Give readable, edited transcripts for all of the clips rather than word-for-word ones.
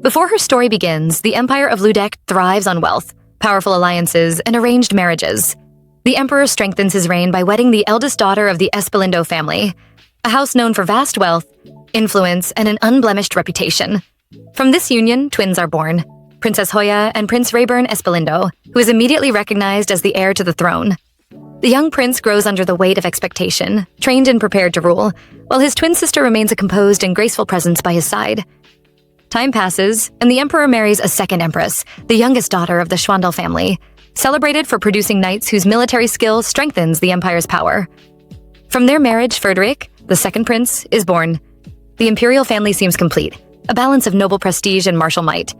Before her story begins, the Empire of Ludek thrives on wealth, powerful alliances, and arranged marriages. The emperor strengthens his reign by wedding the eldest daughter of the Espalindo family, a house known for vast wealth, influence, and an unblemished reputation. From this union, twins are born, Princess Hoya and Prince Rayburn Espalindo, who is immediately recognized as the heir to the throne. The young prince grows under the weight of expectation, trained and prepared to rule, while his twin sister remains a composed and graceful presence by his side. Time passes, and the emperor marries a second empress, the youngest daughter of the Schwandel family, celebrated for producing knights whose military skill strengthens the empire's power. From their marriage, Frederick, the second prince, is born. The imperial family seems complete, a balance of noble prestige and martial might.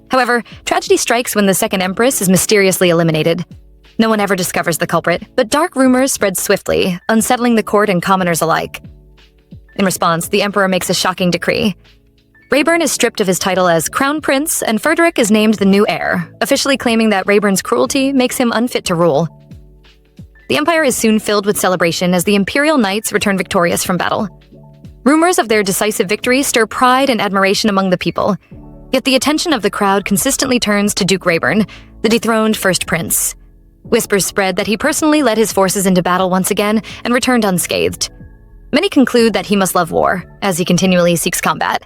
However, tragedy strikes when the second empress is mysteriously eliminated. No one ever discovers the culprit, but dark rumors spread swiftly, unsettling the court and commoners alike. In response, the emperor makes a shocking decree. Rayburn is stripped of his title as Crown Prince, and Frederick is named the new heir, officially claiming that Rayburn's cruelty makes him unfit to rule. The empire is soon filled with celebration as the imperial knights return victorious from battle. Rumors of their decisive victory stir pride and admiration among the people, yet the attention of the crowd consistently turns to Duke Rayburn, the dethroned first prince. Whispers spread that he personally led his forces into battle once again and returned unscathed. Many conclude that he must love war, as he continually seeks combat,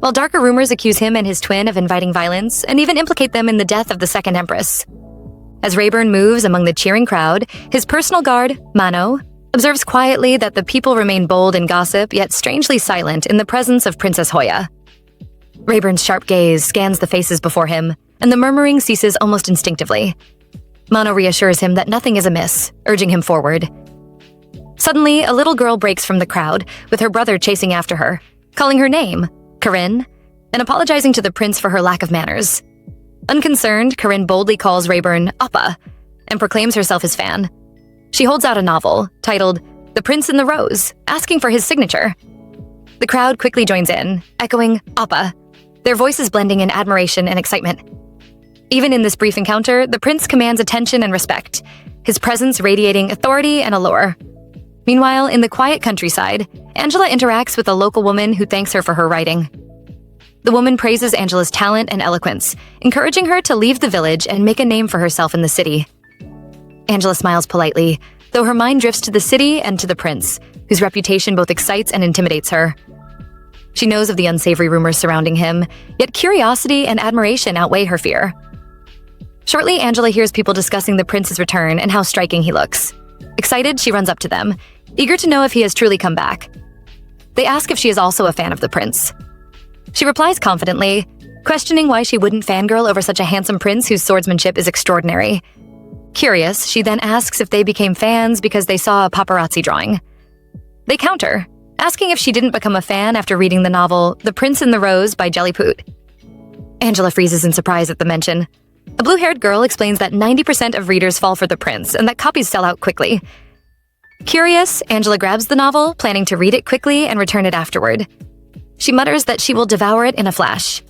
while darker rumors accuse him and his twin of inviting violence and even implicate them in the death of the second empress. As Rayburn moves among the cheering crowd, his personal guard, Mano, observes quietly that the people remain bold in gossip yet strangely silent in the presence of Princess Hoya. Rayburn's sharp gaze scans the faces before him, and the murmuring ceases almost instinctively. Mano reassures him that nothing is amiss, urging him forward. Suddenly, a little girl breaks from the crowd, with her brother chasing after her, calling her name, Corinne, and apologizing to the prince for her lack of manners. Unconcerned, Corinne boldly calls Rayburn Appa and proclaims herself his fan. She holds out a novel, titled The Prince and the Rose, asking for his signature. The crowd quickly joins in, echoing Appa, their voices blending in admiration and excitement. Even in this brief encounter, the prince commands attention and respect, his presence radiating authority and allure. Meanwhile, in the quiet countryside, Angela interacts with a local woman who thanks her for her writing. The woman praises Angela's talent and eloquence, encouraging her to leave the village and make a name for herself in the city. Angela smiles politely, though her mind drifts to the city and to the prince, whose reputation both excites and intimidates her. She knows of the unsavory rumors surrounding him, yet curiosity and admiration outweigh her fear. Shortly, Angela hears people discussing the prince's return and how striking he looks. Excited, she runs up to them, eager to know if he has truly come back. They ask if she is also a fan of the prince. She replies confidently, questioning why she wouldn't fangirl over such a handsome prince whose swordsmanship is extraordinary. Curious, she then asks if they became fans because they saw a paparazzi drawing. They counter, asking if she didn't become a fan after reading the novel The Prince and the Rose by Jellypoot. Angela freezes in surprise at the mention. A blue-haired girl explains that 90% of readers fall for the prince and that copies sell out quickly. Curious, Angela grabs the novel, planning to read it quickly and return it afterward. She mutters that she will devour it in a flash.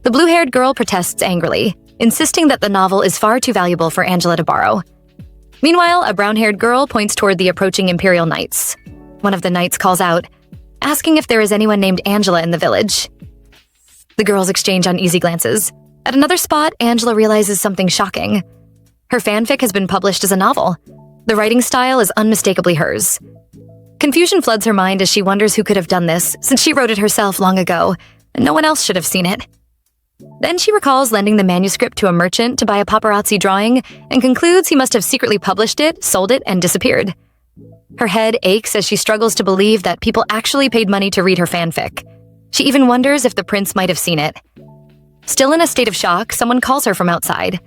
The blue-haired girl protests angrily, insisting that the novel is far too valuable for Angela to borrow. Meanwhile, a brown-haired girl points toward the approaching Imperial Knights. One of the knights calls out, asking if there is anyone named Angela in the village. The girls exchange uneasy glances. At another spot, Angela realizes something shocking. Her fanfic has been published as a novel. The writing style is unmistakably hers. Confusion floods her mind as she wonders who could have done this, since she wrote it herself long ago, and no one else should have seen it. Then she recalls lending the manuscript to a merchant to buy a paparazzi drawing and concludes he must have secretly published it, sold it, and disappeared. Her head aches as she struggles to believe that people actually paid money to read her fanfic. She even wonders if the prince might have seen it. Still in a state of shock, someone calls her from outside.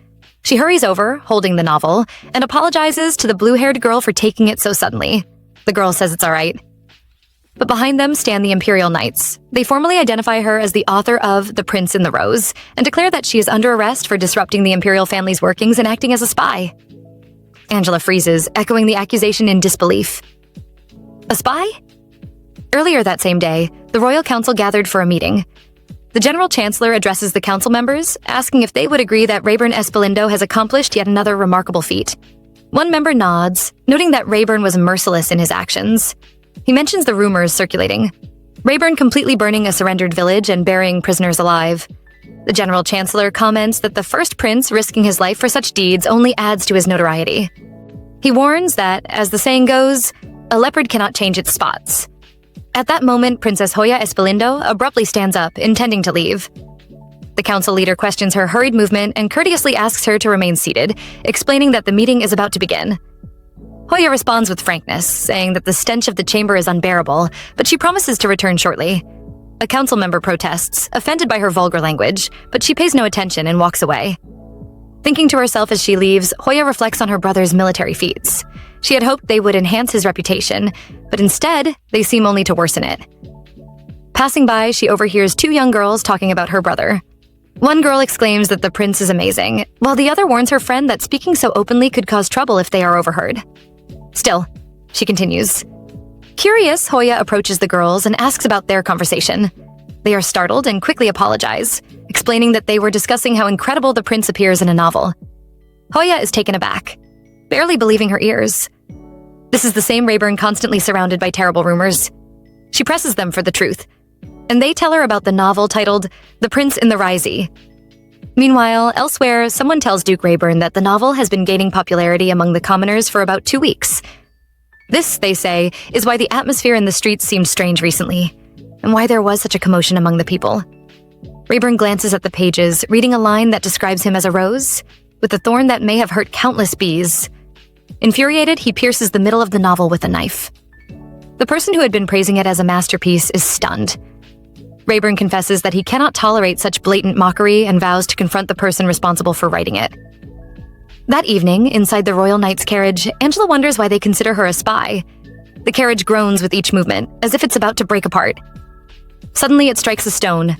She hurries over, holding the novel, and apologizes to the blue-haired girl for taking it so suddenly. The girl says it's all right. But behind them stand the Imperial Knights. They formally identify her as the author of The Prince and the Rose and declare that she is under arrest for disrupting the Imperial family's workings and acting as a spy. Angela freezes, echoing the accusation in disbelief. A spy? Earlier that same day, the Royal Council gathered for a meeting. The General Chancellor addresses the council members, asking if they would agree that Rayburn Espalindo has accomplished yet another remarkable feat. One member nods, noting that Rayburn was merciless in his actions. He mentions the rumors circulating. Rayburn completely burning a surrendered village and burying prisoners alive. The General Chancellor comments that the first prince risking his life for such deeds only adds to his notoriety. He warns that, as the saying goes, a leopard cannot change its spots. At that moment, Princess Hoya Espalindo abruptly stands up, intending to leave. The council leader questions her hurried movement and courteously asks her to remain seated, explaining that the meeting is about to begin. Hoya responds with frankness, saying that the stench of the chamber is unbearable, but she promises to return shortly. A council member protests, offended by her vulgar language, but she pays no attention and walks away. Thinking to herself as she leaves, Hoya reflects on her brother's military feats. She had hoped they would enhance his reputation, but instead, they seem only to worsen it. Passing by, she overhears two young girls talking about her brother. One girl exclaims that the prince is amazing, while the other warns her friend that speaking so openly could cause trouble if they are overheard. Still, she continues. Curious, Hoya approaches the girls and asks about their conversation. They are startled and quickly apologize, explaining that they were discussing how incredible the prince appears in a novel. Hoya is taken aback, barely believing her ears. This is the same Rayburn constantly surrounded by terrible rumors. She presses them for the truth, and they tell her about the novel titled The Prince in the Risey. Meanwhile, elsewhere, someone tells Duke Rayburn that the novel has been gaining popularity among the commoners for about 2 weeks. This, they say, is why the atmosphere in the streets seemed strange recently, and why there was such a commotion among the people. Rayburn glances at the pages, reading a line that describes him as a rose, with a thorn that may have hurt countless bees. Infuriated, he pierces the middle of the novel with a knife. The person who had been praising it as a masterpiece is stunned. Rayburn confesses that he cannot tolerate such blatant mockery and vows to confront the person responsible for writing it. That evening, inside the royal knight's carriage, Angela wonders why they consider her a spy. The carriage groans with each movement, as if it's about to break apart. Suddenly, it strikes a stone.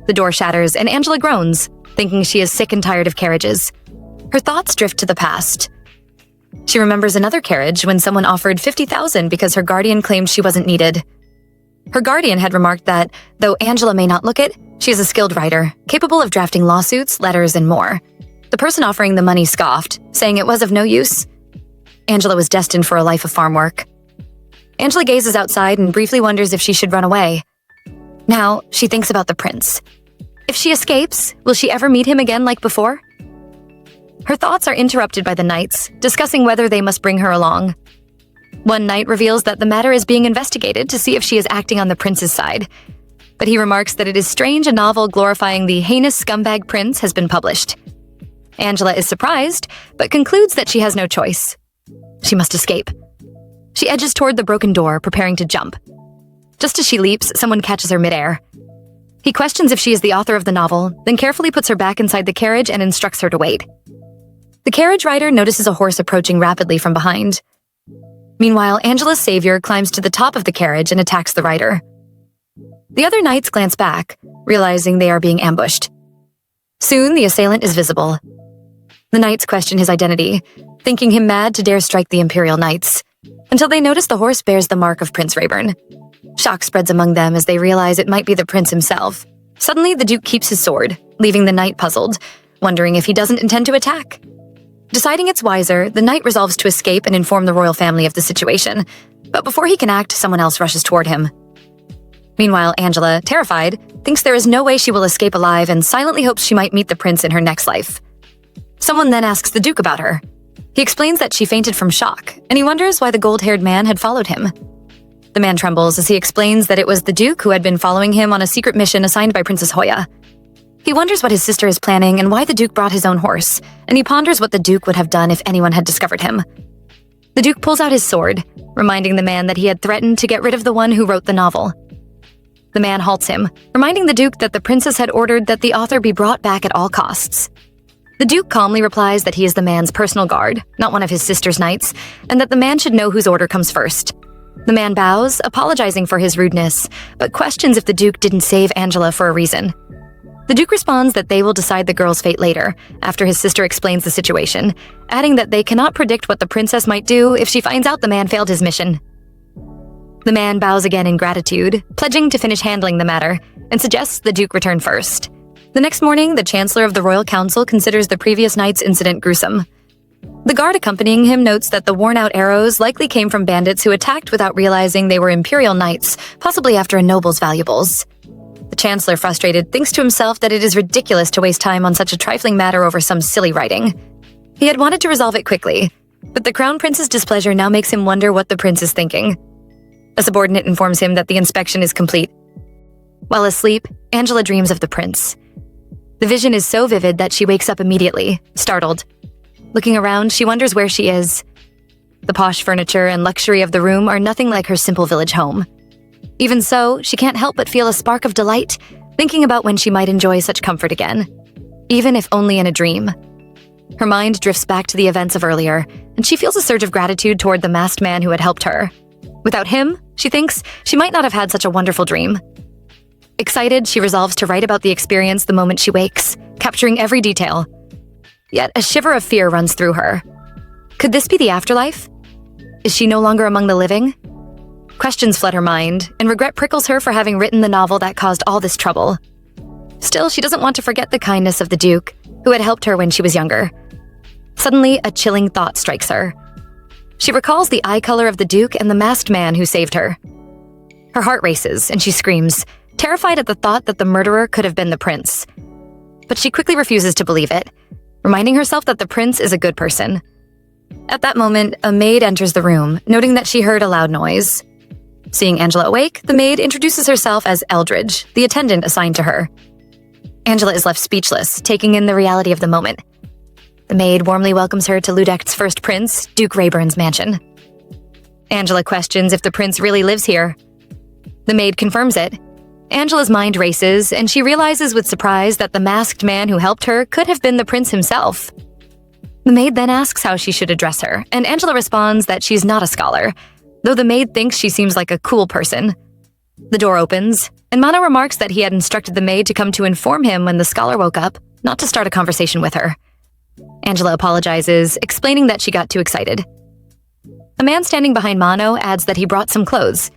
The door shatters, and Angela groans, thinking she is sick and tired of carriages. Her thoughts drift to the past. She remembers another carriage when someone offered $50,000 because her guardian claimed she wasn't needed. Her guardian had remarked that, though Angela may not look it, she is a skilled writer, capable of drafting lawsuits, letters, and more. The person offering the money scoffed, saying it was of no use. Angela was destined for a life of farm work. Angela gazes outside and briefly wonders if she should run away. Now, she thinks about the prince. If she escapes, will she ever meet him again like before? Her thoughts are interrupted by the knights, discussing whether they must bring her along. One knight reveals that the matter is being investigated to see if she is acting on the prince's side, but he remarks that it is strange a novel glorifying the heinous scumbag prince has been published. Angela is surprised, but concludes that she has no choice. She must escape. She edges toward the broken door, preparing to jump. Just as she leaps, someone catches her midair. He questions if she is the author of the novel, then carefully puts her back inside the carriage and instructs her to wait. The carriage rider notices a horse approaching rapidly from behind. Meanwhile, Angela's savior climbs to the top of the carriage and attacks the rider. The other knights glance back, realizing they are being ambushed. Soon, the assailant is visible. The knights question his identity, thinking him mad to dare strike the Imperial Knights, until they notice the horse bears the mark of Prince Rayburn. Shock spreads among them as they realize it might be the prince himself. Suddenly, the Duke keeps his sword, leaving the knight puzzled, wondering if he doesn't intend to attack. Deciding it's wiser, the knight resolves to escape and inform the royal family of the situation, but before he can act, someone else rushes toward him. Meanwhile, Angela, terrified, thinks there is no way she will escape alive and silently hopes she might meet the prince in her next life. Someone then asks the Duke about her. He explains that she fainted from shock, and he wonders why the gold-haired man had followed him. The man trembles as he explains that it was the Duke who had been following him on a secret mission assigned by Princess Hoya. He wonders what his sister is planning and why the Duke brought his own horse, and he ponders what the Duke would have done if anyone had discovered him. The Duke pulls out his sword, reminding the man that he had threatened to get rid of the one who wrote the novel. The man halts him, reminding the Duke that the princess had ordered that the author be brought back at all costs. The Duke calmly replies that he is the man's personal guard, not one of his sister's knights, and that the man should know whose order comes first. The man bows, apologizing for his rudeness, but questions if the Duke didn't save Angela for a reason. The Duke responds that they will decide the girl's fate later, after his sister explains the situation, adding that they cannot predict what the princess might do if she finds out the man failed his mission. The man bows again in gratitude, pledging to finish handling the matter, and suggests the Duke return first. The next morning, the Chancellor of the Royal Council considers the previous night's incident gruesome. The guard accompanying him notes that the worn-out arrows likely came from bandits who attacked without realizing they were Imperial knights, possibly after a noble's valuables. The Chancellor, frustrated, thinks to himself that it is ridiculous to waste time on such a trifling matter over some silly writing. He had wanted to resolve it quickly, but the Crown Prince's displeasure now makes him wonder what the prince is thinking. A subordinate informs him that the inspection is complete. While asleep, Angela dreams of the prince. The vision is so vivid that she wakes up immediately, startled. Looking around, she wonders where she is. The posh furniture and luxury of the room are nothing like her simple village home. Even so, she can't help but feel a spark of delight, thinking about when she might enjoy such comfort again, even if only in a dream. Her mind drifts back to the events of earlier, and she feels a surge of gratitude toward the masked man who had helped her. Without him, she thinks, she might not have had such a wonderful dream. Excited, she resolves to write about the experience the moment she wakes, capturing every detail. Yet a shiver of fear runs through her. Could this be the afterlife? Is she no longer among the living? Questions flood her mind, and regret prickles her for having written the novel that caused all this trouble. Still, she doesn't want to forget the kindness of the Duke, who had helped her when she was younger. Suddenly, a chilling thought strikes her. She recalls the eye color of the Duke and the masked man who saved her. Her heart races, and she screams, terrified at the thought that the murderer could have been the prince. But she quickly refuses to believe it, reminding herself that the prince is a good person. At that moment, a maid enters the room, noting that she heard a loud noise. Seeing Angela awake, the maid introduces herself as Eldridge, the attendant assigned to her. Angela is left speechless, taking in the reality of the moment. The maid warmly welcomes her to Ludect's first prince, Duke Rayburn's mansion. Angela questions if the prince really lives here. The maid confirms it. Angela's mind races, and she realizes with surprise that the masked man who helped her could have been the prince himself. The maid then asks how she should address her, and Angela responds that she's not a scholar, though the maid thinks she seems like a cool person. The door opens, and Mano remarks that he had instructed the maid to come to inform him when the scholar woke up, not to start a conversation with her. Angela apologizes, explaining that she got too excited. A man standing behind Mano adds that he brought some clothes.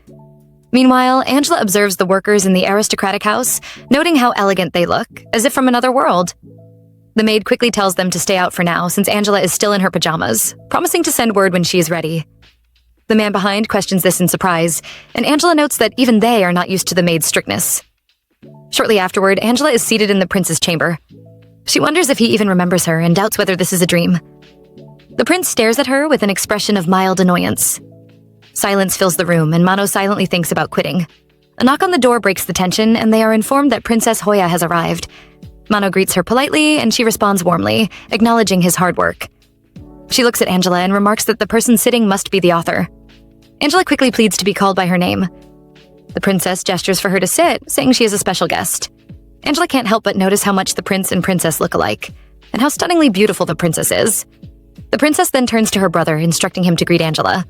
Meanwhile, Angela observes the workers in the aristocratic house, noting how elegant they look, as if from another world. The maid quickly tells them to stay out for now, since Angela is still in her pajamas, promising to send word when she is ready. The man behind questions this in surprise, and Angela notes that even they are not used to the maid's strictness. Shortly afterward, Angela is seated in the prince's chamber. She wonders if he even remembers her and doubts whether this is a dream. The prince stares at her with an expression of mild annoyance. Silence fills the room, and Mano silently thinks about quitting. A knock on the door breaks the tension, and they are informed that Princess Hoya has arrived. Mano greets her politely, and she responds warmly, acknowledging his hard work. She looks at Angela and remarks that the person sitting must be the author. Angela quickly pleads to be called by her name. The princess gestures for her to sit, saying she is a special guest. Angela can't help but notice how much the prince and princess look alike, and how stunningly beautiful the princess is. The princess then turns to her brother, instructing him to greet Angela.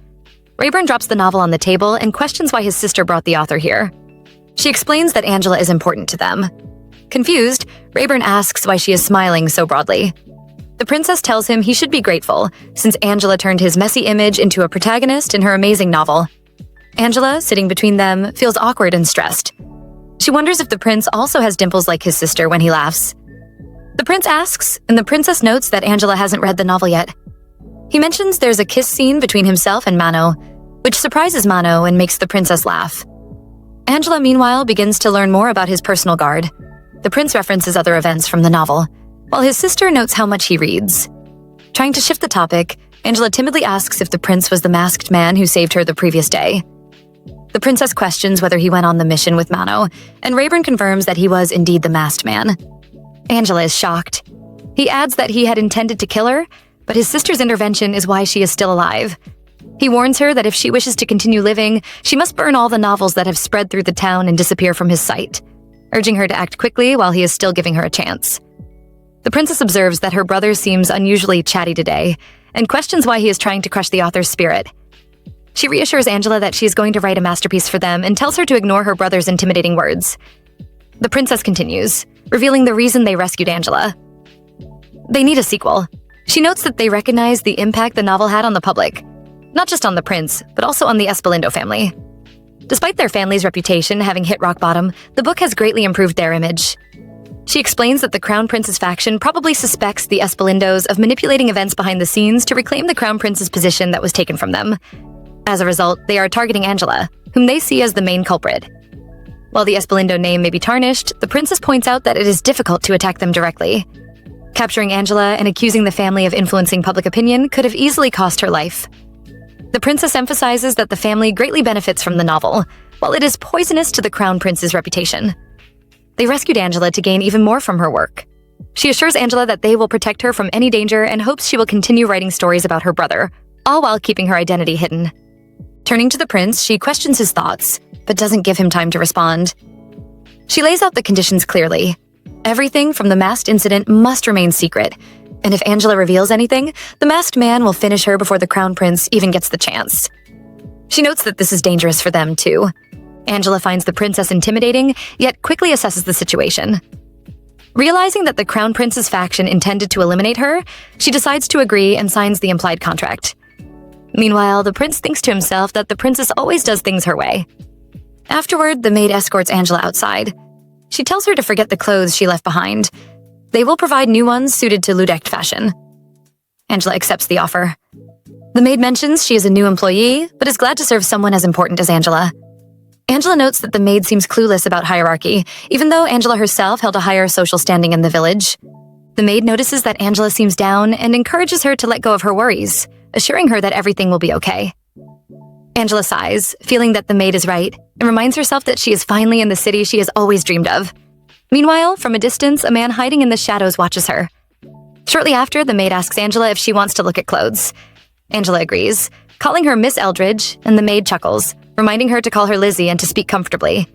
Rayburn drops the novel on the table and questions why his sister brought the author here. She explains that Angela is important to them. Confused, Rayburn asks why she is smiling so broadly. The princess tells him he should be grateful, since Angela turned his messy image into a protagonist in her amazing novel. Angela, sitting between them, feels awkward and stressed. She wonders if the prince also has dimples like his sister when he laughs. The prince asks, and the princess notes that Angela hasn't read the novel yet. He mentions there's a kiss scene between himself and Mano, which surprises Mano and makes the princess laugh. Angela, meanwhile, begins to learn more about his personal guard. The prince references other events from the novel, while his sister notes how much he reads. Trying to shift the topic, Angela timidly asks if the prince was the masked man who saved her the previous day. The princess questions whether he went on the mission with Mano, and Rayburn confirms that he was indeed the masked man. Angela is shocked. He adds that he had intended to kill her, but his sister's intervention is why she is still alive. He warns her that if she wishes to continue living, she must burn all the novels that have spread through the town and disappear from his sight, urging her to act quickly while he is still giving her a chance. The princess observes that her brother seems unusually chatty today, and questions why he is trying to crush the author's spirit. She reassures Angela that she is going to write a masterpiece for them and tells her to ignore her brother's intimidating words. The princess continues, revealing the reason they rescued Angela. They need a sequel. She notes that they recognize the impact the novel had on the public, not just on the prince, but also on the Espalindo family. Despite their family's reputation having hit rock bottom, the book has greatly improved their image. She explains that the Crown Prince's faction probably suspects the Espalindos of manipulating events behind the scenes to reclaim the Crown Prince's position that was taken from them. As a result, they are targeting Angela, whom they see as the main culprit. While the Espalindo name may be tarnished, the princess points out that it is difficult to attack them directly. Capturing Angela and accusing the family of influencing public opinion could have easily cost her life. The princess emphasizes that the family greatly benefits from the novel, while it is poisonous to the crown prince's reputation. They rescued Angela to gain even more from her work. She assures Angela that they will protect her from any danger and hopes she will continue writing stories about her brother, all while keeping her identity hidden. Turning to the prince, she questions his thoughts, but doesn't give him time to respond. She lays out the conditions clearly. Everything from the masked incident must remain secret, and if Angela reveals anything, the masked man will finish her before the crown prince even gets the chance. She notes that this is dangerous for them, too. Angela finds the princess intimidating, yet quickly assesses the situation. Realizing that the crown prince's faction intended to eliminate her, she decides to agree and signs the implied contract. Meanwhile, the prince thinks to himself that the princess always does things her way. Afterward, the maid escorts Angela outside. She tells her to forget the clothes she left behind. They will provide new ones suited to Ludect fashion. Angela accepts the offer. The maid mentions she is a new employee, but is glad to serve someone as important as Angela. Angela notes that the maid seems clueless about hierarchy, even though Angela herself held a higher social standing in the village. The maid notices that Angela seems down and encourages her to let go of her worries, assuring her that everything will be okay. Angela sighs, feeling that the maid is right, and reminds herself that she is finally in the city she has always dreamed of. Meanwhile, from a distance, a man hiding in the shadows watches her. Shortly after, the maid asks Angela if she wants to look at clothes. Angela agrees, calling her Miss Eldridge, and the maid chuckles, reminding her to call her Lizzie and to speak comfortably.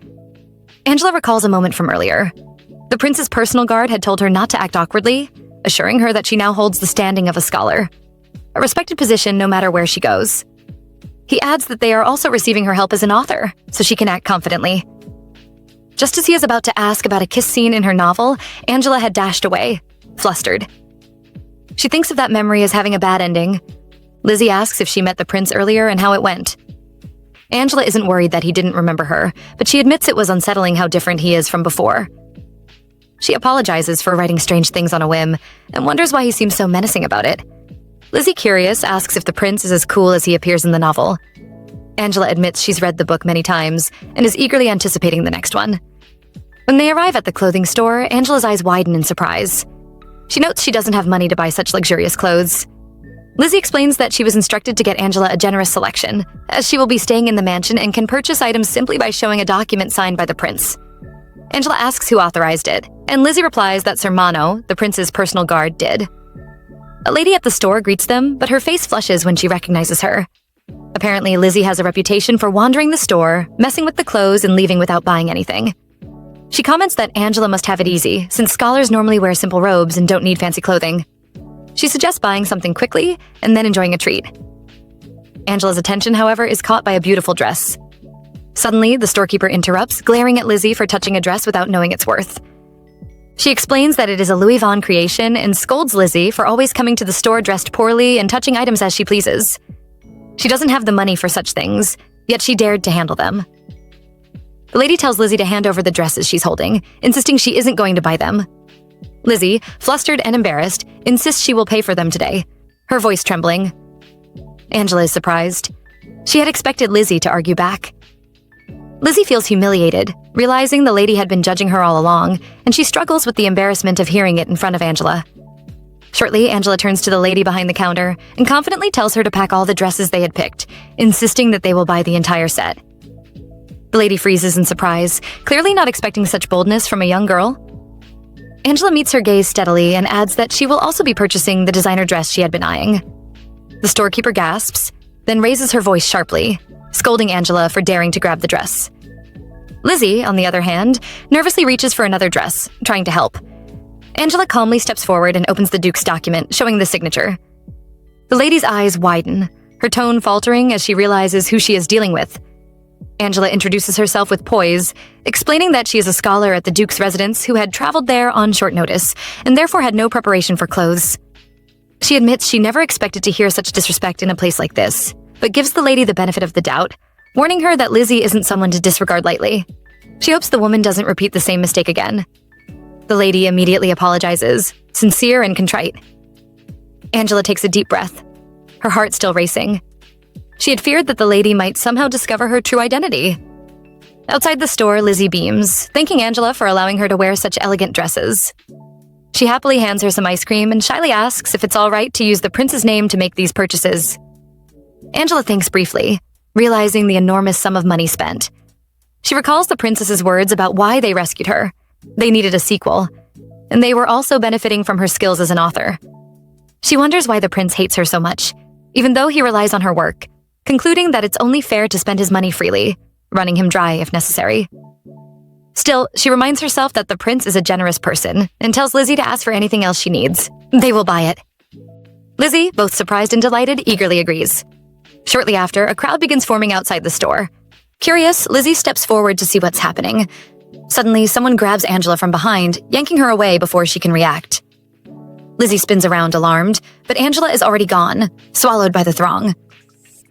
Angela recalls a moment from earlier. The prince's personal guard had told her not to act awkwardly, assuring her that she now holds the standing of a scholar, a respected position no matter where she goes. He adds that they are also receiving her help as an author, so she can act confidently. Just as he is about to ask about a kiss scene in her novel, Angela had dashed away, flustered. She thinks of that memory as having a bad ending. Lizzie asks if she met the prince earlier and how it went. Angela isn't worried that he didn't remember her, but she admits it was unsettling how different he is from before. She apologizes for writing strange things on a whim, and wonders why he seems so menacing about it. Lizzie, curious, asks if the prince is as cool as he appears in the novel. Angela admits she's read the book many times, and is eagerly anticipating the next one. When they arrive at the clothing store, Angela's eyes widen in surprise. She notes she doesn't have money to buy such luxurious clothes. Lizzie explains that she was instructed to get Angela a generous selection, as she will be staying in the mansion and can purchase items simply by showing a document signed by the prince. Angela asks who authorized it, and Lizzie replies that Sir Mano, the prince's personal guard, did. A lady at the store greets them, but her face flushes when she recognizes her. Apparently, Lizzie has a reputation for wandering the store, messing with the clothes, and leaving without buying anything. She comments that Angela must have it easy, since scholars normally wear simple robes and don't need fancy clothing. She suggests buying something quickly, and then enjoying a treat. Angela's attention, however, is caught by a beautiful dress. Suddenly, the storekeeper interrupts, glaring at Lizzie for touching a dress without knowing its worth. She explains that it is a Louis Vuitton creation and scolds Lizzie for always coming to the store dressed poorly and touching items as she pleases. She doesn't have the money for such things, yet she dared to handle them. The lady tells Lizzie to hand over the dresses she's holding, insisting she isn't going to buy them. Lizzie, flustered and embarrassed, insists she will pay for them today, her voice trembling. Angela is surprised. She had expected Lizzie to argue back. Lizzie feels humiliated, realizing the lady had been judging her all along, and she struggles with the embarrassment of hearing it in front of Angela. Shortly, Angela turns to the lady behind the counter and confidently tells her to pack all the dresses they had picked, insisting that they will buy the entire set. The lady freezes in surprise, clearly not expecting such boldness from a young girl. Angela meets her gaze steadily and adds that she will also be purchasing the designer dress she had been eyeing. The storekeeper gasps, then raises her voice sharply, scolding Angela for daring to grab the dress. Lizzie, on the other hand, nervously reaches for another dress, trying to help. Angela calmly steps forward and opens the Duke's document, showing the signature. The lady's eyes widen, her tone faltering as she realizes who she is dealing with. Angela introduces herself with poise, explaining that she is a scholar at the Duke's residence who had traveled there on short notice, and therefore had no preparation for clothes. She admits she never expected to hear such disrespect in a place like this, but gives the lady the benefit of the doubt, warning her that Lizzie isn't someone to disregard lightly. She hopes the woman doesn't repeat the same mistake again. The lady immediately apologizes, sincere and contrite. Angela takes a deep breath, her heart still racing. She had feared that the lady might somehow discover her true identity. Outside the store, Lizzie beams, thanking Angela for allowing her to wear such elegant dresses. She happily hands her some ice cream and shyly asks if it's all right to use the prince's name to make these purchases. Angela thinks briefly, realizing the enormous sum of money spent. She recalls the princess's words about why they rescued her. They needed a sequel, and they were also benefiting from her skills as an author. She wonders why the prince hates her so much, even though he relies on her work, concluding that it's only fair to spend his money freely, running him dry if necessary. Still, she reminds herself that the prince is a generous person and tells Lizzie to ask for anything else she needs. They will buy it. Lizzie, both surprised and delighted, eagerly agrees. Shortly after, a crowd begins forming outside the store. Curious, Lizzie steps forward to see what's happening. Suddenly, someone grabs Angela from behind, yanking her away before she can react. Lizzie spins around, alarmed, but Angela is already gone, swallowed by the throng.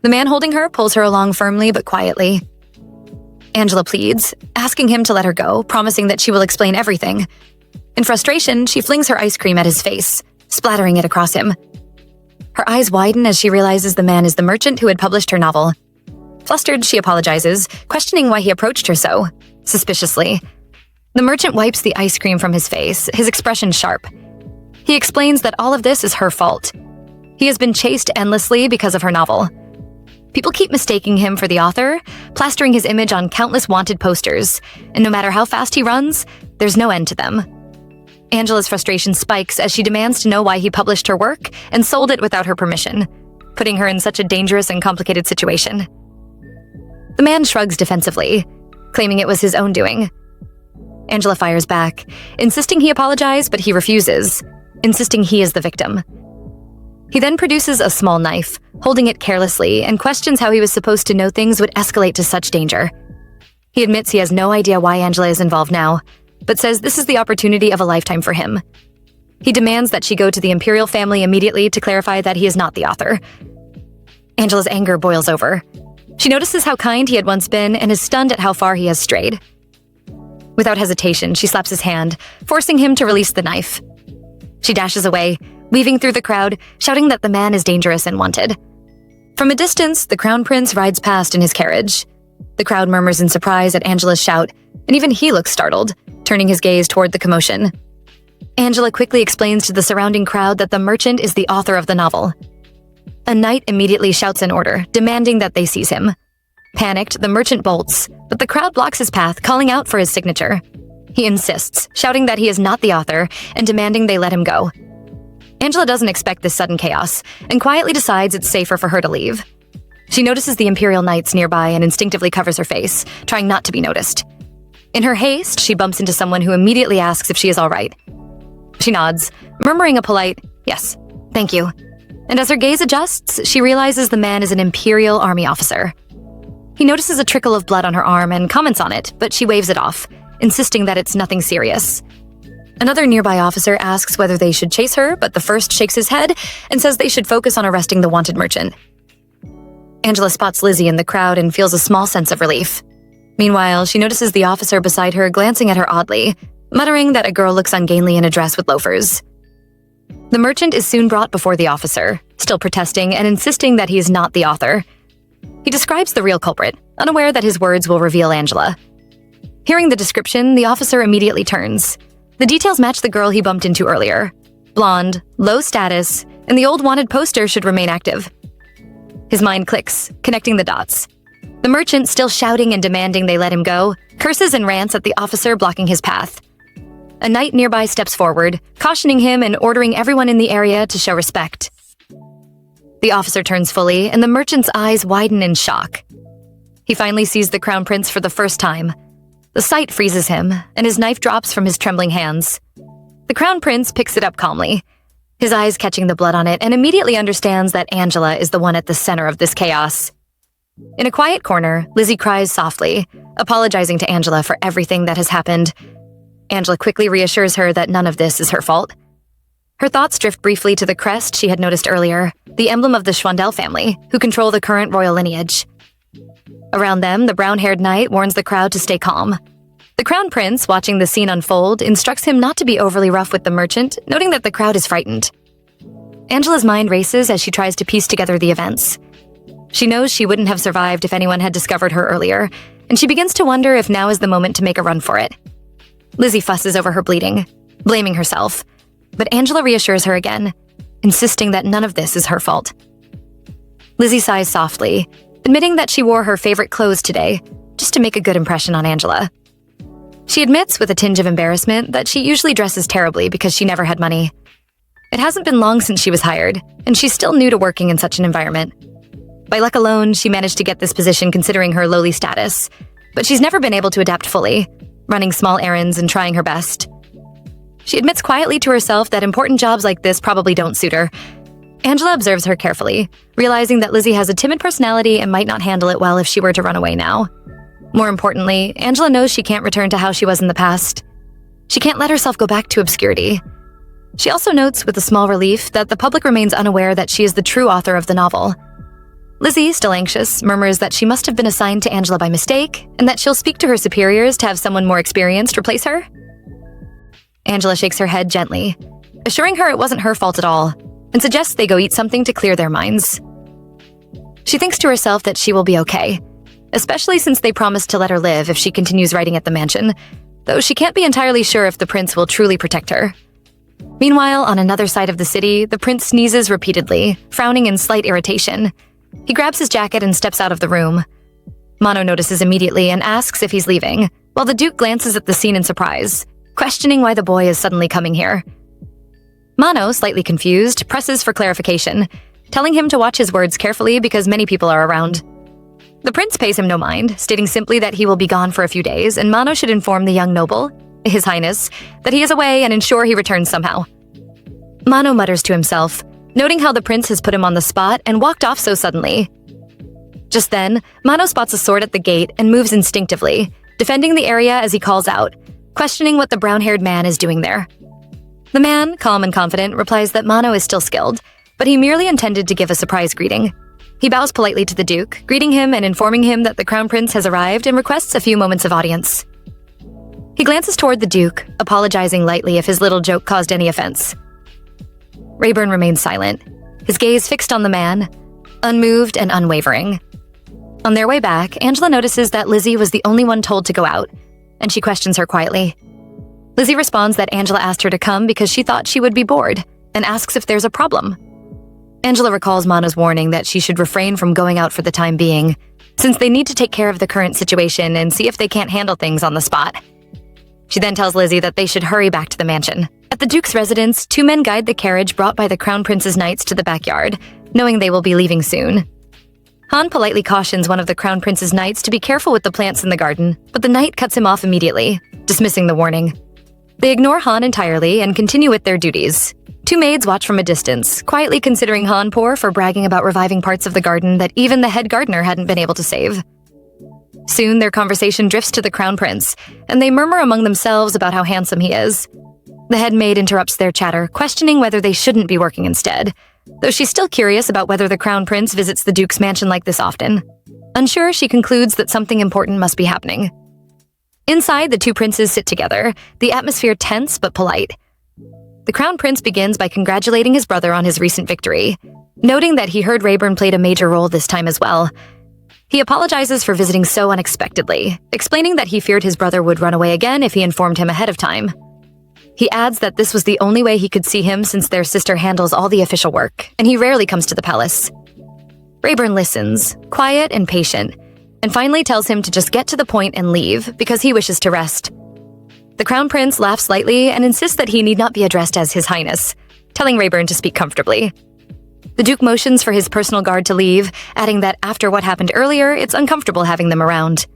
The man holding her pulls her along firmly but quietly. Angela pleads, asking him to let her go, promising that she will explain everything. In frustration, she flings her ice cream at his face, splattering it across him. Her eyes widen as she realizes the man is the merchant who had published her novel. Flustered, she apologizes, questioning why he approached her so suspiciously. The merchant wipes the ice cream from his face, his expression sharp. He explains that all of this is her fault. He has been chased endlessly because of her novel. People keep mistaking him for the author, plastering his image on countless wanted posters, and no matter how fast he runs, there's no end to them. Angela's frustration spikes as she demands to know why he published her work and sold it without her permission, putting her in such a dangerous and complicated situation. The man shrugs defensively, claiming it was his own doing. Angela fires back, insisting he apologize, but he refuses, insisting he is the victim. He then produces a small knife, holding it carelessly, and questions how he was supposed to know things would escalate to such danger. He admits he has no idea why Angela is involved now, but says this is the opportunity of a lifetime for him. He demands that she go to the imperial family immediately to clarify that he is not the author. Angela's anger boils over. She notices how kind he had once been and is stunned at how far he has strayed. Without hesitation, she slaps his hand, forcing him to release the knife. She dashes away, weaving through the crowd, shouting that the man is dangerous and wanted. From a distance, the crown prince rides past in his carriage. The crowd murmurs in surprise at Angela's shout, and even he looks startled, turning his gaze toward the commotion. Angela quickly explains to the surrounding crowd that the merchant is the author of the novel. A knight immediately shouts an order, demanding that they seize him. Panicked, the merchant bolts, but the crowd blocks his path, calling out for his signature. He insists, shouting that he is not the author and demanding they let him go. Angela doesn't expect this sudden chaos and quietly decides it's safer for her to leave. She notices the imperial knights nearby and instinctively covers her face, trying not to be noticed. In her haste, she bumps into someone who immediately asks if she is all right. She nods, murmuring a polite, "Yes, thank you." And as her gaze adjusts, she realizes the man is an imperial army officer. He notices a trickle of blood on her arm and comments on it, but she waves it off, insisting that it's nothing serious. Another nearby officer asks whether they should chase her, but the first shakes his head and says they should focus on arresting the wanted merchant. Angela spots Lizzie in the crowd and feels a small sense of relief. Meanwhile, she notices the officer beside her glancing at her oddly, muttering that a girl looks ungainly in a dress with loafers. The merchant is soon brought before the officer, still protesting and insisting that he is not the author. He describes the real culprit, unaware that his words will reveal Angela. Hearing the description, the officer immediately turns. The details match the girl he bumped into earlier. Blonde, low status, and the old wanted poster should remain active. His mind clicks, connecting the dots. The merchant, still shouting and demanding they let him go, curses and rants at the officer blocking his path. A knight nearby steps forward, cautioning him and ordering everyone in the area to show respect. The officer turns fully, and the merchant's eyes widen in shock. He finally sees the crown prince for the first time. The sight freezes him, and his knife drops from his trembling hands. The crown prince picks it up calmly, his eyes catching the blood on it, and immediately understands that Angela is the one at the center of this chaos. In a quiet corner, Lizzie cries softly, apologizing to Angela for everything that has happened. Angela quickly reassures her that none of this is her fault. Her thoughts drift briefly to the crest she had noticed earlier, the emblem of the Schwandel family, who control the current royal lineage. Around them, the brown-haired knight warns the crowd to stay calm. The crown prince, watching the scene unfold, instructs him not to be overly rough with the merchant, noting that the crowd is frightened. Angela's mind races as she tries to piece together the events. She knows she wouldn't have survived if anyone had discovered her earlier, and she begins to wonder if now is the moment to make a run for it. Lizzie fusses over her bleeding, blaming herself, but Angela reassures her again, insisting that none of this is her fault. Lizzie sighs softly, admitting that she wore her favorite clothes today, just to make a good impression on Angela. She admits with a tinge of embarrassment that she usually dresses terribly because she never had money. It hasn't been long since she was hired, and she's still new to working in such an environment. By luck alone, she managed to get this position considering her lowly status, but she's never been able to adapt fully, running small errands and trying her best. She admits quietly to herself that important jobs like this probably don't suit her. Angela observes her carefully, realizing that Lizzie has a timid personality and might not handle it well if she were to run away now. More importantly, Angela knows she can't return to how she was in the past. She can't let herself go back to obscurity. She also notes with a small relief that the public remains unaware that she is the true author of the novel. Lizzie, still anxious, murmurs that she must have been assigned to Angela by mistake and that she'll speak to her superiors to have someone more experienced replace her. Angela shakes her head gently, assuring her it wasn't her fault at all, and suggests they go eat something to clear their minds. She thinks to herself that she will be okay, especially since they promised to let her live if she continues writing at the mansion, though she can't be entirely sure if the prince will truly protect her. Meanwhile, on another side of the city, the prince sneezes repeatedly, frowning in slight irritation. He grabs his jacket and steps out of the room. Mano notices immediately and asks if he's leaving, while the Duke glances at the scene in surprise, questioning why the boy is suddenly coming here. Mano, slightly confused, presses for clarification, telling him to watch his words carefully because many people are around. The prince pays him no mind, stating simply that he will be gone for a few days and Mano should inform the young noble, His Highness, that he is away and ensure he returns somehow. Mano mutters to himself, noting how the prince has put him on the spot and walked off so suddenly. Just then, Mano spots a sword at the gate and moves instinctively, defending the area as he calls out, questioning what the brown-haired man is doing there. The man, calm and confident, replies that Mano is still skilled, but he merely intended to give a surprise greeting. He bows politely to the Duke, greeting him and informing him that the Crown Prince has arrived and requests a few moments of audience. He glances toward the Duke, apologizing lightly if his little joke caused any offense. Rayburn remains silent, his gaze fixed on the man, unmoved and unwavering. On their way back, Angela notices that Lizzie was the only one told to go out, and she questions her quietly. Lizzie responds that Angela asked her to come because she thought she would be bored, and asks if there's a problem. Angela recalls Mano's warning that she should refrain from going out for the time being, since they need to take care of the current situation and see if they can't handle things on the spot. She then tells Lizzie that they should hurry back to the mansion. At the Duke's residence, two men guide the carriage brought by the Crown Prince's knights to the backyard, knowing they will be leaving soon. Han politely cautions one of the Crown Prince's knights to be careful with the plants in the garden, but the knight cuts him off immediately, dismissing the warning. They ignore Han entirely and continue with their duties. Two maids watch from a distance, quietly considering Han poor for bragging about reviving parts of the garden that even the head gardener hadn't been able to save. Soon, their conversation drifts to the Crown Prince, and they murmur among themselves about how handsome he is. The head maid interrupts their chatter, questioning whether they shouldn't be working instead, though she's still curious about whether the Crown Prince visits the Duke's mansion like this often. Unsure, she concludes that something important must be happening. Inside, the two princes sit together, the atmosphere tense but polite. The Crown Prince begins by congratulating his brother on his recent victory, noting that he heard Rayburn played a major role this time as well. He apologizes for visiting so unexpectedly, explaining that he feared his brother would run away again if he informed him ahead of time. He adds that this was the only way he could see him since their sister handles all the official work, and he rarely comes to the palace. Rayburn listens, quiet and patient, and finally tells him to just get to the point and leave because he wishes to rest. The Crown Prince laughs lightly and insists that he need not be addressed as His Highness, telling Rayburn to speak comfortably. The Duke motions for his personal guard to leave, adding that after what happened earlier, it's uncomfortable having them around.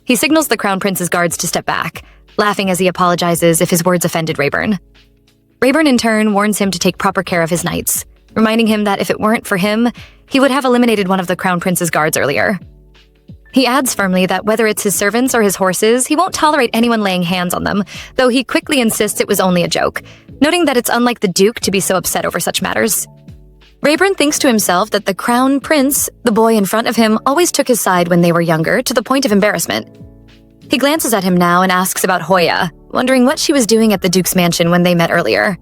He signals the Crown Prince's guards to step back, laughing as he apologizes if his words offended Rayburn. Rayburn in turn warns him to take proper care of his knights, reminding him that if it weren't for him, he would have eliminated one of the Crown Prince's guards earlier. He adds firmly that whether it's his servants or his horses, he won't tolerate anyone laying hands on them, though he quickly insists it was only a joke, noting that it's unlike the Duke to be so upset over such matters. Rayburn thinks to himself that the Crown Prince, the boy in front of him, always took his side when they were younger, to the point of embarrassment. He glances at him now and asks about Hoya, wondering what she was doing at the Duke's mansion when they met earlier.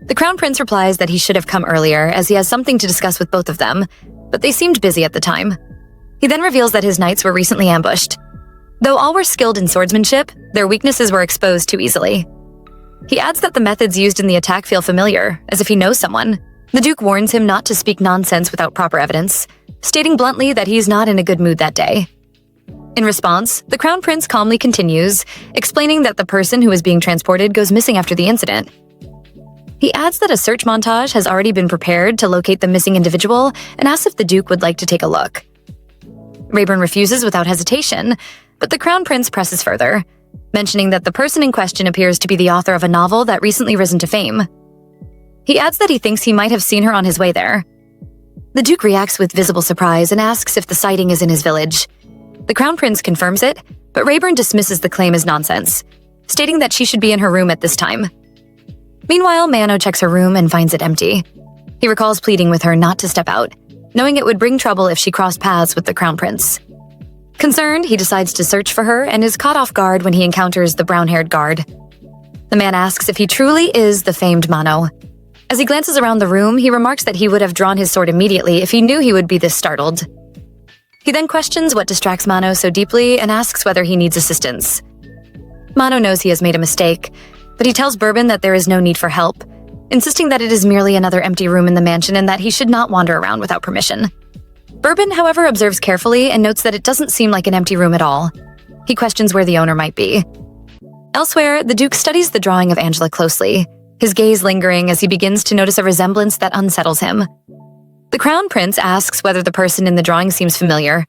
The Crown Prince replies that he should have come earlier, as he has something to discuss with both of them, but they seemed busy at the time. He then reveals that his knights were recently ambushed. Though all were skilled in swordsmanship, their weaknesses were exposed too easily. He adds that the methods used in the attack feel familiar, as if he knows someone. The Duke warns him not to speak nonsense without proper evidence, stating bluntly that he's not in a good mood that day. In response, the Crown Prince calmly continues, explaining that the person who is being transported goes missing after the incident. He adds that a search montage has already been prepared to locate the missing individual and asks if the Duke would like to take a look. Rayburn refuses without hesitation, but the Crown Prince presses further, mentioning that the person in question appears to be the author of a novel that recently risen to fame. He adds that he thinks he might have seen her on his way there. The Duke reacts with visible surprise and asks if the sighting is in his village. The Crown Prince confirms it, but Rayburn dismisses the claim as nonsense, stating that she should be in her room at this time. Meanwhile, Mano checks her room and finds it empty. He recalls pleading with her not to step out, knowing it would bring trouble if she crossed paths with the Crown Prince. Concerned, he decides to search for her and is caught off guard when he encounters the brown-haired guard. The man asks if he truly is the famed Mano. As he glances around the room, he remarks that he would have drawn his sword immediately if he knew he would be this startled. He then questions what distracts Mano so deeply and asks whether he needs assistance. Mano knows he has made a mistake, but he tells Bourbon that there is no need for help, insisting that it is merely another empty room in the mansion and that he should not wander around without permission. Bourbon, however, observes carefully and notes that it doesn't seem like an empty room at all. He questions where the owner might be. Elsewhere, the Duke studies the drawing of Angela closely, his gaze lingering as he begins to notice a resemblance that unsettles him. The Crown Prince asks whether the person in the drawing seems familiar.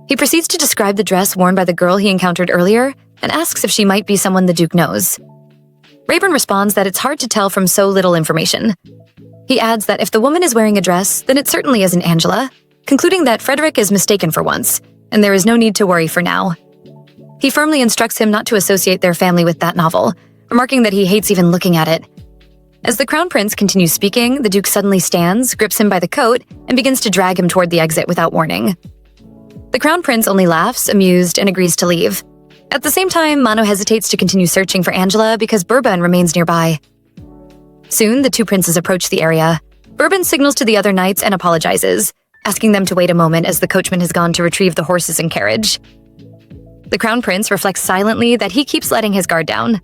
He proceeds to describe the dress worn by the girl he encountered earlier and asks if she might be someone the Duke knows. Rayburn responds that it's hard to tell from so little information. He adds that if the woman is wearing a dress, then it certainly isn't Angela, concluding that Frederick is mistaken for once, and there is no need to worry for now. He firmly instructs him not to associate their family with that novel, remarking that he hates even looking at it. As the Crown Prince continues speaking, the Duke suddenly stands, grips him by the coat, and begins to drag him toward the exit without warning. The Crown Prince only laughs, amused, and agrees to leave. At the same time, Mano hesitates to continue searching for Angela because Bourbon remains nearby. Soon, the two princes approach the area. Bourbon signals to the other knights and apologizes, asking them to wait a moment as the coachman has gone to retrieve the horses and carriage. The Crown Prince reflects silently that he keeps letting his guard down.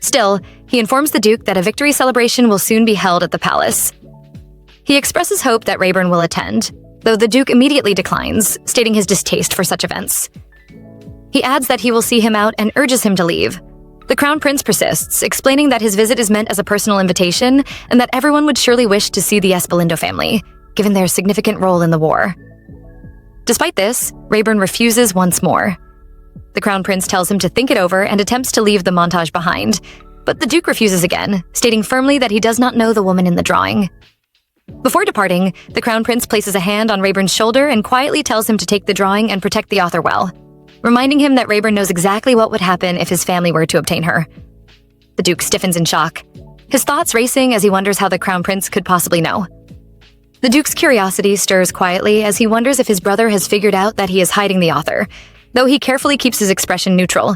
Still, he informs the Duke that a victory celebration will soon be held at the palace. He expresses hope that Rayburn will attend, though the Duke immediately declines, stating his distaste for such events. He adds that he will see him out and urges him to leave. The Crown Prince persists, explaining that his visit is meant as a personal invitation and that everyone would surely wish to see the Espalindo family, given their significant role in the war. Despite this, Rayburn refuses once more. The Crown Prince tells him to think it over and attempts to leave the montage behind, but the Duke refuses again, stating firmly that he does not know the woman in the drawing. Before departing, the Crown Prince places a hand on Rayburn's shoulder and quietly tells him to take the drawing and protect the author well, reminding him that Rayburn knows exactly what would happen if his family were to obtain her. The Duke stiffens in shock, his thoughts racing as he wonders how the Crown Prince could possibly know. The Duke's curiosity stirs quietly as he wonders if his brother has figured out that he is hiding the author, though he carefully keeps his expression neutral.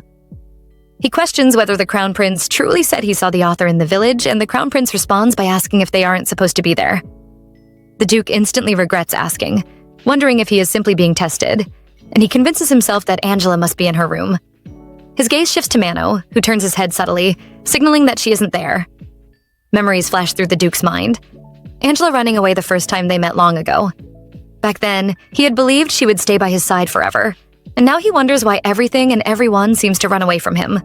He questions whether the Crown Prince truly said he saw the author in the village, and the Crown Prince responds by asking if they aren't supposed to be there. The Duke instantly regrets asking, wondering if he is simply being tested, and he convinces himself that Angela must be in her room. His gaze shifts to Mano, who turns his head subtly, signaling that she isn't there. Memories flash through the Duke's mind. Angela running away the first time they met long ago. Back then, he had believed she would stay by his side forever, and now he wonders why everything and everyone seems to run away from him.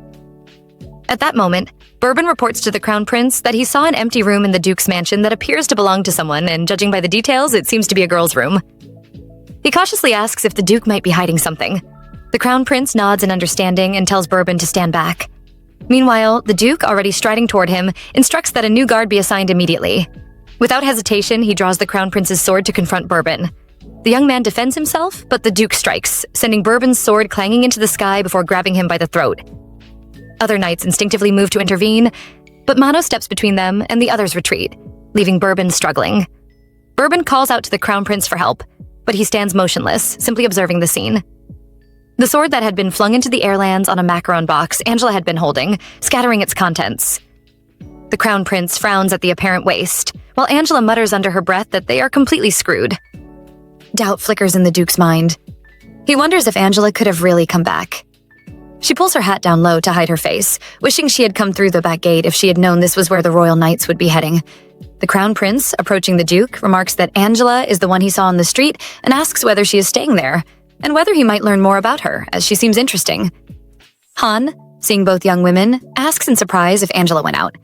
At that moment, Bourbon reports to the Crown Prince that he saw an empty room in the Duke's mansion that appears to belong to someone, and judging by the details, it seems to be a girl's room. He cautiously asks if the Duke might be hiding something. The Crown Prince nods in understanding and tells Bourbon to stand back. Meanwhile, the Duke, already striding toward him, instructs that a new guard be assigned immediately. Without hesitation, he draws the Crown Prince's sword to confront Bourbon. The young man defends himself, but the Duke strikes, sending Bourbon's sword clanging into the sky before grabbing him by the throat. Other knights instinctively move to intervene, but Mano steps between them and the others retreat, leaving Bourbon struggling. Bourbon calls out to the Crown Prince for help, but he stands motionless, simply observing the scene. The sword that had been flung into the air lands on a macaron box Angela had been holding, scattering its contents. The Crown Prince frowns at the apparent waste, while Angela mutters under her breath that they are completely screwed. Doubt flickers in the Duke's mind. He wonders if Angela could have really come back. She pulls her hat down low to hide her face, wishing she had come through the back gate if she had known this was where the royal knights would be heading. The crown prince, approaching the duke, remarks that Angela is the one he saw on the street and asks whether she is staying there, and whether he might learn more about her, as she seems interesting. Han, seeing both young women, asks in surprise if Angela went out,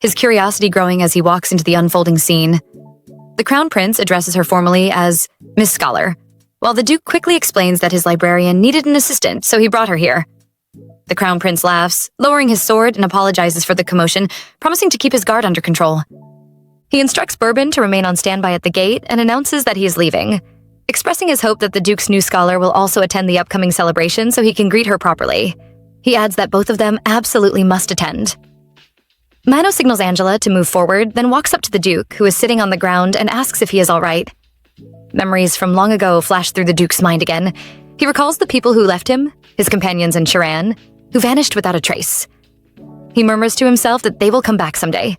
his curiosity growing as he walks into the unfolding scene. The crown prince addresses her formally as Miss Scholar, while the duke quickly explains that his librarian needed an assistant, so he brought her here. The crown prince laughs, lowering his sword, and apologizes for the commotion, promising to keep his guard under control. He instructs Bourbon to remain on standby at the gate and announces that he is leaving, expressing his hope that the duke's new scholar will also attend the upcoming celebration so he can greet her properly. He adds that both of them absolutely must attend. Mano signals Angela to move forward, then walks up to the duke, who is sitting on the ground, and asks if he is all right. Memories from long ago flash through the duke's mind again. He recalls the people who left him, his companions in Sharan, who vanished without a trace. He murmurs to himself that they will come back someday.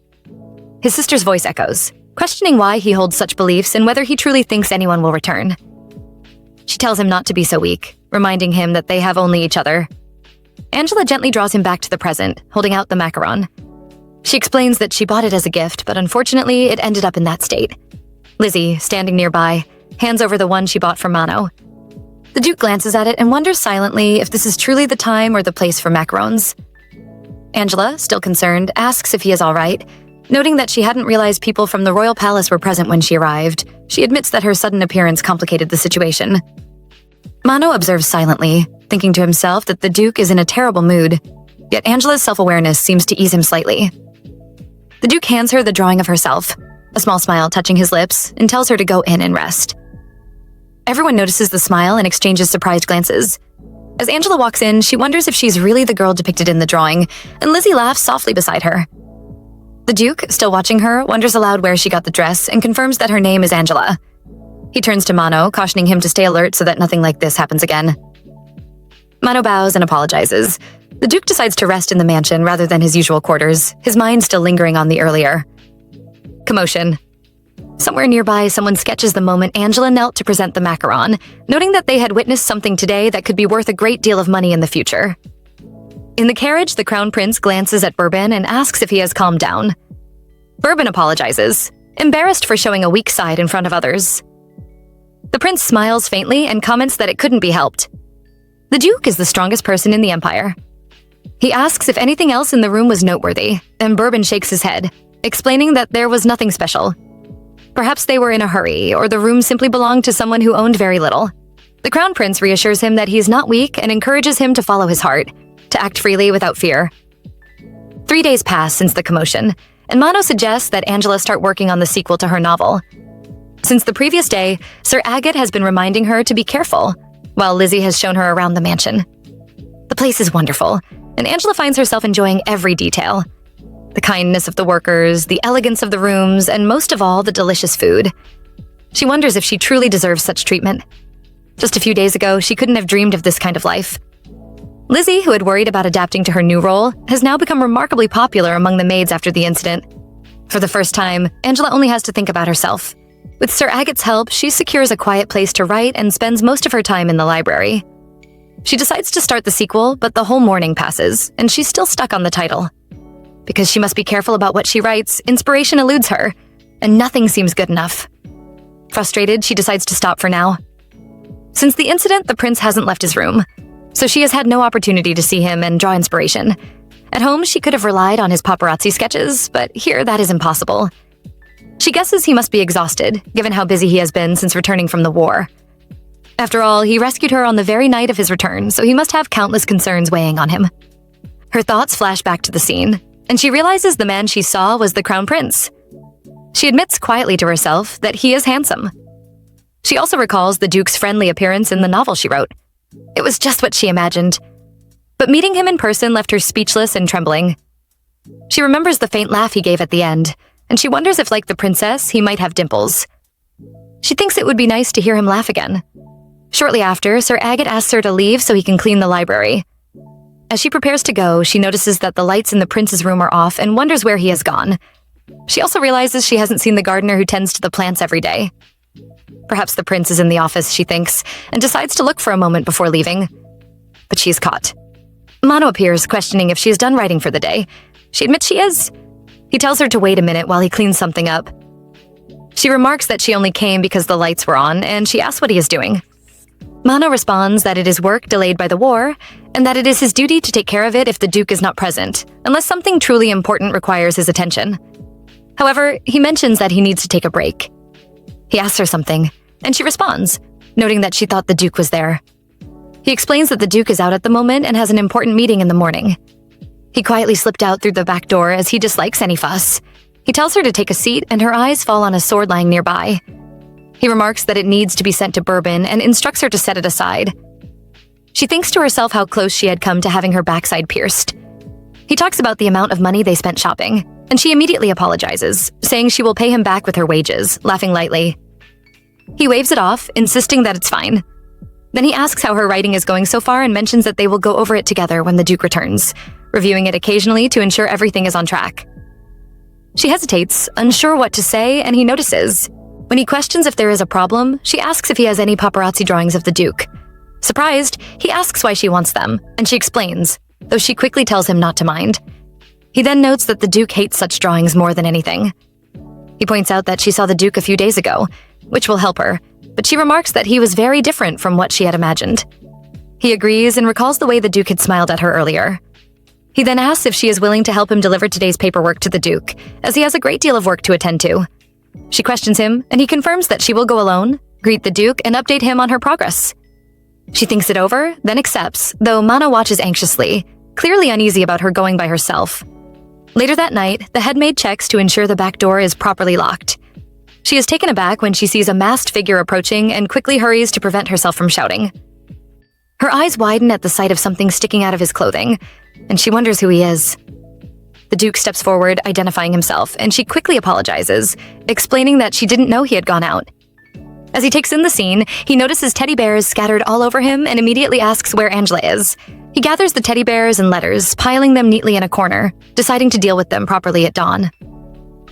His sister's voice echoes, questioning why he holds such beliefs and whether he truly thinks anyone will return. She tells him not to be so weak, reminding him that they have only each other. Angela gently draws him back to the present, holding out the macaron. She explains that she bought it as a gift, but unfortunately it ended up in that state. Lizzie, standing nearby, hands over the one she bought for Mano. The duke glances at it and wonders silently if this is truly the time or the place for macarons. Angela, still concerned, asks if he is all right. Noting that she hadn't realized people from the royal palace were present when she arrived, she admits that her sudden appearance complicated the situation. Mano observes silently, thinking to himself that the duke is in a terrible mood, yet Angela's self-awareness seems to ease him slightly. The duke hands her the drawing of herself, a small smile touching his lips, and tells her to go in and rest. Everyone notices the smile and exchanges surprised glances. As Angela walks in, she wonders if she's really the girl depicted in the drawing, and Lizzie laughs softly beside her. The duke, still watching her, wonders aloud where she got the dress and confirms that her name is Angela. He turns to Mano, cautioning him to stay alert so that nothing like this happens again. Mano bows and apologizes. The duke decides to rest in the mansion rather than his usual quarters, his mind still lingering on the earlier. Commotion. Somewhere nearby, someone sketches the moment Angela knelt to present the macaron, noting that they had witnessed something today that could be worth a great deal of money in the future. In the carriage, the crown prince glances at Bourbon and asks if he has calmed down. Bourbon apologizes, embarrassed for showing a weak side in front of others. The prince smiles faintly and comments that it couldn't be helped. The duke is the strongest person in the empire. He asks if anything else in the room was noteworthy, and Bourbon shakes his head, explaining that there was nothing special. Perhaps they were in a hurry, or the room simply belonged to someone who owned very little. The crown prince reassures him that he is not weak and encourages him to follow his heart, to act freely without fear. 3 days pass since the commotion, and Mano suggests that Angela start working on the sequel to her novel. Since the previous day, Sir Agate has been reminding her to be careful, while Lizzie has shown her around the mansion. The place is wonderful, and Angela finds herself enjoying every detail. The kindness of the workers, the elegance of the rooms, and most of all, the delicious food. She wonders if she truly deserves such treatment. Just a few days ago, she couldn't have dreamed of this kind of life. Lizzie, who had worried about adapting to her new role, has now become remarkably popular among the maids after the incident. For the first time, Angela only has to think about herself. With Sir Agate's help, she secures a quiet place to write and spends most of her time in the library. She decides to start the sequel, but the whole morning passes, and she's still stuck on the title. Because she must be careful about what she writes, inspiration eludes her, and nothing seems good enough. Frustrated, she decides to stop for now. Since the incident, the prince hasn't left his room, so she has had no opportunity to see him and draw inspiration. At home, she could have relied on his paparazzi sketches, but here that is impossible. She guesses he must be exhausted, given how busy he has been since returning from the war. After all, he rescued her on the very night of his return, so he must have countless concerns weighing on him. Her thoughts flash back to the scene, and she realizes the man she saw was the crown prince. She admits quietly to herself that he is handsome. She also recalls the duke's friendly appearance in the novel she wrote. It was just what she imagined. But meeting him in person left her speechless and trembling. She remembers the faint laugh he gave at the end, and she wonders if, like the princess, he might have dimples. She thinks it would be nice to hear him laugh again. Shortly after, Sir Agate asks her to leave so he can clean the library. As she prepares to go, she notices that the lights in the prince's room are off and wonders where he has gone. She also realizes she hasn't seen the gardener who tends to the plants every day. Perhaps the prince is in the office, she thinks, and decides to look for a moment before leaving. But she is caught. Mano appears, questioning if she is done writing for the day. She admits she is. He tells her to wait a minute while he cleans something up. She remarks that she only came because the lights were on, and she asks what he is doing. Mano responds that it is work delayed by the war, and that it is his duty to take care of it if the Duke is not present, unless something truly important requires his attention. However, he mentions that he needs to take a break. He asks her something, and she responds, noting that she thought the Duke was there. He explains that the Duke is out at the moment and has an important meeting in the morning. He quietly slipped out through the back door as he dislikes any fuss. He tells her to take a seat, and her eyes fall on a sword lying nearby. He remarks that it needs to be sent to Bourbon and instructs her to set it aside. She thinks to herself how close she had come to having her backside pierced. He talks about the amount of money they spent shopping, and she immediately apologizes, saying she will pay him back with her wages, laughing lightly. He waves it off, insisting that it's fine. Then he asks how her writing is going so far and mentions that they will go over it together when the Duke returns, reviewing it occasionally to ensure everything is on track. She hesitates, unsure what to say, and he notices. When he questions if there is a problem, she asks if he has any paparazzi drawings of the Duke. Surprised, he asks why she wants them, and she explains, though she quickly tells him not to mind. He then notes that the Duke hates such drawings more than anything. He points out that she saw the Duke a few days ago, which will help her, but she remarks that he was very different from what she had imagined. He agrees and recalls the way the Duke had smiled at her earlier. He then asks if she is willing to help him deliver today's paperwork to the Duke, as he has a great deal of work to attend to. She questions him, and he confirms that she will go alone, greet the Duke, and update him on her progress. She thinks it over, then accepts, though Mano watches anxiously, clearly uneasy about her going by herself. Later that night, the headmaid checks to ensure the back door is properly locked. She is taken aback when she sees a masked figure approaching and quickly hurries to prevent herself from shouting. Her eyes widen at the sight of something sticking out of his clothing, and she wonders who he is. The Duke steps forward, identifying himself, and she quickly apologizes, explaining that she didn't know he had gone out. As he takes in the scene, he notices teddy bears scattered all over him and immediately asks where Angela is. He gathers the teddy bears and letters, piling them neatly in a corner, deciding to deal with them properly at dawn.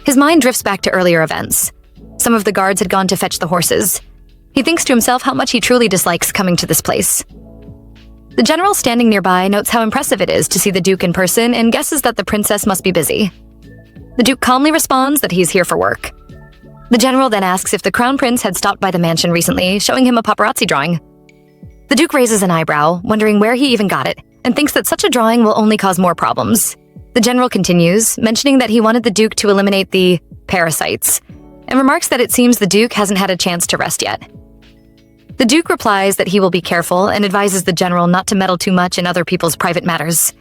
His mind drifts back to earlier events. Some of the guards had gone to fetch the horses. He thinks to himself how much he truly dislikes coming to this place. The general standing nearby notes how impressive it is to see the Duke in person and guesses that the princess must be busy. The Duke calmly responds that he is here for work. The general then asks if the crown prince had stopped by the mansion recently, showing him a paparazzi drawing. The Duke raises an eyebrow, wondering where he even got it, and thinks that such a drawing will only cause more problems. The general continues, mentioning that he wanted the Duke to eliminate the parasites, and remarks that it seems the Duke hasn't had a chance to rest yet. The Duke replies that he will be careful and advises the general not to meddle too much in other people's private matters.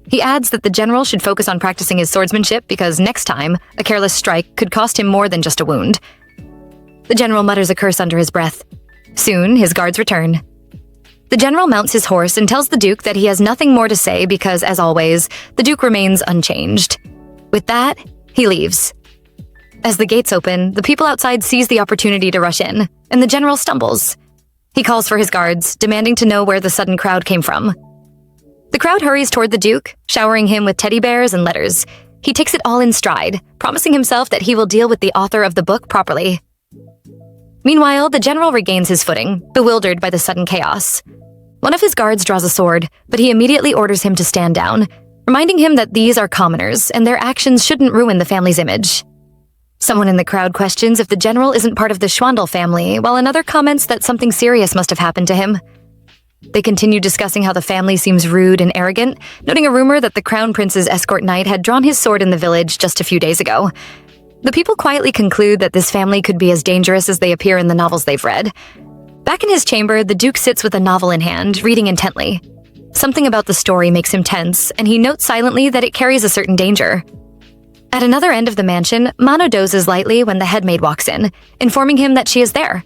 He adds that the general should focus on practicing his swordsmanship because next time, a careless strike could cost him more than just a wound. The general mutters a curse under his breath. Soon, his guards return. The general mounts his horse and tells the Duke that he has nothing more to say because, as always, the Duke remains unchanged. With that, he leaves. As the gates open, the people outside seize the opportunity to rush in, and the general stumbles. He calls for his guards, demanding to know where the sudden crowd came from. The crowd hurries toward the Duke, showering him with teddy bears and letters. He takes it all in stride, promising himself that he will deal with the author of the book properly. Meanwhile, the general regains his footing, bewildered by the sudden chaos. One of his guards draws a sword, but he immediately orders him to stand down, reminding him that these are commoners and their actions shouldn't ruin the family's image. Someone in the crowd questions if the general isn't part of the Schwandel family, while another comments that something serious must have happened to him. They continue discussing how the family seems rude and arrogant, noting a rumor that the crown prince's escort knight had drawn his sword in the village just a few days ago. The people quietly conclude that this family could be as dangerous as they appear in the novels they've read. Back in his chamber, the Duke sits with a novel in hand, reading intently. Something about the story makes him tense, and he notes silently that it carries a certain danger. At another end of the mansion, Mano dozes lightly when the headmaid walks in, informing him that she is there.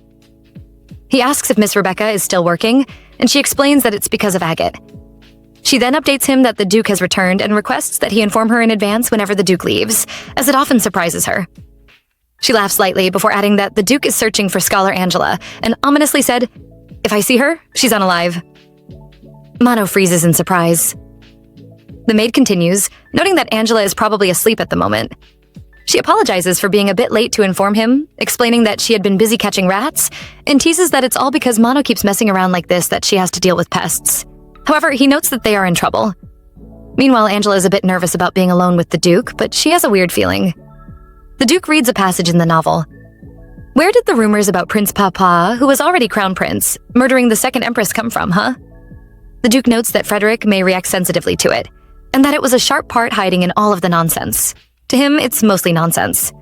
He asks if Miss Rebecca is still working, and she explains that it's because of Agate. She then updates him that the Duke has returned and requests that he inform her in advance whenever the Duke leaves, as it often surprises her. She laughs lightly before adding that the Duke is searching for Scholar Angela, and ominously said, "If I see her, she's unalive." Mano freezes in surprise. The maid continues, noting that Angela is probably asleep at the moment. She apologizes for being a bit late to inform him, explaining that she had been busy catching rats, and teases that it's all because Mano keeps messing around like this that she has to deal with pests. However, he notes that they are in trouble, Meanwhile, Angela is a bit nervous about being alone with the Duke, but she has a weird feeling. The Duke reads a passage in the novel. Where did the rumors about Prince Papa, who was already Crown Prince, murdering the second Empress come from, huh? The Duke notes that Frederick may react sensitively to it, and that it was a sharp part hiding in all of the nonsense. To him, it's mostly nonsense.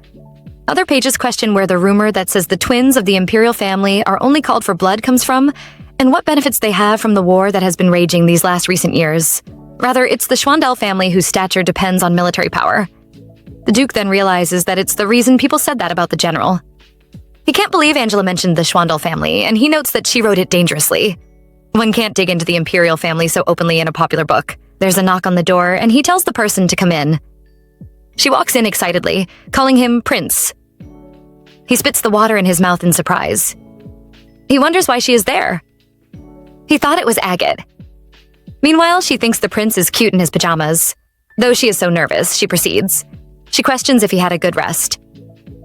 Other pages question where the rumor that says the twins of the imperial family are only called for blood comes from, and what benefits they have from the war that has been raging these last recent years. Rather, it's the Schwandel family whose stature depends on military power. The Duke then realizes that it's the reason people said that about the general. He can't believe Angela mentioned the Schwandel family, and he notes that she wrote it dangerously. One can't dig into the imperial family so openly in a popular book. There's a knock on the door, and he tells the person to come in. She walks in excitedly, calling him Prince. He spits the water in his mouth in surprise. He wonders why she is there. He thought it was Agate. Meanwhile, she thinks the prince is cute in his pajamas. Though she is so nervous, she proceeds. She questions if he had a good rest.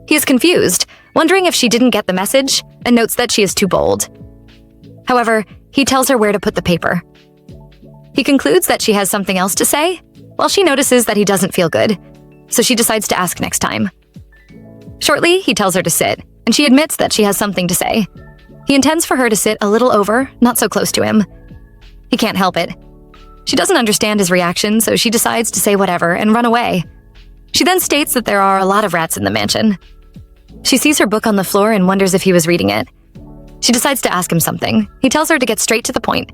He is confused, wondering if she didn't get the message, and notes that she is too bold. However, he tells her where to put the paper. He concludes that she has something else to say, while she notices that he doesn't feel good, so she decides to ask next time. Shortly, he tells her to sit, and she admits that she has something to say. He intends for her to sit a little over, not so close to him. He can't help it. She doesn't understand his reaction, so she decides to say whatever and run away. She then states that there are a lot of rats in the mansion. She sees her book on the floor and wonders if he was reading it. She decides to ask him something. He tells her to get straight to the point.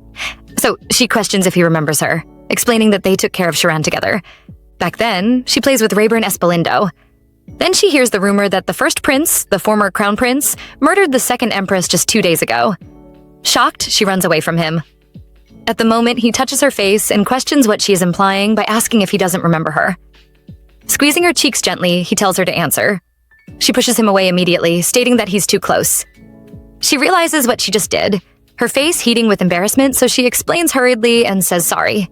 So she questions if he remembers her, explaining that they took care of Sharan together. Back then, she plays with Rayburn Espalindo. Then she hears the rumor that the first prince, the former crown prince, murdered the second empress just 2 days ago. Shocked, she runs away from him. At the moment, he touches her face and questions what she is implying by asking if he doesn't remember her. Squeezing her cheeks gently, he tells her to answer. She pushes him away immediately, stating that he's too close. She realizes what she just did, her face heating with embarrassment, so she explains hurriedly and says sorry.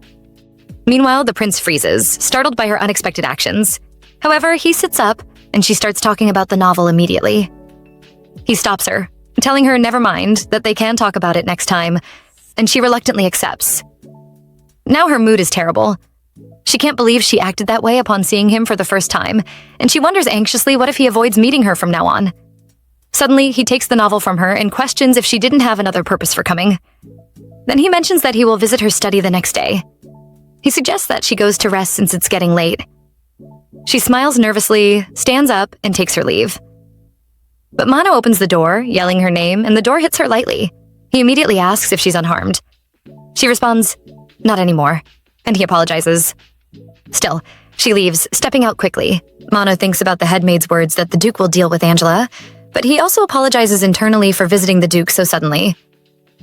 Meanwhile, the prince freezes, startled by her unexpected actions. However, he sits up, and she starts talking about the novel immediately. He stops her, telling her never mind, that they can talk about it next time, and she reluctantly accepts. Now her mood is terrible. She can't believe she acted that way upon seeing him for the first time, and she wonders anxiously what if he avoids meeting her from now on. Suddenly, he takes the novel from her and questions if she didn't have another purpose for coming. Then he mentions that he will visit her study the next day. He suggests that she goes to rest since it's getting late. She smiles nervously, stands up, and takes her leave. But Mano opens the door, yelling her name, and the door hits her lightly. He immediately asks if she's unharmed. She responds, "Not anymore," and he apologizes. Still, she leaves, stepping out quickly. Mano thinks about the headmaid's words that the Duke will deal with Angela, but he also apologizes internally for visiting the Duke so suddenly.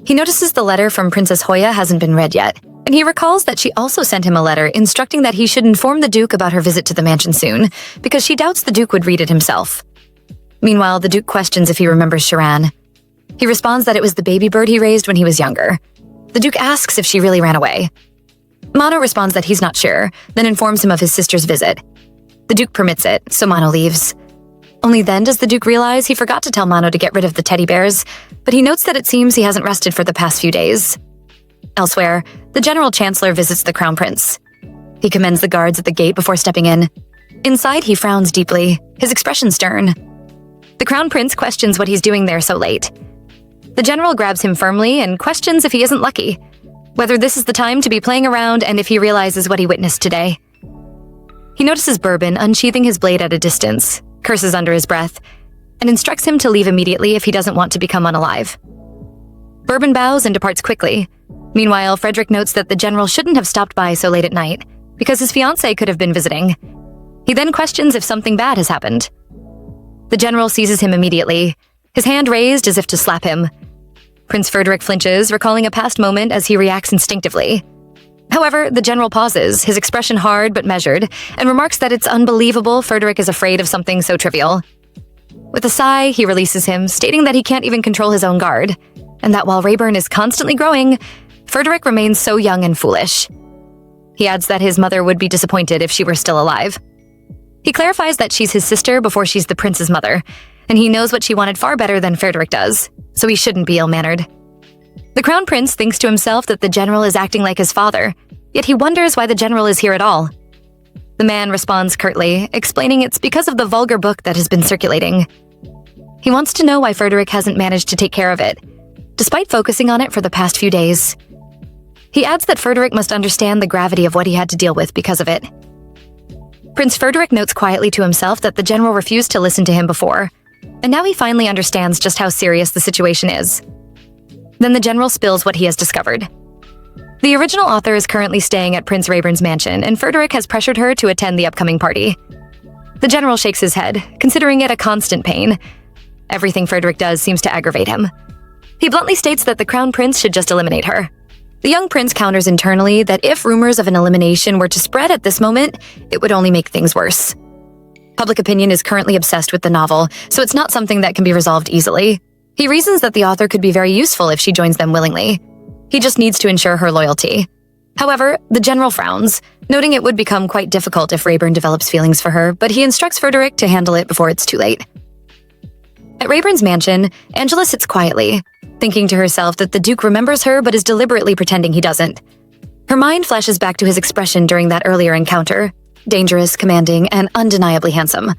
He notices the letter from Princess Hoya hasn't been read yet, and he recalls that she also sent him a letter instructing that he should inform the Duke about her visit to the mansion soon, because she doubts the Duke would read it himself. Meanwhile, the Duke questions if he remembers Sharan. He responds that it was the baby bird he raised when he was younger. The Duke asks if she really ran away. Mano responds that he's not sure, then informs him of his sister's visit. The Duke permits it, so Mano leaves. Only then does the Duke realize he forgot to tell Mano to get rid of the teddy bears, but he notes that it seems he hasn't rested for the past few days. Elsewhere, the General Chancellor visits the Crown Prince. He commends the guards at the gate before stepping in. Inside, he frowns deeply, his expression stern. The Crown Prince questions what he's doing there so late. The General grabs him firmly and questions if he isn't lucky, whether this is the time to be playing around and if he realizes what he witnessed today. He notices Bourbon unsheathing his blade at a distance, curses under his breath, and instructs him to leave immediately if he doesn't want to become unalive. Bourbon bows and departs quickly. Meanwhile, Frederick notes that the General shouldn't have stopped by so late at night, because his fiancée could have been visiting. He then questions if something bad has happened. The General seizes him immediately, his hand raised as if to slap him. Prince Frederick flinches, recalling a past moment as he reacts instinctively. However, the General pauses, his expression hard but measured, and remarks that it's unbelievable Frederick is afraid of something so trivial. With a sigh, he releases him, stating that he can't even control his own guard, and that while Rayburn is constantly growing, Frederick remains so young and foolish. He adds that his mother would be disappointed if she were still alive. He clarifies that she's his sister before she's the prince's mother, and he knows what she wanted far better than Frederick does, so he shouldn't be ill-mannered. The Crown Prince thinks to himself that the General is acting like his father, yet he wonders why the general is here at all. The man responds curtly, explaining it's because of the vulgar book that has been circulating. He wants to know why Frederick hasn't managed to take care of it, despite focusing on it for the past few days. He adds that Frederick must understand the gravity of what he had to deal with because of it. Prince Frederick notes quietly to himself that the general refused to listen to him before, and now he finally understands just how serious the situation is. Then the general spills what he has discovered. The original author is currently staying at Prince Rayburn's mansion, and Frederick has pressured her to attend the upcoming party. The general shakes his head, considering it a constant pain. Everything Frederick does seems to aggravate him. He bluntly states that the crown prince should just eliminate her. The young prince counters internally that if rumors of an elimination were to spread at this moment, it would only make things worse. Public opinion is currently obsessed with the novel, so it's not something that can be resolved easily. He reasons that the author could be very useful if she joins them willingly. He just needs to ensure her loyalty. However, the general frowns, noting it would become quite difficult if Rayburn develops feelings for her, but he instructs Frederick to handle it before it's too late. At Rayburn's mansion, Angela sits quietly, thinking to herself that the Duke remembers her but is deliberately pretending he doesn't. Her mind flashes back to his expression during that earlier encounter, dangerous, commanding, and undeniably handsome.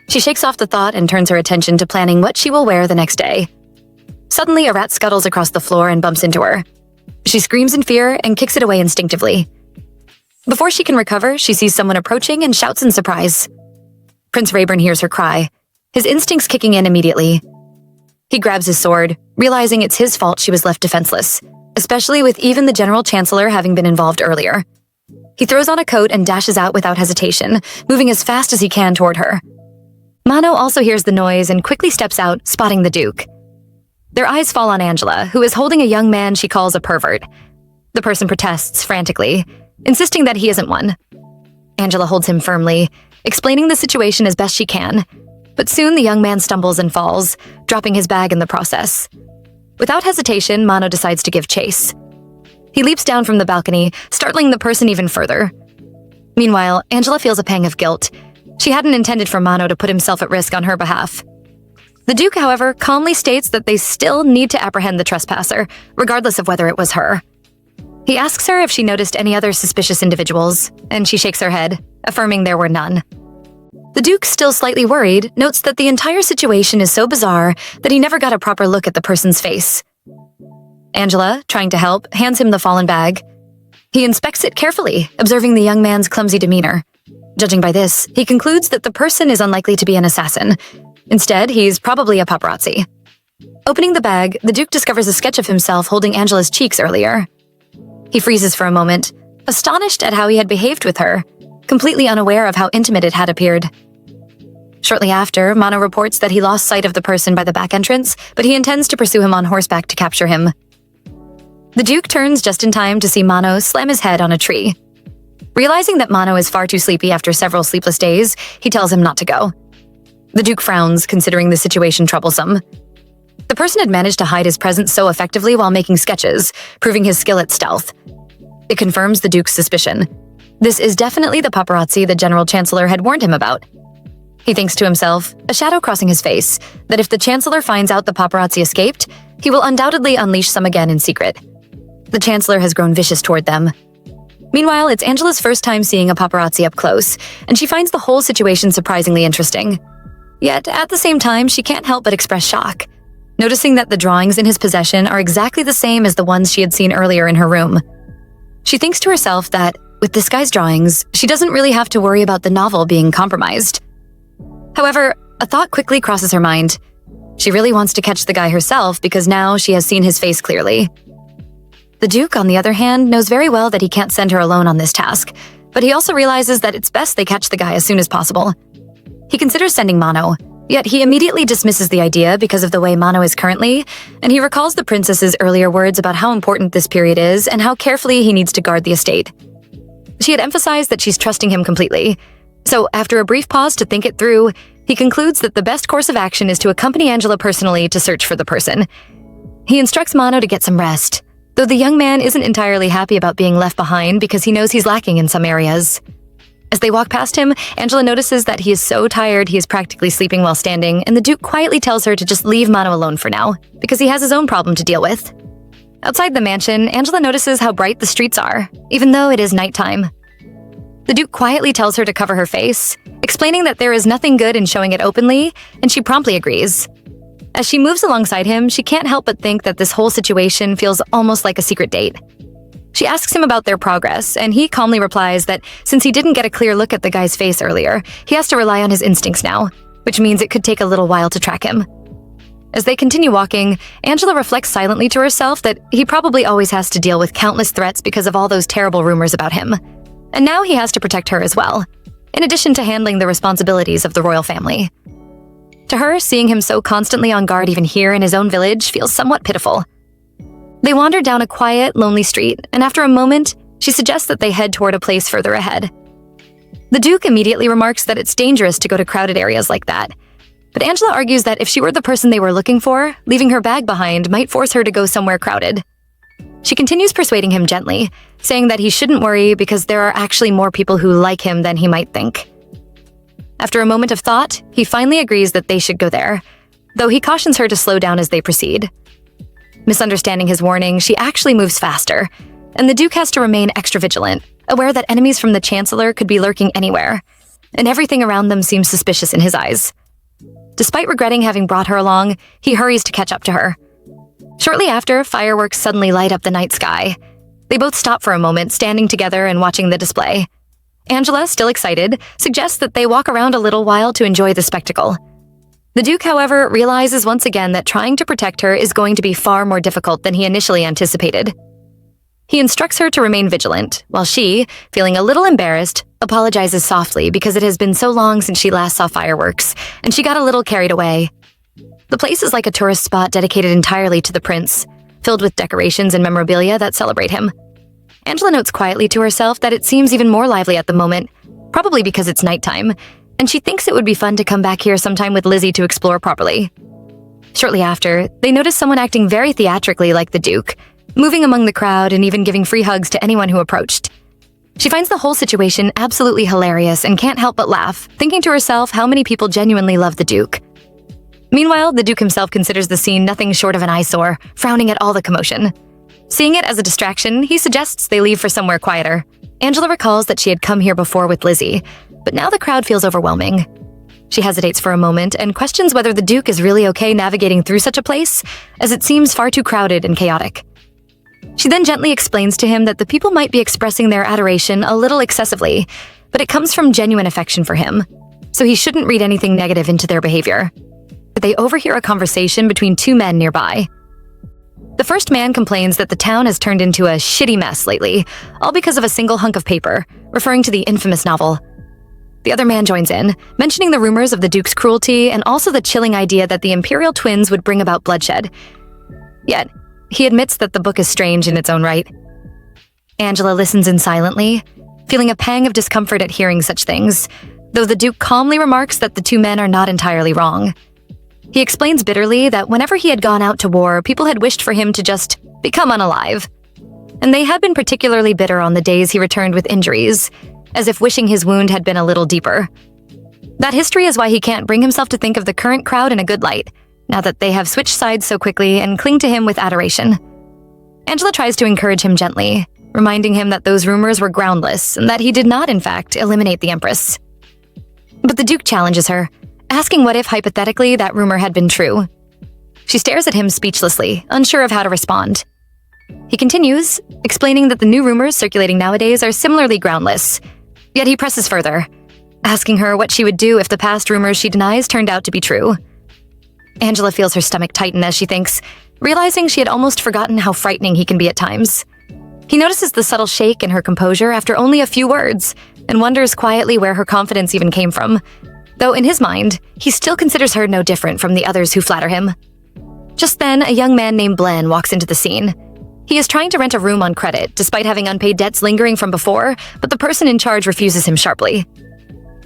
She shakes off the thought and turns her attention to planning what she will wear the next day. Suddenly, a rat scuttles across the floor and bumps into her. She screams in fear and kicks it away instinctively. Before she can recover, she sees someone approaching and shouts in surprise. Prince Rayburn hears her cry, his instincts kicking in immediately. He grabs his sword, realizing it's his fault she was left defenseless, especially with even the General Chancellor having been involved earlier. He throws on a coat and dashes out without hesitation, moving as fast as he can toward her. Mano also hears the noise and quickly steps out, spotting the Duke. Their eyes fall on Angela, who is holding a young man she calls a pervert. The person protests frantically, insisting that he isn't one. Angela holds him firmly, explaining the situation as best she can, but soon the young man stumbles and falls, dropping his bag in the process. Without hesitation, Mano decides to give chase. He leaps down from the balcony, startling the person even further. Meanwhile, Angela feels a pang of guilt. She hadn't intended for Mano to put himself at risk on her behalf. The Duke, however, calmly states that they still need to apprehend the trespasser, regardless of whether it was her. He asks her if she noticed any other suspicious individuals, and she shakes her head, affirming there were none. The Duke, still slightly worried, notes that the entire situation is so bizarre that he never got a proper look at the person's face. Angela, trying to help, hands him the fallen bag. He inspects it carefully, observing the young man's clumsy demeanor. Judging by this, he concludes that the person is unlikely to be an assassin. Instead, he's probably a paparazzi. Opening the bag, the Duke discovers a sketch of himself holding Angela's cheeks earlier. He freezes for a moment, astonished at how he had behaved with her, completely unaware of how intimate it had appeared. Shortly after, Mano reports that he lost sight of the person by the back entrance, but he intends to pursue him on horseback to capture him. The Duke turns just in time to see Mano slam his head on a tree. Realizing that Mano is far too sleepy after several sleepless days, he tells him not to go. The Duke frowns, considering the situation troublesome. The person had managed to hide his presence so effectively while making sketches, proving his skill at stealth. It confirms the Duke's suspicion. This is definitely the paparazzi the General Chancellor had warned him about. He thinks to himself, a shadow crossing his face, that if the Chancellor finds out the paparazzi escaped, he will undoubtedly unleash some again in secret. The Chancellor has grown vicious toward them. Meanwhile, it's Angela's first time seeing a paparazzi up close, and she finds the whole situation surprisingly interesting. Yet, at the same time, she can't help but express shock, noticing that the drawings in his possession are exactly the same as the ones she had seen earlier in her room. She thinks to herself that, with this guy's drawings, she doesn't really have to worry about the novel being compromised. However, a thought quickly crosses her mind. She really wants to catch the guy herself because now she has seen his face clearly. The Duke, on the other hand, knows very well that he can't send her alone on this task, but he also realizes that it's best they catch the guy as soon as possible. He considers sending Mano, yet he immediately dismisses the idea because of the way Mano is currently, and he recalls the princess's earlier words about how important this period is and how carefully he needs to guard the estate. She had emphasized that she's trusting him completely, so after a brief pause to think it through, he concludes that the best course of action is to accompany Angela personally to search for the person. He instructs Mano to get some rest, though the young man isn't entirely happy about being left behind because he knows he's lacking in some areas. As they walk past him, Angela notices that he is so tired he is practically sleeping while standing, and the Duke quietly tells her to just leave Mano alone for now, because he has his own problem to deal with. Outside the mansion, Angela notices how bright the streets are, even though it is nighttime. The Duke quietly tells her to cover her face, explaining that there is nothing good in showing it openly, and she promptly agrees. As she moves alongside him, she can't help but think that this whole situation feels almost like a secret date. She asks him about their progress, and he calmly replies that since he didn't get a clear look at the guy's face earlier, he has to rely on his instincts now, which means it could take a little while to track him. As they continue walking, Angela reflects silently to herself that he probably always has to deal with countless threats because of all those terrible rumors about him. And now he has to protect her as well, in addition to handling the responsibilities of the royal family. To her, seeing him so constantly on guard even here in his own village feels somewhat pitiful. They wander down a quiet, lonely street, and after a moment, she suggests that they head toward a place further ahead. The Duke immediately remarks that it's dangerous to go to crowded areas like that, but Angela argues that if she were the person they were looking for, leaving her bag behind might force her to go somewhere crowded. She continues persuading him gently, saying that he shouldn't worry because there are actually more people who like him than he might think. After a moment of thought, he finally agrees that they should go there, though he cautions her to slow down as they proceed. Misunderstanding his warning, she actually moves faster, and the Duke has to remain extra vigilant, aware that enemies from the Chancellor could be lurking anywhere, and everything around them seems suspicious in his eyes. Despite regretting having brought her along, he hurries to catch up to her. Shortly after, fireworks suddenly light up the night sky. They both stop for a moment, standing together and watching the display. Angela, still excited, suggests that they walk around a little while to enjoy the spectacle. The Duke, however, realizes once again that trying to protect her is going to be far more difficult than he initially anticipated. He instructs her to remain vigilant, while she, feeling a little embarrassed, apologizes softly because it has been so long since she last saw fireworks, and she got a little carried away. The place is like a tourist spot dedicated entirely to the prince, filled with decorations and memorabilia that celebrate him. Angela notes quietly to herself that it seems even more lively at the moment, probably because it's nighttime, and she thinks it would be fun to come back here sometime with Lizzie to explore properly. Shortly after, they notice someone acting very theatrically like the Duke, moving among the crowd and even giving free hugs to anyone who approached. She finds the whole situation absolutely hilarious and can't help but laugh, thinking to herself how many people genuinely love the Duke. Meanwhile, the Duke himself considers the scene nothing short of an eyesore, frowning at all the commotion. Seeing it as a distraction, he suggests they leave for somewhere quieter. Angela recalls that she had come here before with Lizzie, but now the crowd feels overwhelming. She hesitates for a moment and questions whether the Duke is really okay navigating through such a place, as it seems far too crowded and chaotic. She then gently explains to him that the people might be expressing their adoration a little excessively, but it comes from genuine affection for him, so he shouldn't read anything negative into their behavior. But they overhear a conversation between two men nearby. The first man complains that the town has turned into a shitty mess lately, all because of a single hunk of paper, referring to the infamous novel. The other man joins in, mentioning the rumors of the Duke's cruelty and also the chilling idea that the Imperial twins would bring about bloodshed. Yet, he admits that the book is strange in its own right. Angela listens in silently, feeling a pang of discomfort at hearing such things, though the Duke calmly remarks that the two men are not entirely wrong. He explains bitterly that whenever he had gone out to war, people had wished for him to just become unalive. And they had been particularly bitter on the days he returned with injuries, as if wishing his wound had been a little deeper. That history is why he can't bring himself to think of the current crowd in a good light, now that they have switched sides so quickly and cling to him with adoration. Angela tries to encourage him gently, reminding him that those rumors were groundless and that he did not, in fact, eliminate the Empress. But the Duke challenges her, asking what if, hypothetically, that rumor had been true. She stares at him speechlessly, unsure of how to respond. He continues, explaining that the new rumors circulating nowadays are similarly groundless, yet he presses further, asking her what she would do if the past rumors she denies turned out to be true. Angela feels her stomach tighten as she thinks, realizing she had almost forgotten how frightening he can be at times. He notices the subtle shake in her composure after only a few words, and wonders quietly where her confidence even came from, though in his mind, he still considers her no different from the others who flatter him. Just then, a young man named Blen walks into the scene. He is trying to rent a room on credit, despite having unpaid debts lingering from before, but the person in charge refuses him sharply.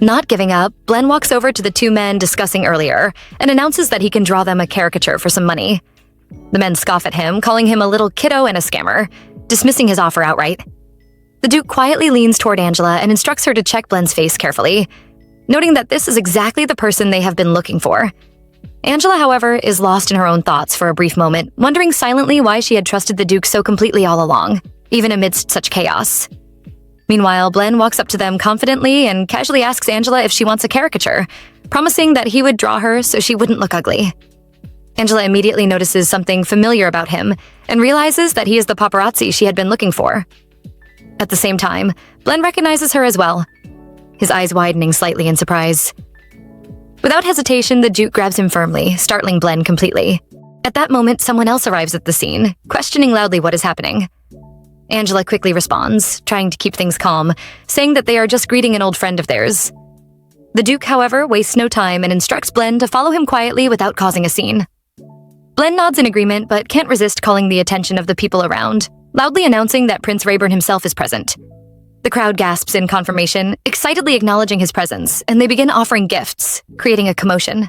Not giving up, Blen walks over to the two men discussing earlier and announces that he can draw them a caricature for some money. The men scoff at him, calling him a little kiddo and a scammer, dismissing his offer outright. The Duke quietly leans toward Angela and instructs her to check Blen's face carefully, noting that this is exactly the person they have been looking for. Angela, however, is lost in her own thoughts for a brief moment, wondering silently why she had trusted the Duke so completely all along, even amidst such chaos. Meanwhile, Blen walks up to them confidently and casually asks Angela if she wants a caricature, promising that he would draw her so she wouldn't look ugly. Angela immediately notices something familiar about him and realizes that he is the paparazzi she had been looking for. At the same time, Blen recognizes her as well, his eyes widening slightly in surprise. Without hesitation, the Duke grabs him firmly, startling Blen completely. At that moment, someone else arrives at the scene, questioning loudly what is happening. Angela quickly responds, trying to keep things calm, saying that they are just greeting an old friend of theirs. The Duke, however, wastes no time and instructs Blen to follow him quietly without causing a scene. Blen nods in agreement but can't resist calling the attention of the people around, loudly announcing that Prince Rayburn himself is present. The crowd gasps in confirmation, excitedly acknowledging his presence, and they begin offering gifts, creating a commotion.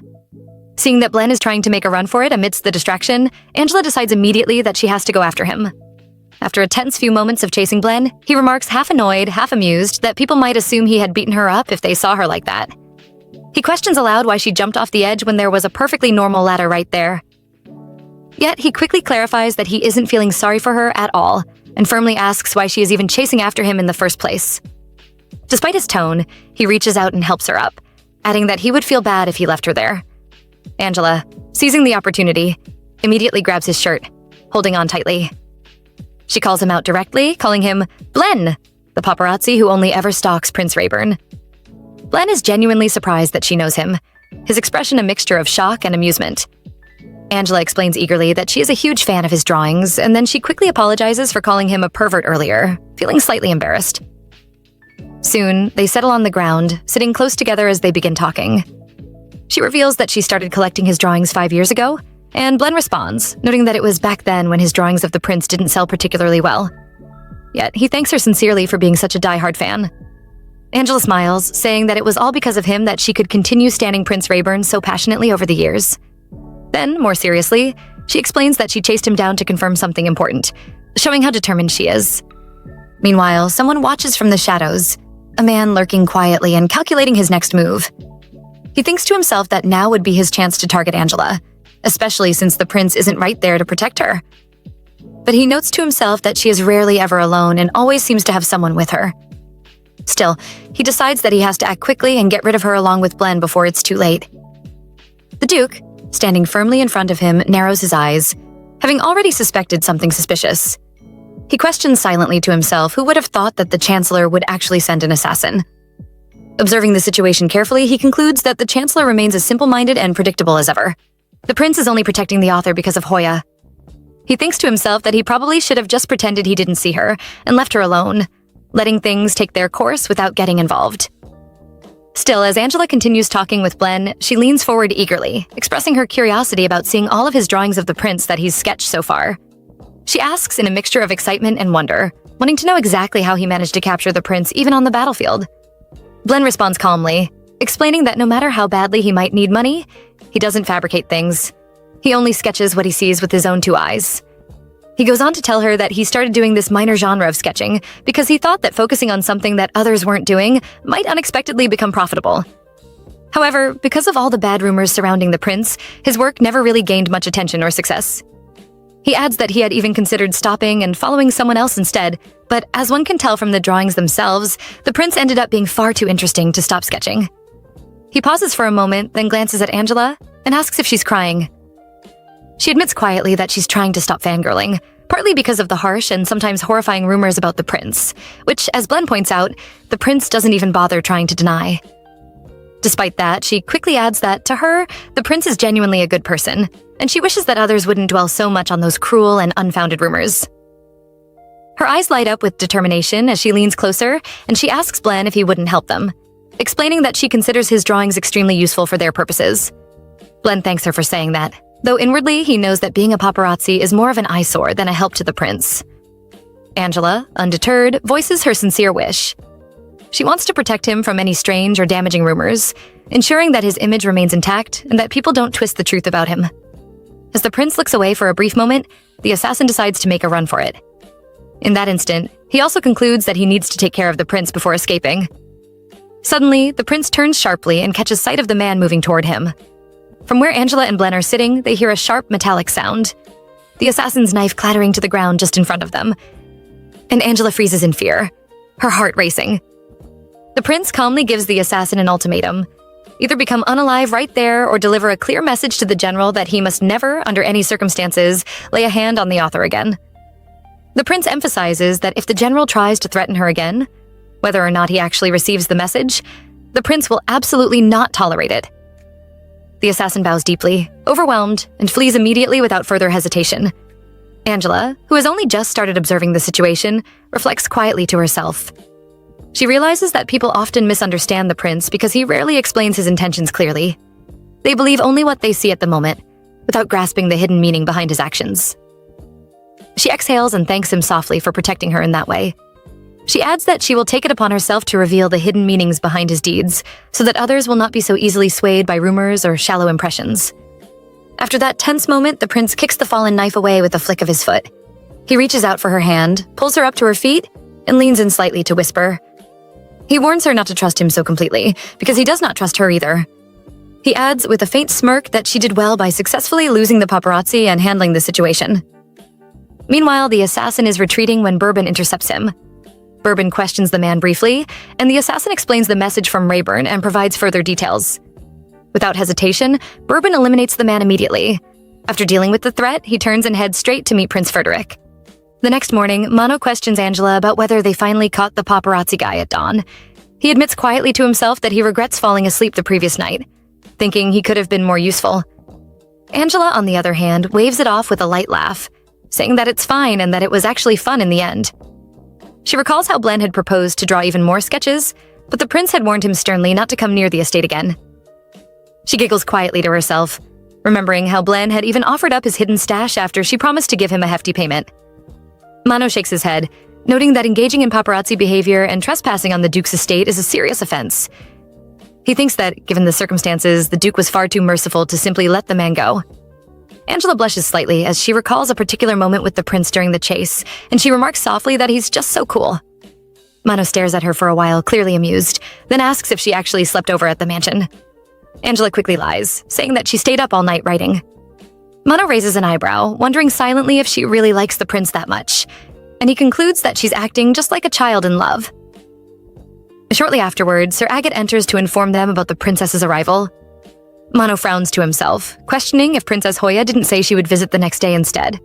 Seeing that Blen is trying to make a run for it amidst the distraction, Angela decides immediately that she has to go after him. After a tense few moments of chasing Blen, he remarks half annoyed, half amused that people might assume he had beaten her up if they saw her like that. He questions aloud why she jumped off the edge when there was a perfectly normal ladder right there. Yet he quickly clarifies that he isn't feeling sorry for her at all, and firmly asks why she is even chasing after him in the first place. Despite his tone, he reaches out and helps her up, adding that he would feel bad if he left her there. Angela, seizing the opportunity, immediately grabs his shirt, holding on tightly. She calls him out directly, calling him Blen, the paparazzi who only ever stalks Prince Rayburn. Blen is genuinely surprised that she knows him, his expression a mixture of shock and amusement. Angela explains eagerly that she is a huge fan of his drawings, and then she quickly apologizes for calling him a pervert earlier, feeling slightly embarrassed. Soon, they settle on the ground, sitting close together as they begin talking. She reveals that she started collecting his drawings 5 years ago, and Blen responds, noting that it was back then when his drawings of the prince didn't sell particularly well. Yet, he thanks her sincerely for being such a die-hard fan. Angela smiles, saying that it was all because of him that she could continue standing Prince Rayburn so passionately over the years. Then, more seriously, she explains that she chased him down to confirm something important, showing how determined she is. Meanwhile, someone watches from the shadows, a man lurking quietly and calculating his next move. He thinks to himself that now would be his chance to target Angela, especially since the prince isn't right there to protect her. But he notes to himself that she is rarely ever alone and always seems to have someone with her. Still, he decides that he has to act quickly and get rid of her along with Blen before it's too late. The Duke, standing firmly in front of him, narrows his eyes, having already suspected something suspicious. He questions silently to himself who would have thought that the Chancellor would actually send an assassin. Observing the situation carefully, he concludes that the Chancellor remains as simple-minded and predictable as ever. The prince is only protecting the author because of Hoya. He thinks to himself that he probably should have just pretended he didn't see her and left her alone, letting things take their course without getting involved. Still, as Angela continues talking with Blen, she leans forward eagerly, expressing her curiosity about seeing all of his drawings of the prince that he's sketched so far. She asks in a mixture of excitement and wonder, wanting to know exactly how he managed to capture the prince even on the battlefield. Blen responds calmly, explaining that no matter how badly he might need money, he doesn't fabricate things. He only sketches what he sees with his own 2 eyes. He goes on to tell her that he started doing this minor genre of sketching because he thought that focusing on something that others weren't doing might unexpectedly become profitable. However, because of all the bad rumors surrounding the prince, his work never really gained much attention or success. He adds that he had even considered stopping and following someone else instead, but as one can tell from the drawings themselves, the prince ended up being far too interesting to stop sketching. He pauses for a moment, then glances at Angela and asks if she's crying. She admits quietly that she's trying to stop fangirling, partly because of the harsh and sometimes horrifying rumors about the prince, which, as Blen points out, the prince doesn't even bother trying to deny. Despite that, she quickly adds that, to her, the prince is genuinely a good person, and she wishes that others wouldn't dwell so much on those cruel and unfounded rumors. Her eyes light up with determination as she leans closer, and she asks Blen if he wouldn't help them, explaining that she considers his drawings extremely useful for their purposes. Blen thanks her for saying that, though inwardly he knows that being a paparazzi is more of an eyesore than a help to the prince. Angela, undeterred, voices her sincere wish. She wants to protect him from any strange or damaging rumors, ensuring that his image remains intact and that people don't twist the truth about him. As the prince looks away for a brief moment, the assassin decides to make a run for it. In that instant, he also concludes that he needs to take care of the prince before escaping. Suddenly, the prince turns sharply and catches sight of the man moving toward him. From where Angela and Blen are sitting, they hear a sharp metallic sound. The assassin's knife clattering to the ground just in front of them. And Angela freezes in fear, her heart racing. The prince calmly gives the assassin an ultimatum. Either become unalive right there or deliver a clear message to the general that he must never, under any circumstances, lay a hand on the author again. The prince emphasizes that if the general tries to threaten her again, whether or not he actually receives the message, the prince will absolutely not tolerate it. The assassin bows deeply, overwhelmed, and flees immediately without further hesitation. Angela, who has only just started observing the situation, reflects quietly to herself. She realizes that people often misunderstand the prince because he rarely explains his intentions clearly. They believe only what they see at the moment, without grasping the hidden meaning behind his actions. She exhales and thanks him softly for protecting her in that way. She adds that she will take it upon herself to reveal the hidden meanings behind his deeds, so that others will not be so easily swayed by rumors or shallow impressions. After that tense moment, the prince kicks the fallen knife away with a flick of his foot. He reaches out for her hand, pulls her up to her feet, and leans in slightly to whisper. He warns her not to trust him so completely, because he does not trust her either. He adds with a faint smirk that she did well by successfully losing the paparazzi and handling the situation. Meanwhile, the assassin is retreating when Bourbon intercepts him. Bourbon questions the man briefly, and the assassin explains the message from Rayburn and provides further details. Without hesitation, Bourbon eliminates the man immediately. After dealing with the threat, he turns and heads straight to meet Prince Frederick. The next morning, Mano questions Angela about whether they finally caught the paparazzi guy at dawn. He admits quietly to himself that he regrets falling asleep the previous night, thinking he could have been more useful. Angela, on the other hand, waves it off with a light laugh, saying that it's fine and that it was actually fun in the end. She recalls how Blen had proposed to draw even more sketches, but the prince had warned him sternly not to come near the estate again. She giggles quietly to herself, remembering how Blen had even offered up his hidden stash after she promised to give him a hefty payment. Mano shakes his head, noting that engaging in paparazzi behavior and trespassing on the Duke's estate is a serious offense. He thinks that, given the circumstances, the Duke was far too merciful to simply let the man go. Angela blushes slightly as she recalls a particular moment with the prince during the chase, and she remarks softly that he's just so cool. Mano stares at her for a while, clearly amused, then asks if she actually slept over at the mansion. Angela quickly lies, saying that she stayed up all night writing. Mano raises an eyebrow, wondering silently if she really likes the prince that much, and he concludes that she's acting just like a child in love. Shortly afterwards, Sir Agate enters to inform them about the princess's arrival. Mano frowns to himself, questioning if Princess Hoya didn't say she would visit the next day instead.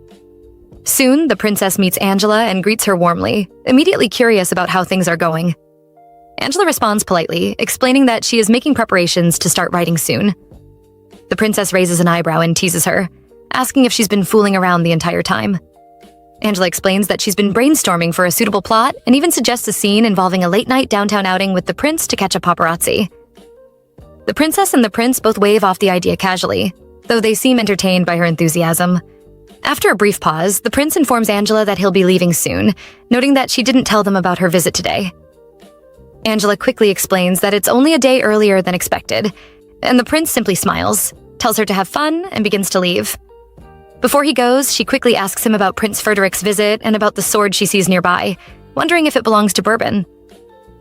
Soon, the princess meets Angela and greets her warmly, immediately curious about how things are going. Angela responds politely, explaining that she is making preparations to start writing soon. The princess raises an eyebrow and teases her, asking if she's been fooling around the entire time. Angela explains that she's been brainstorming for a suitable plot and even suggests a scene involving a late-night downtown outing with the prince to catch a paparazzi. The princess and the prince both wave off the idea casually, though they seem entertained by her enthusiasm. After a brief pause, the prince informs Angela that he'll be leaving soon, noting that she didn't tell them about her visit today. Angela quickly explains that it's only a day earlier than expected, and the prince simply smiles, tells her to have fun, and begins to leave. Before he goes, she quickly asks him about Prince Frederick's visit and about the sword she sees nearby, wondering if it belongs to Bourbon.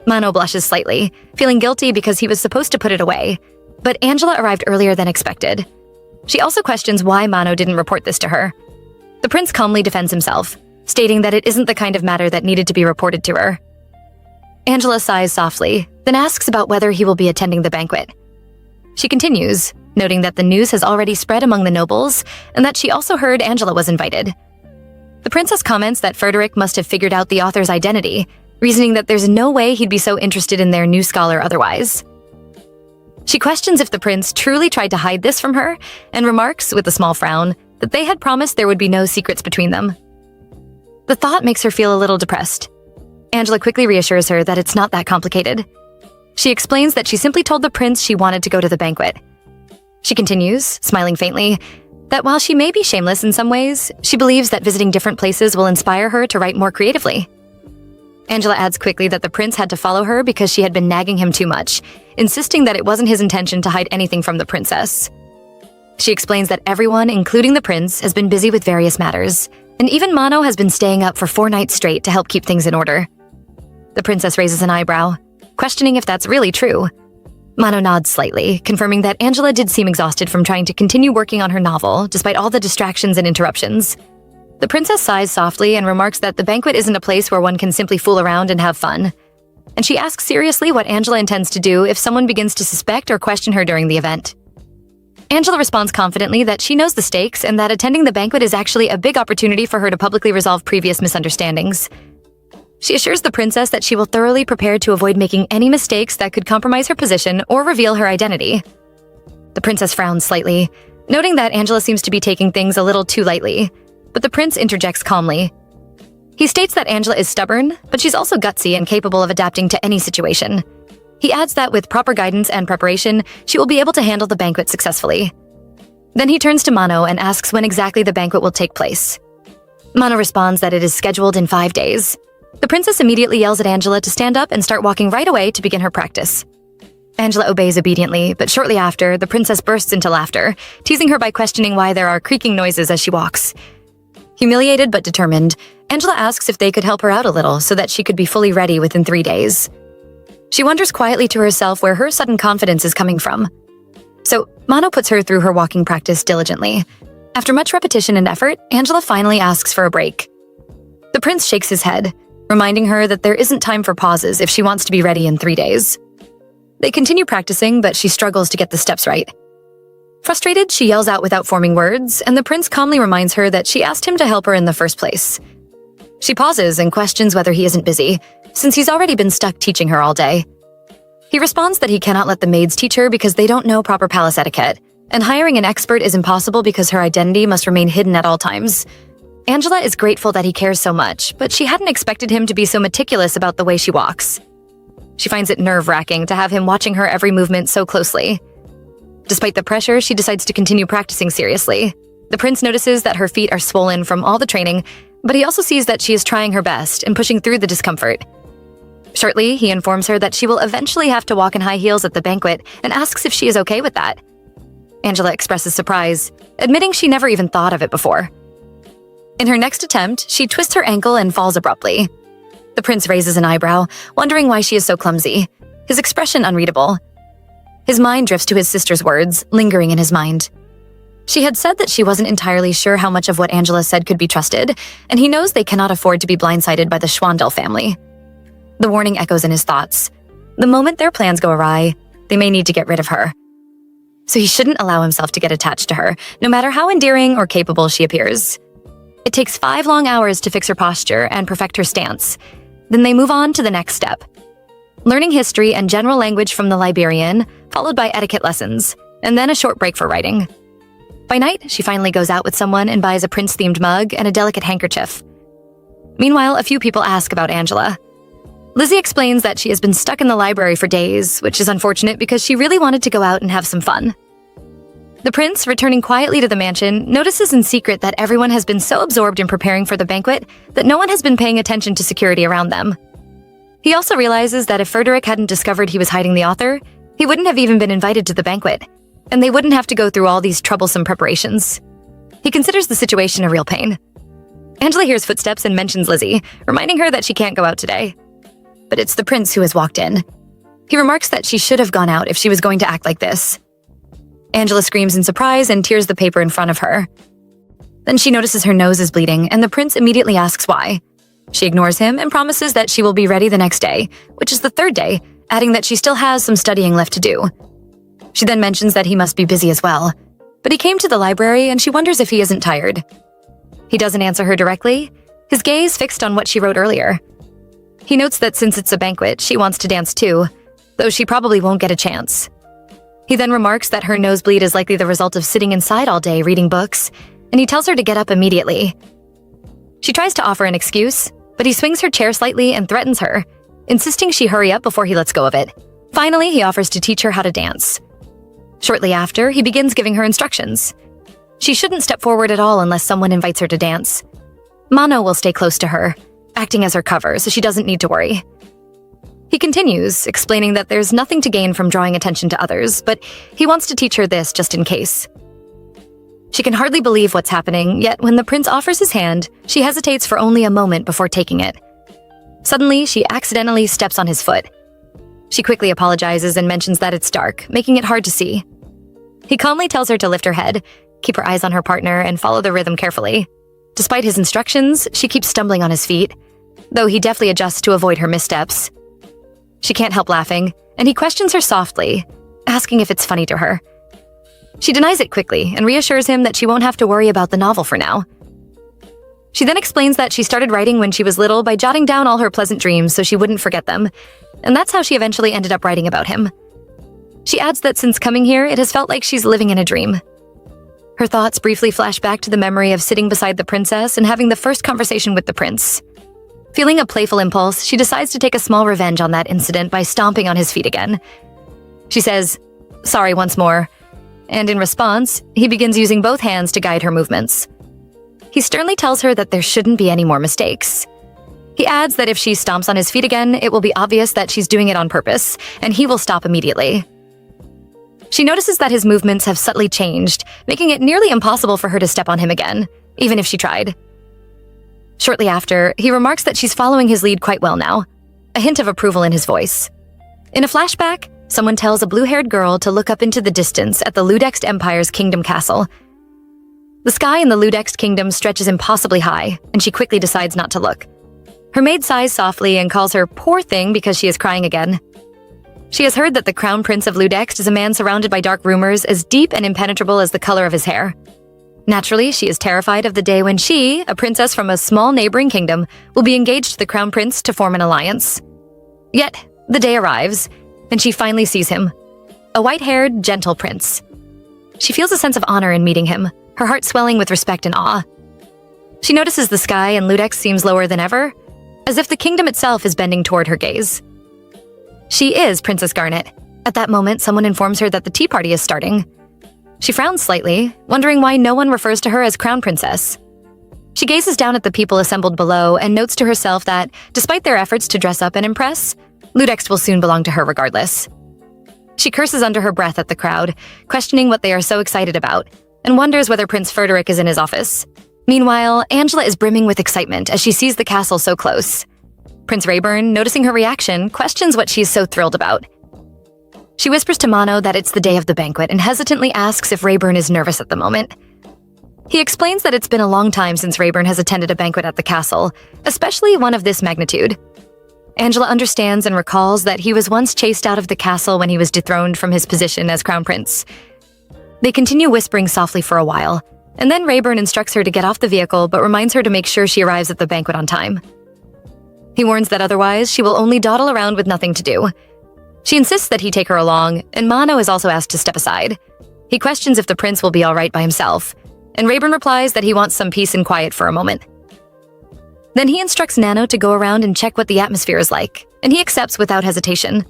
Mano blushes slightly, feeling guilty because he was supposed to put it away, but Angela arrived earlier than expected. She also questions why Mano didn't report this to her. The prince calmly defends himself, stating that it isn't the kind of matter that needed to be reported to her. Angela sighs softly, then asks about whether he will be attending the banquet. She continues, noting that the news has already spread among the nobles, and that she also heard Angela was invited. The princess comments that Frederick must have figured out the author's identity, reasoning that there's no way he'd be so interested in their new scholar otherwise. She questions if the prince truly tried to hide this from her, and remarks, with a small frown, that they had promised there would be no secrets between them. The thought makes her feel a little depressed. Angela quickly reassures her that it's not that complicated. She explains that she simply told the prince she wanted to go to the banquet. She continues, smiling faintly, that while she may be shameless in some ways, she believes that visiting different places will inspire her to write more creatively. Angela adds quickly that the prince had to follow her because she had been nagging him too much, insisting that it wasn't his intention to hide anything from the princess. She explains that everyone, including the prince, has been busy with various matters, and even Mano has been staying up for 4 nights straight to help keep things in order. The princess raises an eyebrow, questioning if that's really true. Mano nods slightly, confirming that Angela did seem exhausted from trying to continue working on her novel despite all the distractions and interruptions. The princess sighs softly and remarks that the banquet isn't a place where one can simply fool around and have fun. And she asks seriously what Angela intends to do if someone begins to suspect or question her during the event. Angela responds confidently that she knows the stakes and that attending the banquet is actually a big opportunity for her to publicly resolve previous misunderstandings. She assures the princess that she will thoroughly prepare to avoid making any mistakes that could compromise her position or reveal her identity. The princess frowns slightly, noting that Angela seems to be taking things a little too lightly, but the prince interjects calmly. He states that Angela is stubborn, but she's also gutsy and capable of adapting to any situation. He adds that with proper guidance and preparation, she will be able to handle the banquet successfully. Then he turns to Mano and asks when exactly the banquet will take place. Mano responds that it is scheduled in 5 days. The princess immediately yells at Angela to stand up and start walking right away to begin her practice. Angela obeys obediently, but shortly after, the princess bursts into laughter, teasing her by questioning why there are creaking noises as she walks. Humiliated but determined, Angela asks if they could help her out a little so that she could be fully ready within 3 days. She wonders quietly to herself where her sudden confidence is coming from. So, Mano puts her through her walking practice diligently. After much repetition and effort, Angela finally asks for a break. The prince shakes his head, reminding her that there isn't time for pauses if she wants to be ready in 3 days. They continue practicing, but she struggles to get the steps right. Frustrated, she yells out without forming words, and the prince calmly reminds her that she asked him to help her in the first place. She pauses and questions whether he isn't busy, since he's already been stuck teaching her all day. He responds that he cannot let the maids teach her because they don't know proper palace etiquette, and hiring an expert is impossible because her identity must remain hidden at all times. Angela is grateful that he cares so much, but she hadn't expected him to be so meticulous about the way she walks. She finds it nerve-wracking to have him watching her every movement so closely. Despite the pressure, she decides to continue practicing seriously. The prince notices that her feet are swollen from all the training, but he also sees that she is trying her best and pushing through the discomfort. Shortly, he informs her that she will eventually have to walk in high heels at the banquet and asks if she is okay with that. Angela expresses surprise, admitting she never even thought of it before. In her next attempt, she twists her ankle and falls abruptly. The prince raises an eyebrow, wondering why she is so clumsy, his expression unreadable. His mind drifts to his sister's words, lingering in his mind. She had said that she wasn't entirely sure how much of what Angela said could be trusted, and he knows they cannot afford to be blindsided by the Schwandel family. The warning echoes in his thoughts. The moment their plans go awry, they may need to get rid of her. So he shouldn't allow himself to get attached to her, no matter how endearing or capable she appears. It takes 5 long hours to fix her posture and perfect her stance. Then they move on to the next step. Learning history and general language from the Liberian, followed by etiquette lessons, and then a short break for writing. By night, she finally goes out with someone and buys a prince-themed mug and a delicate handkerchief. Meanwhile, a few people ask about Angela. Lizzie explains that she has been stuck in the library for days, which is unfortunate because she really wanted to go out and have some fun. The prince, returning quietly to the mansion, notices in secret that everyone has been so absorbed in preparing for the banquet that no one has been paying attention to security around them. He also realizes that if Frederick hadn't discovered he was hiding the author, he wouldn't have even been invited to the banquet, and they wouldn't have to go through all these troublesome preparations. He considers the situation a real pain. Angela hears footsteps and mentions Lizzie, reminding her that she can't go out today. But it's the prince who has walked in. He remarks that she should have gone out if she was going to act like this. Angela screams in surprise and tears the paper in front of her. Then she notices her nose is bleeding, and the prince immediately asks why. She ignores him and promises that she will be ready the next day, which is the 3rd day, adding that she still has some studying left to do. She then mentions that he must be busy as well, but he came to the library and she wonders if he isn't tired. He doesn't answer her directly, his gaze fixed on what she wrote earlier. He notes that since it's a banquet, she wants to dance too, though she probably won't get a chance. He then remarks that her nosebleed is likely the result of sitting inside all day reading books, and he tells her to get up immediately. She tries to offer an excuse, but he swings her chair slightly and threatens her, insisting she hurry up before he lets go of it. Finally, he offers to teach her how to dance. Shortly after, he begins giving her instructions. She shouldn't step forward at all unless someone invites her to dance. Mano will stay close to her, acting as her cover so she doesn't need to worry. He continues, explaining that there's nothing to gain from drawing attention to others, but he wants to teach her this just in case. She can hardly believe what's happening, yet when the prince offers his hand, she hesitates for only a moment before taking it. Suddenly, she accidentally steps on his foot. She quickly apologizes and mentions that it's dark, making it hard to see. He calmly tells her to lift her head, keep her eyes on her partner, and follow the rhythm carefully. Despite his instructions, she keeps stumbling on his feet, though he deftly adjusts to avoid her missteps. She can't help laughing, and he questions her softly, asking if it's funny to her. She denies it quickly and reassures him that she won't have to worry about the novel for now. She then explains that she started writing when she was little by jotting down all her pleasant dreams so she wouldn't forget them, and that's how she eventually ended up writing about him. She adds that since coming here, it has felt like she's living in a dream. Her thoughts briefly flash back to the memory of sitting beside the princess and having the first conversation with the prince. Feeling a playful impulse, she decides to take a small revenge on that incident by stomping on his feet again. She says, "Sorry once more," and in response, he begins using both hands to guide her movements. He sternly tells her that there shouldn't be any more mistakes. He adds that if she stomps on his feet again, it will be obvious that she's doing it on purpose, and he will stop immediately. She notices that his movements have subtly changed, making it nearly impossible for her to step on him again, even if she tried. Shortly after, he remarks that she's following his lead quite well now, a hint of approval in his voice. In a flashback, someone tells a blue-haired girl to look up into the distance at the Ludext Empire's kingdom castle. The sky in the Ludext kingdom stretches impossibly high, and she quickly decides not to look. Her maid sighs softly and calls her poor thing because she is crying again. She has heard that the crown prince of Ludext is a man surrounded by dark rumors as deep and impenetrable as the color of his hair. Naturally, she is terrified of the day when she, a princess from a small neighboring kingdom, will be engaged to the crown prince to form an alliance. Yet, the day arrives, and she finally sees him. A white-haired, gentle prince. She feels a sense of honor in meeting him, her heart swelling with respect and awe. She notices the sky in Ludext seems lower than ever, as if the kingdom itself is bending toward her gaze. She is Princess Garnet. At that moment, someone informs her that the tea party is starting. She frowns slightly, wondering why no one refers to her as Crown Princess. She gazes down at the people assembled below and notes to herself that, despite their efforts to dress up and impress, Ludext will soon belong to her regardless. She curses under her breath at the crowd, questioning what they are so excited about, and wonders whether Prince Frederick is in his office. Meanwhile, Angela is brimming with excitement as she sees the castle so close. Prince Rayburn, noticing her reaction, questions what she's so thrilled about. She whispers to Mano that it's the day of the banquet and hesitantly asks if Rayburn is nervous at the moment. He explains that it's been a long time since Rayburn has attended a banquet at the castle, especially one of this magnitude. Angela understands and recalls that he was once chased out of the castle when he was dethroned from his position as crown prince. They continue whispering softly for a while, and then Rayburn instructs her to get off the vehicle but reminds her to make sure she arrives at the banquet on time. He warns that otherwise she will only dawdle around with nothing to do. She insists that he take her along, and Mano is also asked to step aside. He questions if the prince will be all right by himself, and Rayburn replies that he wants some peace and quiet for a moment. Then he instructs Nano to go around and check what the atmosphere is like, and he accepts without hesitation.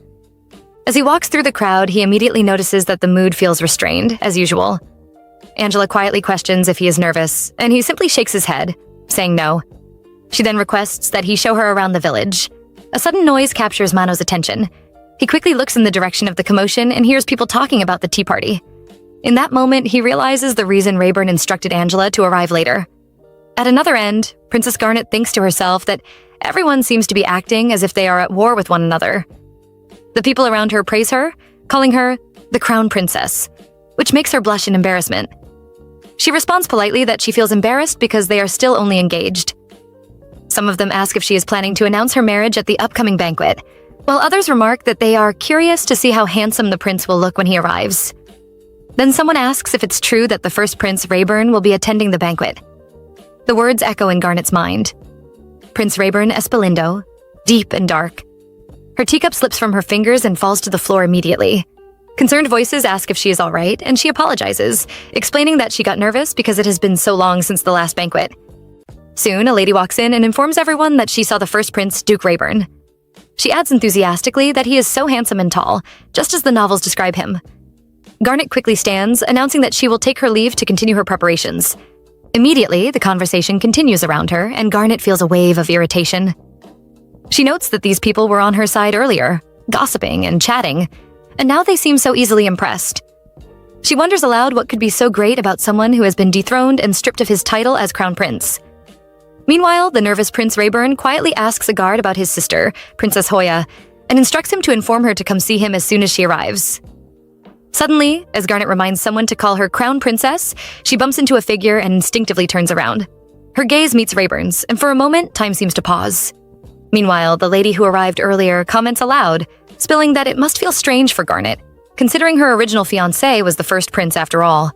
As he walks through the crowd, he immediately notices that the mood feels restrained, as usual. Angela quietly questions if he is nervous, and he simply shakes his head, saying no. She then requests that he show her around the village. A sudden noise captures Mano's attention. He quickly looks in the direction of the commotion and hears people talking about the tea party. In that moment, he realizes the reason Rayburn instructed Angela to arrive later. At another end, Princess Garnet thinks to herself that everyone seems to be acting as if they are at war with one another. The people around her praise her, calling her the Crown Princess, which makes her blush in embarrassment. She responds politely that she feels embarrassed because they are still only engaged. Some of them ask if she is planning to announce her marriage at the upcoming banquet, while others remark that they are curious to see how handsome the prince will look when he arrives. Then someone asks if it's true that the first Prince Rayburn will be attending the banquet. The words echo in Garnet's mind. Prince Rayburn Espalindo, deep and dark. Her teacup slips from her fingers and falls to the floor immediately. Concerned voices ask if she is all right, and she apologizes, explaining that she got nervous because it has been so long since the last banquet. Soon, a lady walks in and informs everyone that she saw the first prince, Duke Rayburn. She adds enthusiastically that he is so handsome and tall, just as the novels describe him. Garnet quickly stands, announcing that she will take her leave to continue her preparations. Immediately, the conversation continues around her, and Garnet feels a wave of irritation. She notes that these people were on her side earlier, gossiping and chatting, and now they seem so easily impressed. She wonders aloud what could be so great about someone who has been dethroned and stripped of his title as crown prince. Meanwhile, the nervous Prince Rayburn quietly asks a guard about his sister, Princess Hoya, and instructs him to inform her to come see him as soon as she arrives. Suddenly, as Garnet reminds someone to call her Crown Princess, she bumps into a figure and instinctively turns around. Her gaze meets Rayburn's, and for a moment, time seems to pause. Meanwhile, the lady who arrived earlier comments aloud, spilling that it must feel strange for Garnet, considering her original fiancé was the first prince after all.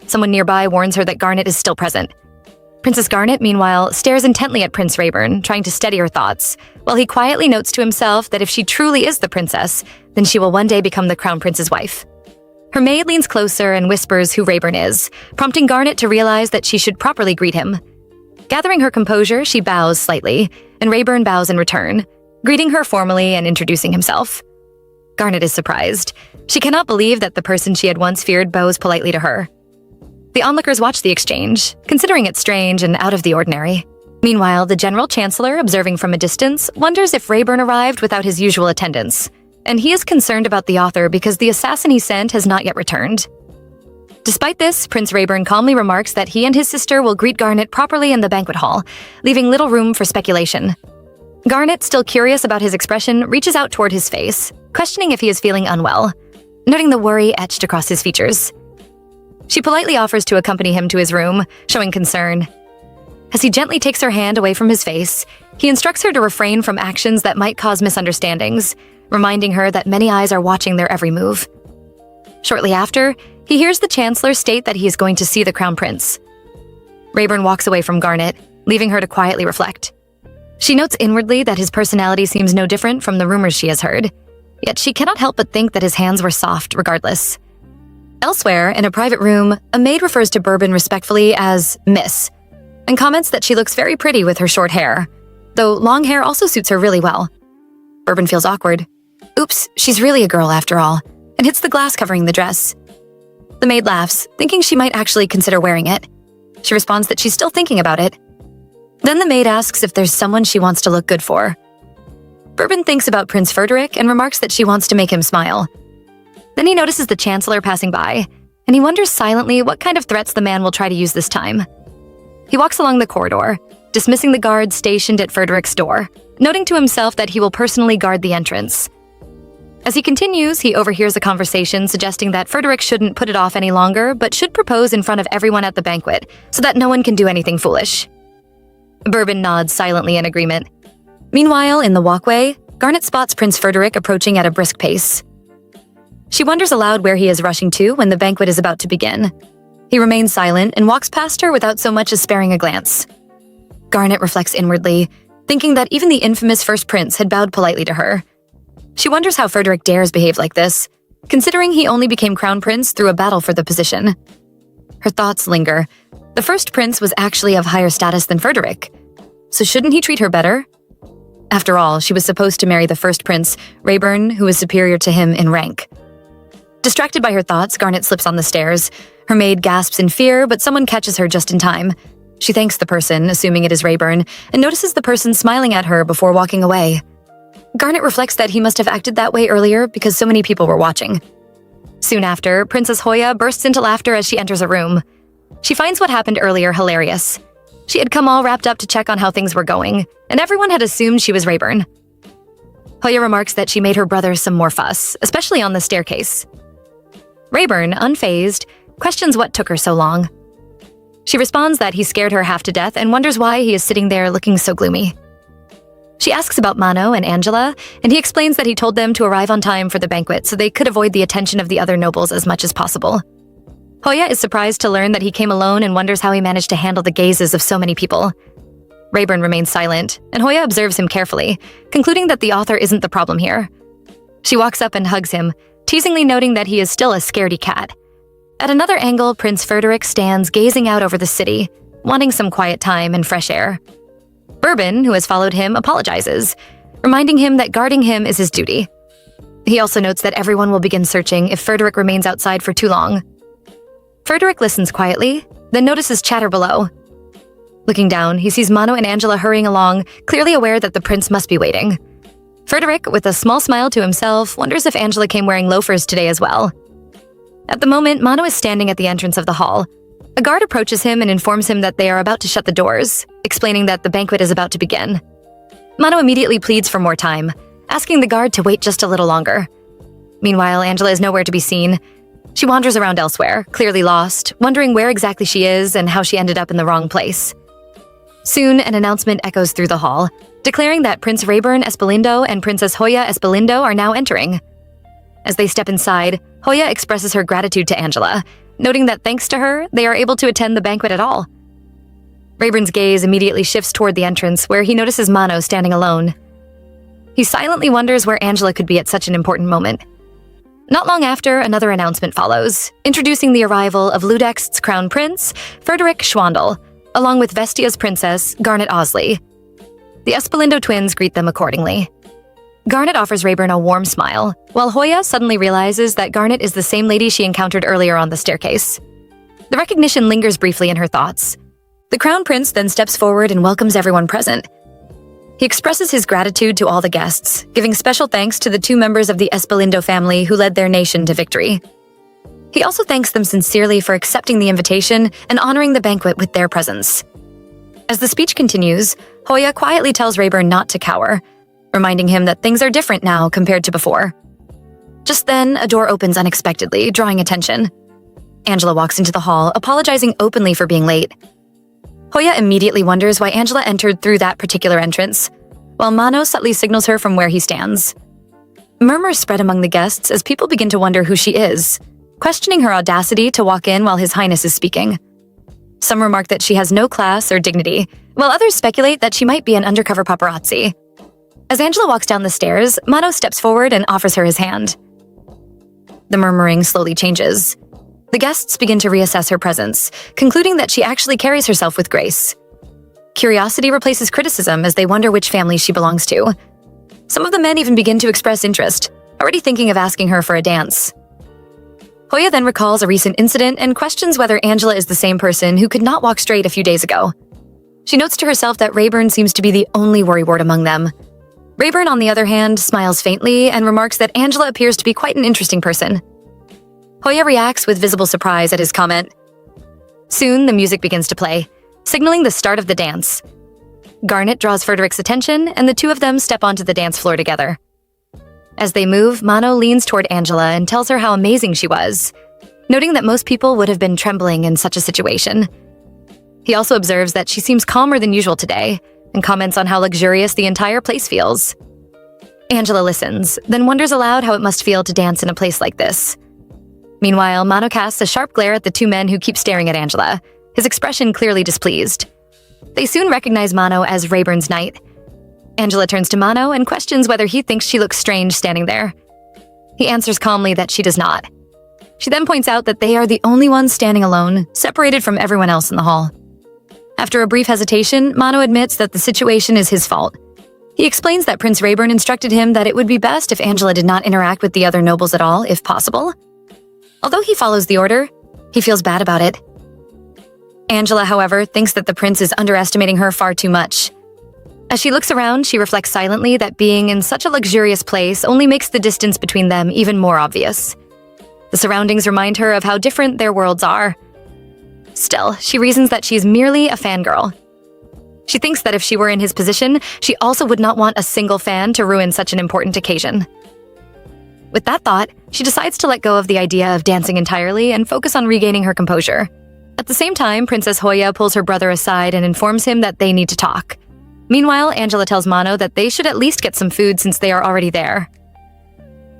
Someone nearby warns her that Garnet is still present. Princess Garnet, meanwhile, stares intently at Prince Rayburn, trying to steady her thoughts, while he quietly notes to himself that if she truly is the princess, then she will one day become the Crown Prince's wife. Her maid leans closer and whispers who Rayburn is, prompting Garnet to realize that she should properly greet him. Gathering her composure, she bows slightly, and Rayburn bows in return, greeting her formally and introducing himself. Garnet is surprised. She cannot believe that the person she had once feared bows politely to her. The onlookers watch the exchange, considering it strange and out of the ordinary. Meanwhile, the General Chancellor, observing from a distance, wonders if Rayburn arrived without his usual attendants, and he is concerned about the author because the assassin he sent has not yet returned. Despite this, Prince Rayburn calmly remarks that he and his sister will greet Garnet properly in the banquet hall, leaving little room for speculation. Garnet, still curious about his expression, reaches out toward his face, questioning if he is feeling unwell, noting the worry etched across his features. She politely offers to accompany him to his room, showing concern. As he gently takes her hand away from his face, he instructs her to refrain from actions that might cause misunderstandings, reminding her that many eyes are watching their every move. Shortly after, he hears the Chancellor state that he is going to see the Crown Prince. Rayburn walks away from Garnet, leaving her to quietly reflect. She notes inwardly that his personality seems no different from the rumors she has heard, yet she cannot help but think that his hands were soft regardless. Elsewhere, in a private room, a maid refers to Bourbon respectfully as Miss, and comments that she looks very pretty with her short hair, though long hair also suits her really well. Bourbon feels awkward. Oops, she's really a girl after all, and hits the glass covering the dress. The maid laughs, thinking she might actually consider wearing it. She responds that she's still thinking about it. Then the maid asks if there's someone she wants to look good for. Bourbon thinks about Prince Frederick and remarks that she wants to make him smile. Then he notices the Chancellor passing by, and he wonders silently what kind of threats the man will try to use this time. He walks along the corridor, dismissing the guards stationed at Frederick's door, noting to himself that he will personally guard the entrance. As he continues, he overhears a conversation suggesting that Frederick shouldn't put it off any longer, but should propose in front of everyone at the banquet, so that no one can do anything foolish. Bourbon nods silently in agreement. Meanwhile, in the walkway, Garnet spots Prince Frederick approaching at a brisk pace. She wonders aloud where he is rushing to when the banquet is about to begin. He remains silent and walks past her without so much as sparing a glance. Garnet reflects inwardly, thinking that even the infamous first prince had bowed politely to her. She wonders how Frederick dares behave like this, considering he only became crown prince through a battle for the position. Her thoughts linger. The first prince was actually of higher status than Frederick, so shouldn't he treat her better? After all, she was supposed to marry the first prince, Rayburn, who was superior to him in rank. Distracted by her thoughts, Garnet slips on the stairs. Her maid gasps in fear, but someone catches her just in time. She thanks the person, assuming it is Rayburn, and notices the person smiling at her before walking away. Garnet reflects that he must have acted that way earlier because so many people were watching. Soon after, Princess Hoya bursts into laughter as she enters a room. She finds what happened earlier hilarious. She had come all wrapped up to check on how things were going, and everyone had assumed she was Rayburn. Hoya remarks that she made her brother some more fuss, especially on the staircase. Rayburn, unfazed, questions what took her so long. She responds that he scared her half to death and wonders why he is sitting there looking so gloomy. She asks about Mano and Angela, and he explains that he told them to arrive on time for the banquet so they could avoid the attention of the other nobles as much as possible. Hoya is surprised to learn that he came alone and wonders how he managed to handle the gazes of so many people. Rayburn remains silent, and Hoya observes him carefully, concluding that the author isn't the problem here. She walks up and hugs him, teasingly noting that he is still a scaredy cat. At another angle, Prince Frederick stands gazing out over the city, wanting some quiet time and fresh air. Bourbon, who has followed him, apologizes, reminding him that guarding him is his duty. He also notes that everyone will begin searching if Frederick remains outside for too long. Frederick listens quietly, then notices chatter below. Looking down, he sees Mano and Angela hurrying along, clearly aware that the prince must be waiting. Frederick, with a small smile to himself, wonders if Angela came wearing loafers today as well. At the moment, Mano is standing at the entrance of the hall. A guard approaches him and informs him that they are about to shut the doors, explaining that the banquet is about to begin. Mano immediately pleads for more time, asking the guard to wait just a little longer. Meanwhile, Angela is nowhere to be seen. She wanders around elsewhere, clearly lost, wondering where exactly she is and how she ended up in the wrong place. Soon, an announcement echoes through the hall, declaring that Prince Rayburn Espalindo and Princess Hoya Espalindo are now entering. As they step inside, Hoya expresses her gratitude to Angela, noting that thanks to her, they are able to attend the banquet at all. Rayburn's gaze immediately shifts toward the entrance, where he notices Mano standing alone. He silently wonders where Angela could be at such an important moment. Not long after, another announcement follows, introducing the arrival of Ludext's crown prince, Frederick Schwandel, along with Vestia's princess, Garnet Osley. The Espalindo twins greet them accordingly. Garnet offers Rayburn a warm smile, while Hoya suddenly realizes that Garnet is the same lady she encountered earlier on the staircase. The recognition lingers briefly in her thoughts. The crown prince then steps forward and welcomes everyone present. He expresses his gratitude to all the guests, giving special thanks to the 2 members of the Espalindo family who led their nation to victory. He also thanks them sincerely for accepting the invitation and honoring the banquet with their presence. As the speech continues, Hoya quietly tells Rayburn not to cower, reminding him that things are different now compared to before. Just then, a door opens unexpectedly, drawing attention. Angela walks into the hall, apologizing openly for being late. Hoya immediately wonders why Angela entered through that particular entrance, while Mano subtly signals her from where he stands. Murmurs spread among the guests as people begin to wonder who she is, questioning her audacity to walk in while His Highness is speaking. Some remark that she has no class or dignity, while others speculate that she might be an undercover paparazzi. As Angela walks down the stairs, Mano steps forward and offers her his hand. The murmuring slowly changes. The guests begin to reassess her presence, concluding that she actually carries herself with grace. Curiosity replaces criticism as they wonder which family she belongs to. Some of the men even begin to express interest, already thinking of asking her for a dance. Hoya then recalls a recent incident and questions whether Angela is the same person who could not walk straight a few days ago. She notes to herself that Rayburn seems to be the only worrywart among them. Rayburn, on the other hand, smiles faintly and remarks that Angela appears to be quite an interesting person. Hoya reacts with visible surprise at his comment. Soon, the music begins to play, signaling the start of the dance. Garnet draws Frederick's attention, and the 2 of them step onto the dance floor together. As they move, Mano leans toward Angela and tells her how amazing she was, noting that most people would have been trembling in such a situation. He also observes that she seems calmer than usual today, and comments on how luxurious the entire place feels. Angela listens, then wonders aloud how it must feel to dance in a place like this. Meanwhile, Mano casts a sharp glare at the 2 men who keep staring at Angela, his expression clearly displeased. They soon recognize Mano as Rayburn's knight. Angela turns to Mano and questions whether he thinks she looks strange standing there. He answers calmly that she does not. She then points out that they are the only ones standing alone, separated from everyone else in the hall. After a brief hesitation, Mano admits that the situation is his fault. He explains that Prince Rayburn instructed him that it would be best if Angela did not interact with the other nobles at all, if possible. Although he follows the order, he feels bad about it. Angela, however, thinks that the prince is underestimating her far too much. As she looks around, she reflects silently that being in such a luxurious place only makes the distance between them even more obvious. The surroundings remind her of how different their worlds are. Still, she reasons that she's merely a fangirl. She thinks that if she were in his position, she also would not want a single fan to ruin such an important occasion. With that thought, she decides to let go of the idea of dancing entirely and focus on regaining her composure. At the same time, Princess Hoya pulls her brother aside and informs him that they need to talk. Meanwhile, Angela tells Mano that they should at least get some food since they are already there.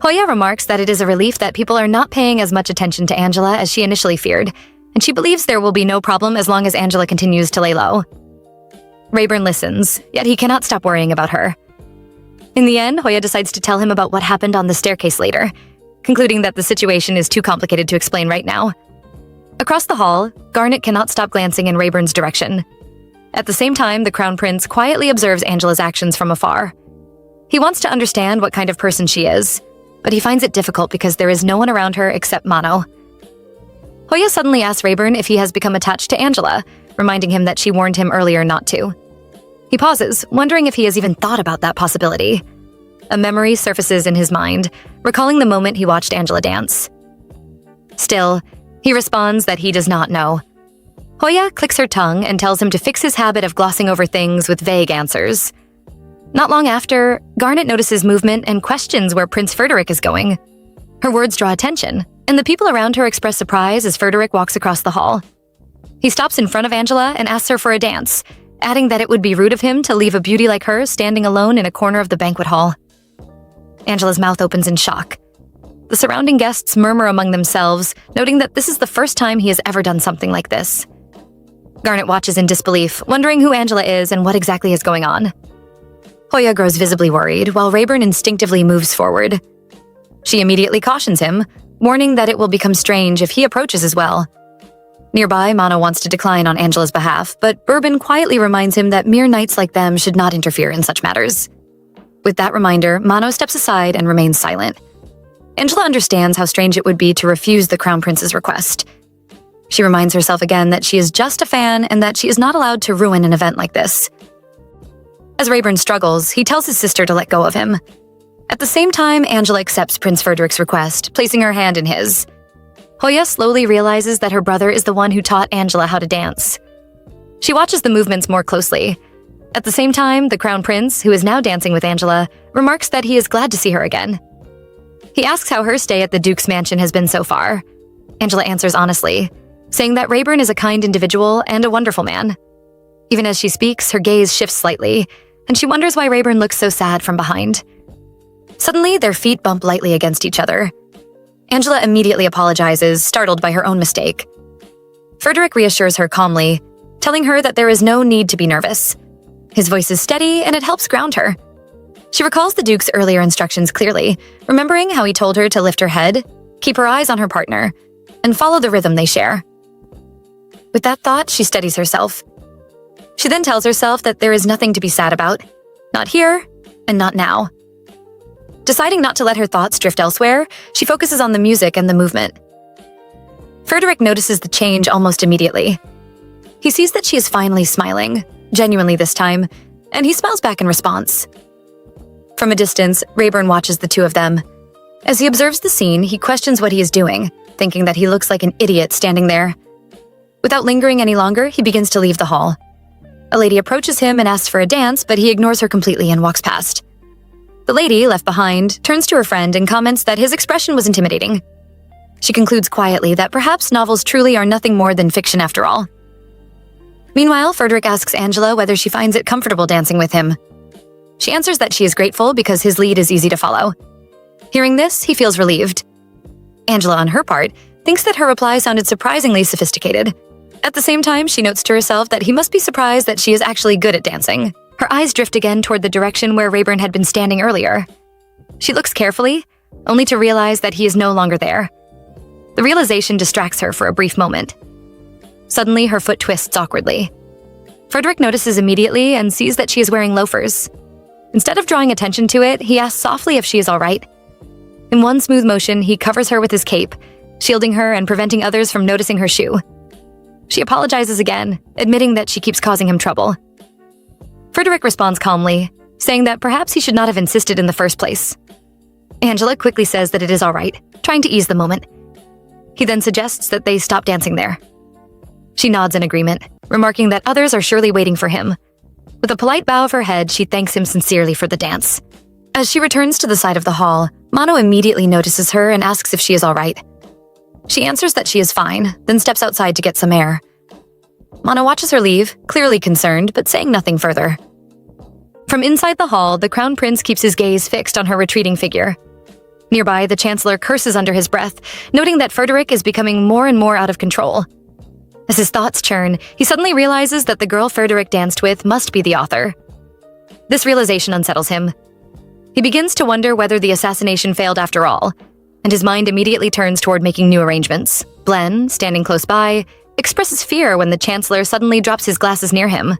Hoya remarks that it is a relief that people are not paying as much attention to Angela as she initially feared, and she believes there will be no problem as long as Angela continues to lay low. Rayburn listens, yet he cannot stop worrying about her. In the end, Hoya decides to tell him about what happened on the staircase later, concluding that the situation is too complicated to explain right now. Across the hall, Garnet cannot stop glancing in Rayburn's direction. At the same time, the Crown Prince quietly observes Angela's actions from afar. He wants to understand what kind of person she is, but he finds it difficult because there is no one around her except Mano. Hoya suddenly asks Rayburn if he has become attached to Angela, reminding him that she warned him earlier not to. He pauses, wondering if he has even thought about that possibility. A memory surfaces in his mind, recalling the moment he watched Angela dance. Still, he responds that he does not know. Hoya clicks her tongue and tells him to fix his habit of glossing over things with vague answers. Not long after, Garnet notices movement and questions where Prince Frederick is going. Her words draw attention, and the people around her express surprise as Frederick walks across the hall. He stops in front of Angela and asks her for a dance, adding that it would be rude of him to leave a beauty like her standing alone in a corner of the banquet hall. Angela's mouth opens in shock. The surrounding guests murmur among themselves, noting that this is the first time he has ever done something like this. Garnet watches in disbelief, wondering who Angela is and what exactly is going on. Hoya grows visibly worried, while Rayburn instinctively moves forward. She immediately cautions him, warning that it will become strange if he approaches as well. Nearby, Mano wants to decline on Angela's behalf, but Bourbon quietly reminds him that mere knights like them should not interfere in such matters. With that reminder, Mano steps aside and remains silent. Angela understands how strange it would be to refuse the Crown Prince's request. She reminds herself again that she is just a fan and that she is not allowed to ruin an event like this. As Rayburn struggles, he tells his sister to let go of him. At the same time, Angela accepts Prince Frederick's request, placing her hand in his. Hoya slowly realizes that her brother is the one who taught Angela how to dance. She watches the movements more closely. At the same time, the Crown Prince, who is now dancing with Angela, remarks that he is glad to see her again. He asks how her stay at the Duke's mansion has been so far. Angela answers honestly, saying that Rayburn is a kind individual and a wonderful man. Even as she speaks, her gaze shifts slightly, and she wonders why Rayburn looks so sad from behind. Suddenly, their feet bump lightly against each other. Angela immediately apologizes, startled by her own mistake. Frederick reassures her calmly, telling her that there is no need to be nervous. His voice is steady, and it helps ground her. She recalls the Duke's earlier instructions clearly, remembering how he told her to lift her head, keep her eyes on her partner, and follow the rhythm they share. With that thought, she steadies herself. She then tells herself that there is nothing to be sad about. Not here, and not now. Deciding not to let her thoughts drift elsewhere, she focuses on the music and the movement. Frederick notices the change almost immediately. He sees that she is finally smiling, genuinely this time, and he smiles back in response. From a distance, Rayburn watches the two of them. As he observes the scene, he questions what he is doing, thinking that he looks like an idiot standing there. Without lingering any longer, he begins to leave the hall. A lady approaches him and asks for a dance, but he ignores her completely and walks past. The lady, left behind, turns to her friend and comments that his expression was intimidating. She concludes quietly that perhaps novels truly are nothing more than fiction after all. Meanwhile, Frederick asks Angela whether she finds it comfortable dancing with him. She answers that she is grateful because his lead is easy to follow. Hearing this, he feels relieved. Angela, on her part, thinks that her reply sounded surprisingly sophisticated. At the same time, she notes to herself that he must be surprised that she is actually good at dancing. Her eyes drift again toward the direction where Rayburn had been standing earlier. She looks carefully, only to realize that he is no longer there. The realization distracts her for a brief moment. Suddenly, her foot twists awkwardly. Frederick notices immediately and sees that she is wearing loafers. Instead of drawing attention to it, he asks softly if she is all right. In one smooth motion, he covers her with his cape, shielding her and preventing others from noticing her shoe. She apologizes again, admitting that she keeps causing him trouble. Frederick responds calmly, saying that perhaps he should not have insisted in the first place. Angela quickly says that it is all right, trying to ease the moment. He then suggests that they stop dancing there. She nods in agreement, remarking that others are surely waiting for him. With a polite bow of her head, she thanks him sincerely for the dance. As she returns to the side of the hall, Mano immediately notices her and asks if she is all right. She answers that she is fine, then steps outside to get some air. Mano watches her leave, clearly concerned, but saying nothing further. From inside the hall, the Crown Prince keeps his gaze fixed on her retreating figure. Nearby, the Chancellor curses under his breath, noting that Frederick is becoming more and more out of control. As his thoughts churn, he suddenly realizes that the girl Frederick danced with must be the author. This realization unsettles him. He begins to wonder whether the assassination failed after all, and his mind immediately turns toward making new arrangements. Glenn, standing close by, expresses fear when the Chancellor suddenly drops his glasses near him.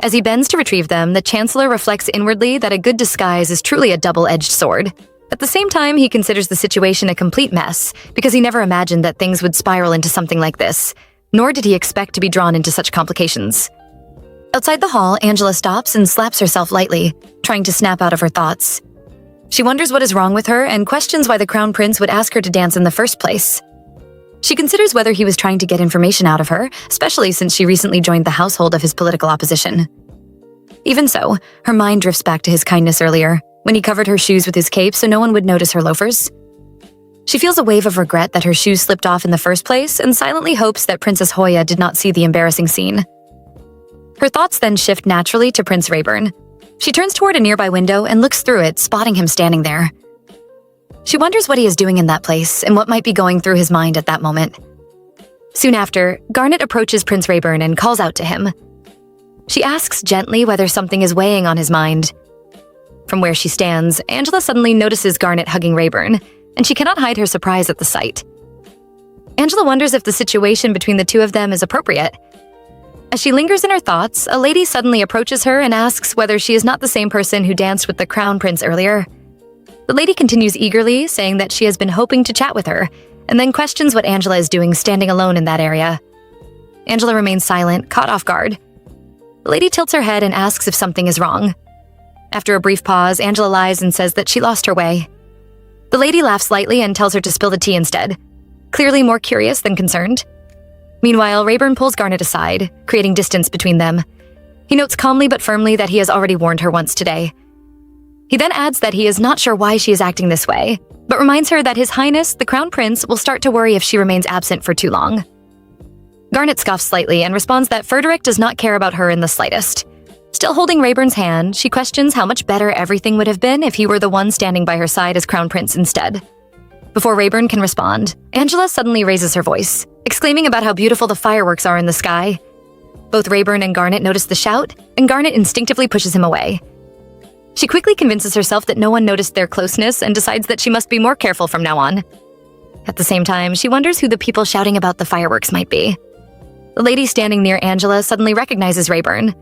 As he bends to retrieve them, the Chancellor reflects inwardly that a good disguise is truly a double-edged sword. At the same time, he considers the situation a complete mess, because he never imagined that things would spiral into something like this, nor did he expect to be drawn into such complications. Outside the hall, Angela stops and slaps herself lightly, trying to snap out of her thoughts. She wonders what is wrong with her and questions why the Crown Prince would ask her to dance in the first place. She considers whether he was trying to get information out of her, especially since she recently joined the household of his political opposition. Even so, her mind drifts back to his kindness earlier, when he covered her shoes with his cape so no one would notice her loafers. She feels a wave of regret that her shoes slipped off in the first place and silently hopes that Princess Hoya did not see the embarrassing scene. Her thoughts then shift naturally to Prince Rayburn. She turns toward a nearby window and looks through it, spotting him standing there. She wonders what he is doing in that place and what might be going through his mind at that moment. Soon after, Garnet approaches Prince Rayburn and calls out to him. She asks gently whether something is weighing on his mind. From where she stands, Angela suddenly notices Garnet hugging Rayburn, and she cannot hide her surprise at the sight. Angela wonders if the situation between the two of them is appropriate. As she lingers in her thoughts, a lady suddenly approaches her and asks whether she is not the same person who danced with the Crown Prince earlier. The lady continues eagerly, saying that she has been hoping to chat with her, and then questions what Angela is doing standing alone in that area. Angela remains silent, caught off guard. The lady tilts her head and asks if something is wrong. After a brief pause, Angela lies and says that she lost her way. The lady laughs lightly and tells her to spill the tea instead, clearly more curious than concerned. Meanwhile, Rayburn pulls Garnet aside, creating distance between them. He notes calmly but firmly that he has already warned her once today. He then adds that he is not sure why she is acting this way, but reminds her that His Highness, the Crown Prince, will start to worry if she remains absent for too long. Garnet scoffs slightly and responds that Frederick does not care about her in the slightest. Still holding Rayburn's hand, she questions how much better everything would have been if he were the one standing by her side as Crown Prince instead. Before Rayburn can respond, Angela suddenly raises her voice, exclaiming about how beautiful the fireworks are in the sky. Both Rayburn and Garnet notice the shout, and Garnet instinctively pushes him away. She quickly convinces herself that no one noticed their closeness and decides that she must be more careful from now on. At the same time, she wonders who the people shouting about the fireworks might be. The lady standing near Angela suddenly recognizes Rayburn.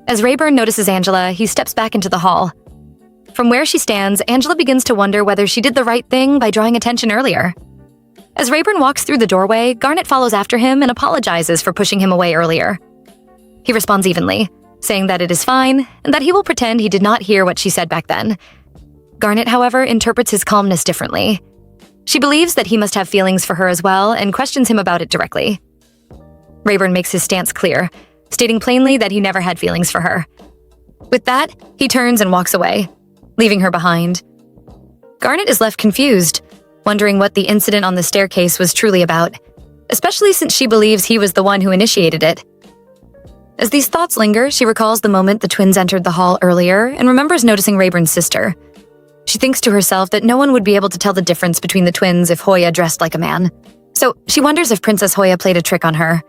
As Rayburn notices Angela, he steps back into the hall. From where she stands, Angela begins to wonder whether she did the right thing by drawing attention earlier. As Rayburn walks through the doorway, Garnet follows after him and apologizes for pushing him away earlier. He responds evenly, saying that it is fine and that he will pretend he did not hear what she said back then. Garnet, however, interprets his calmness differently. She believes that he must have feelings for her as well and questions him about it directly. Rayburn makes his stance clear, stating plainly that he never had feelings for her. With that, he turns and walks away, leaving her behind. Garnet is left confused, wondering what the incident on the staircase was truly about, especially since she believes he was the one who initiated it. As these thoughts linger, she recalls the moment the twins entered the hall earlier and remembers noticing Rayburn's sister. She thinks to herself that no one would be able to tell the difference between the twins if Hoya dressed like a man. So she wonders if Princess Hoya played a trick on her.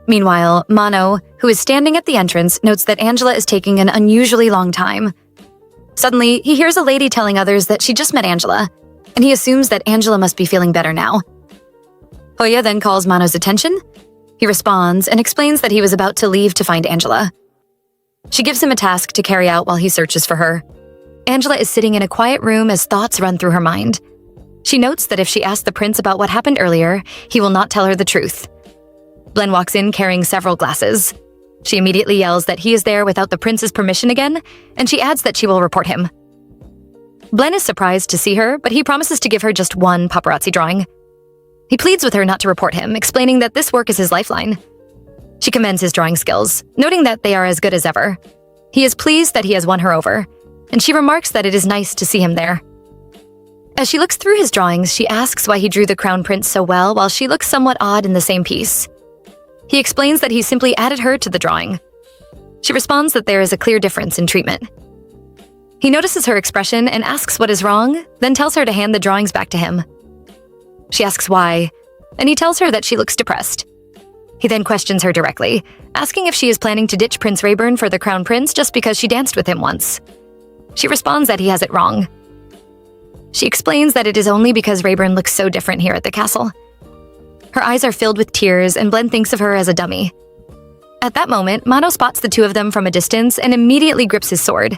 Meanwhile, Mano, who is standing at the entrance, notes that Angela is taking an unusually long time. Suddenly, he hears a lady telling others that she just met Angela, and he assumes that Angela must be feeling better now. Hoya then calls Mano's attention. He responds and explains that he was about to leave to find Angela. She gives him a task to carry out while he searches for her. Angela is sitting in a quiet room as thoughts run through her mind. She notes that if she asks the prince about what happened earlier, he will not tell her the truth. Blen walks in carrying several glasses. She immediately yells that he is there without the prince's permission again, and she adds that she will report him. Blen is surprised to see her, but he promises to give her just one paparazzi drawing. He pleads with her not to report him, explaining that this work is his lifeline. She commends his drawing skills, noting that they are as good as ever. He is pleased that he has won her over, and she remarks that it is nice to see him there. As she looks through his drawings, she asks why he drew the Crown Prince so well while she looks somewhat odd in the same piece. He explains that he simply added her to the drawing. She responds that there is a clear difference in treatment. He notices her expression and asks what is wrong, then tells her to hand the drawings back to him. She asks why, and he tells her that she looks depressed. He then questions her directly, asking if she is planning to ditch Prince Rayburn for the Crown Prince just because she danced with him once. She responds that he has it wrong. She explains that it is only because Rayburn looks so different here at the castle. Her eyes are filled with tears, and Blen thinks of her as a dummy. At that moment, Mano spots the two of them from a distance and immediately grips his sword.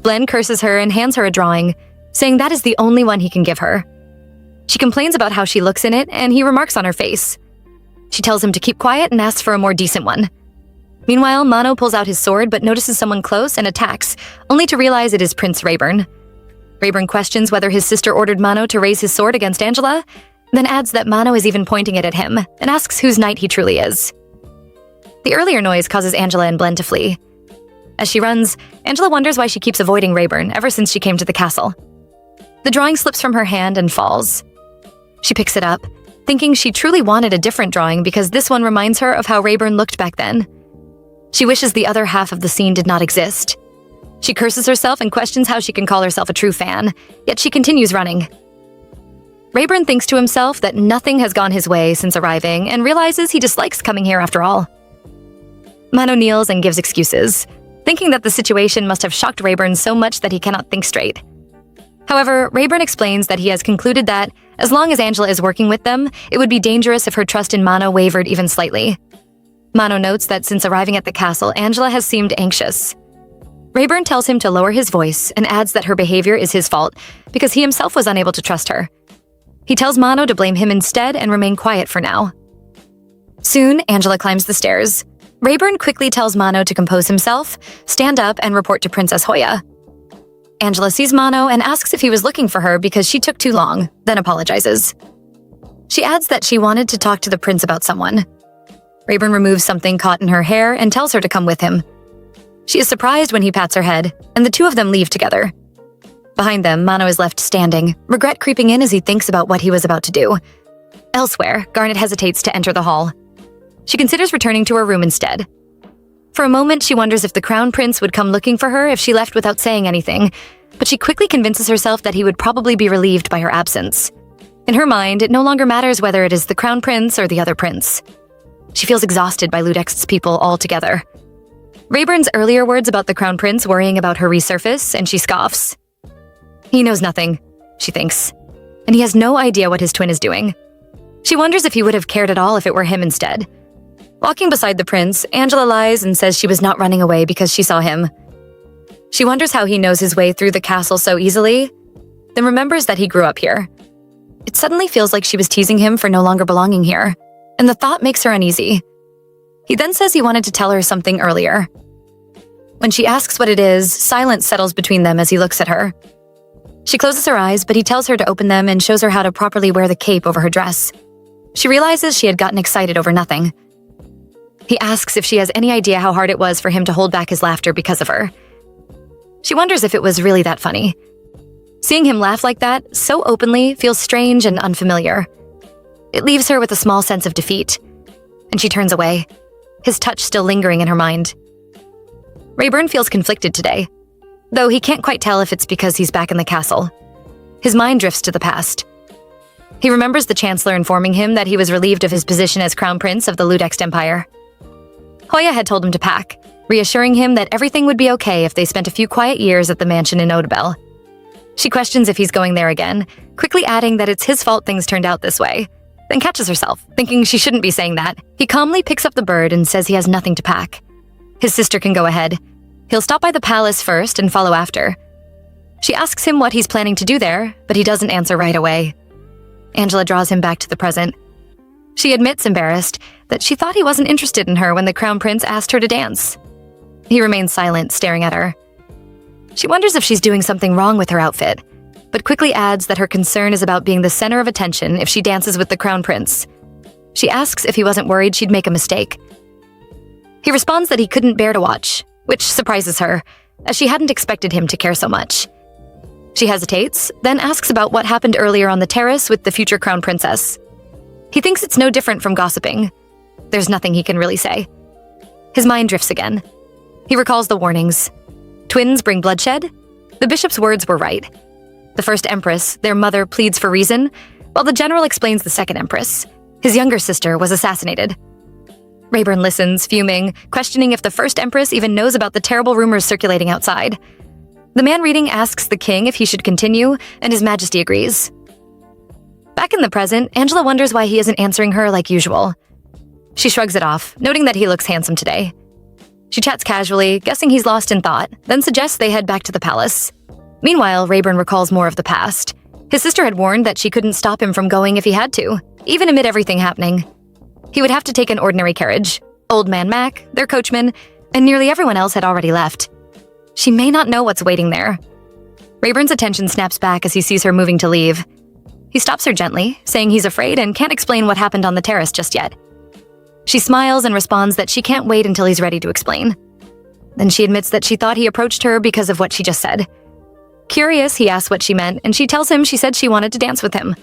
Blen curses her and hands her a drawing, saying that is the only one he can give her. She complains about how she looks in it, and he remarks on her face. She tells him to keep quiet and asks for a more decent one. Meanwhile, Mano pulls out his sword but notices someone close and attacks, only to realize it is Prince Rayburn. Rayburn questions whether his sister ordered Mano to raise his sword against Angela, then adds that Mano is even pointing it at him, and asks whose knight he truly is. The earlier noise causes Angela and Blen to flee. As she runs, Angela wonders why she keeps avoiding Rayburn ever since she came to the castle. The drawing slips from her hand and falls. She picks it up, thinking she truly wanted a different drawing because this one reminds her of how Rayburn looked back then. She wishes the other half of the scene did not exist. She curses herself and questions how she can call herself a true fan, yet she continues running. Rayburn thinks to himself that nothing has gone his way since arriving and realizes he dislikes coming here after all. Mano kneels and gives excuses, thinking that the situation must have shocked Rayburn so much that he cannot think straight. However, Rayburn explains that he has concluded that, as long as Angela is working with them, it would be dangerous if her trust in Mano wavered even slightly. Mano notes that since arriving at the castle, Angela has seemed anxious. Rayburn tells him to lower his voice and adds that her behavior is his fault because he himself was unable to trust her. He tells Mano to blame him instead and remain quiet for now. Soon, Angela climbs the stairs. Rayburn quickly tells Mano to compose himself, stand up, and report to Princess Hoya. Angela sees Mano and asks if he was looking for her because she took too long, then apologizes. She adds that she wanted to talk to the prince about someone. Rayburn removes something caught in her hair and tells her to come with him. She is surprised when he pats her head, and the two of them leave together. Behind them, Mano is left standing, regret creeping in as he thinks about what he was about to do. Elsewhere, Garnet hesitates to enter the hall. She considers returning to her room instead. For a moment, she wonders if the crown prince would come looking for her if she left without saying anything, but she quickly convinces herself that he would probably be relieved by her absence. In her mind, it no longer matters whether it is the crown prince or the other prince. She feels exhausted by Ludex's people altogether. Rayburn's earlier words about the crown prince worrying about her resurface, and she scoffs. He knows nothing, she thinks, and he has no idea what his twin is doing. She wonders if he would have cared at all if it were him instead. Walking beside the prince, Angela lies and says she was not running away because she saw him. She wonders how he knows his way through the castle so easily, then remembers that he grew up here. It suddenly feels like she was teasing him for no longer belonging here, and the thought makes her uneasy. He then says he wanted to tell her something earlier. When she asks what it is, silence settles between them as he looks at her. She closes her eyes, but he tells her to open them and shows her how to properly wear the cape over her dress. She realizes she had gotten excited over nothing. He asks if she has any idea how hard it was for him to hold back his laughter because of her. She wonders if it was really that funny. Seeing him laugh like that, so openly, feels strange and unfamiliar. It leaves her with a small sense of defeat, and she turns away, his touch still lingering in her mind. Rayburn feels conflicted today, though he can't quite tell if it's because he's back in the castle. His mind drifts to the past. He remembers the Chancellor informing him that he was relieved of his position as Crown Prince of the Ludex Empire. Hoya had told him to pack, reassuring him that everything would be okay if they spent a few quiet years at the mansion in Odebel. She questions if he's going there again, quickly adding that it's his fault things turned out this way, then catches herself, thinking she shouldn't be saying that. He calmly picks up the bird and says he has nothing to pack. His sister can go ahead. He'll stop by the palace first and follow after. She asks him what he's planning to do there, but he doesn't answer right away. Angela draws him back to the present. She admits, embarrassed, that she thought he wasn't interested in her when the Crown Prince asked her to dance. He remains silent, staring at her. She wonders if she's doing something wrong with her outfit, but quickly adds that her concern is about being the center of attention if she dances with the Crown Prince. She asks if he wasn't worried she'd make a mistake. He responds that he couldn't bear to watch, which surprises her, as she hadn't expected him to care so much. She hesitates, then asks about what happened earlier on the terrace with the future Crown Princess. He thinks it's no different from gossiping. There's nothing he can really say. His mind drifts again. He recalls the warnings. Twins bring bloodshed? The bishop's words were right. The first empress, their mother, pleads for reason, while the general explains the second empress. His younger sister was assassinated. Rayburn listens, fuming, questioning if the first empress even knows about the terrible rumors circulating outside. The man reading asks the king if he should continue, and His Majesty agrees. Back in the present, Angela wonders why he isn't answering her like usual. She shrugs it off, noting that he looks handsome today. She chats casually, guessing he's lost in thought, then suggests they head back to the palace. Meanwhile, Rayburn recalls more of the past. His sister had warned that she couldn't stop him from going if he had to, even amid everything happening. He would have to take an ordinary carriage. Old Man Mac, their coachman, and nearly everyone else had already left. She may not know what's waiting there. Rayburn's attention snaps back as he sees her moving to leave. He stops her gently, saying he's afraid and can't explain what happened on the terrace just yet. She smiles and responds that she can't wait until he's ready to explain. Then she admits that she thought he approached her because of what she just said. Curious, he asks what she meant, and she tells him she said she wanted to dance with him.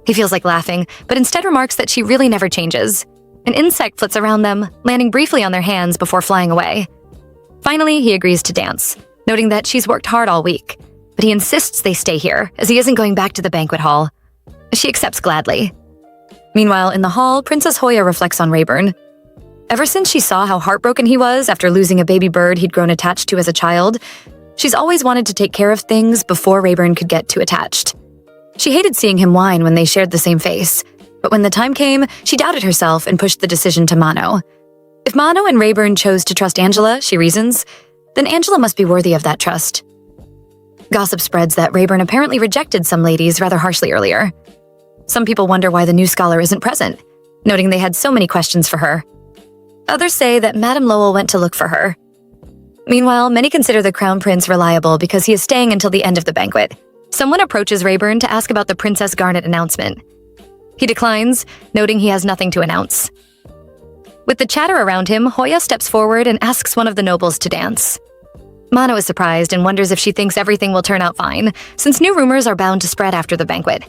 He feels like laughing, but instead remarks that she really never changes. An insect flits around them, landing briefly on their hands before flying away. Finally, he agrees to dance, noting that she's worked hard all week, but he insists they stay here, as he isn't going back to the banquet hall. She accepts gladly. Meanwhile, in the hall, Princess Hoya reflects on Rayburn. Ever since she saw how heartbroken he was after losing a baby bird he'd grown attached to as a child, she's always wanted to take care of things before Rayburn could get too attached. She hated seeing him whine when they shared the same face, but when the time came, she doubted herself and pushed the decision to Mano. If Mano and Rayburn chose to trust Angela, she reasons, then Angela must be worthy of that trust. Gossip spreads that Rayburn apparently rejected some ladies rather harshly earlier. Some people wonder why the new scholar isn't present, noting they had so many questions for her. Others say that Madame Lowell went to look for her. Meanwhile, many consider the Crown Prince reliable because he is staying until the end of the banquet. Someone approaches Rayburn to ask about the Princess Garnet announcement. He declines, noting he has nothing to announce. With the chatter around him, Hoya steps forward and asks one of the nobles to dance. Mano is surprised and wonders if she thinks everything will turn out fine, since new rumors are bound to spread after the banquet.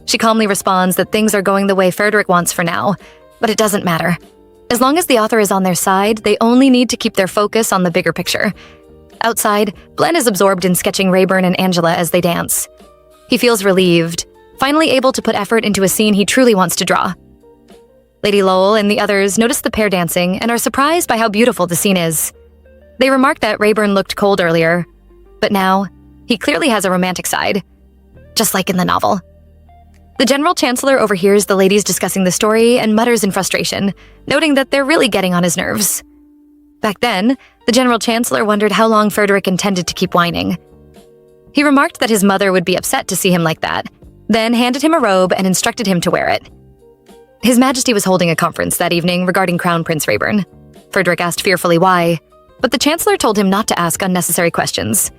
She calmly responds that things are going the way Frederick wants for now, but it doesn't matter. As long as the author is on their side, they only need to keep their focus on the bigger picture. Outside, Glenn is absorbed in sketching Rayburn and Angela as they dance. He feels relieved, finally able to put effort into a scene he truly wants to draw. Lady Lowell and the others notice the pair dancing and are surprised by how beautiful the scene is. They remark that Rayburn looked cold earlier, but now, he clearly has a romantic side, just like in the novel. The General Chancellor overhears the ladies discussing the story and mutters in frustration, noting that they're really getting on his nerves. Back then, the General Chancellor wondered how long Frederick intended to keep whining. He remarked that his mother would be upset to see him like that, then handed him a robe and instructed him to wear it. His Majesty was holding a conference that evening regarding Crown Prince Rayburn. Frederick asked fearfully why, but the Chancellor told him not to ask unnecessary questions.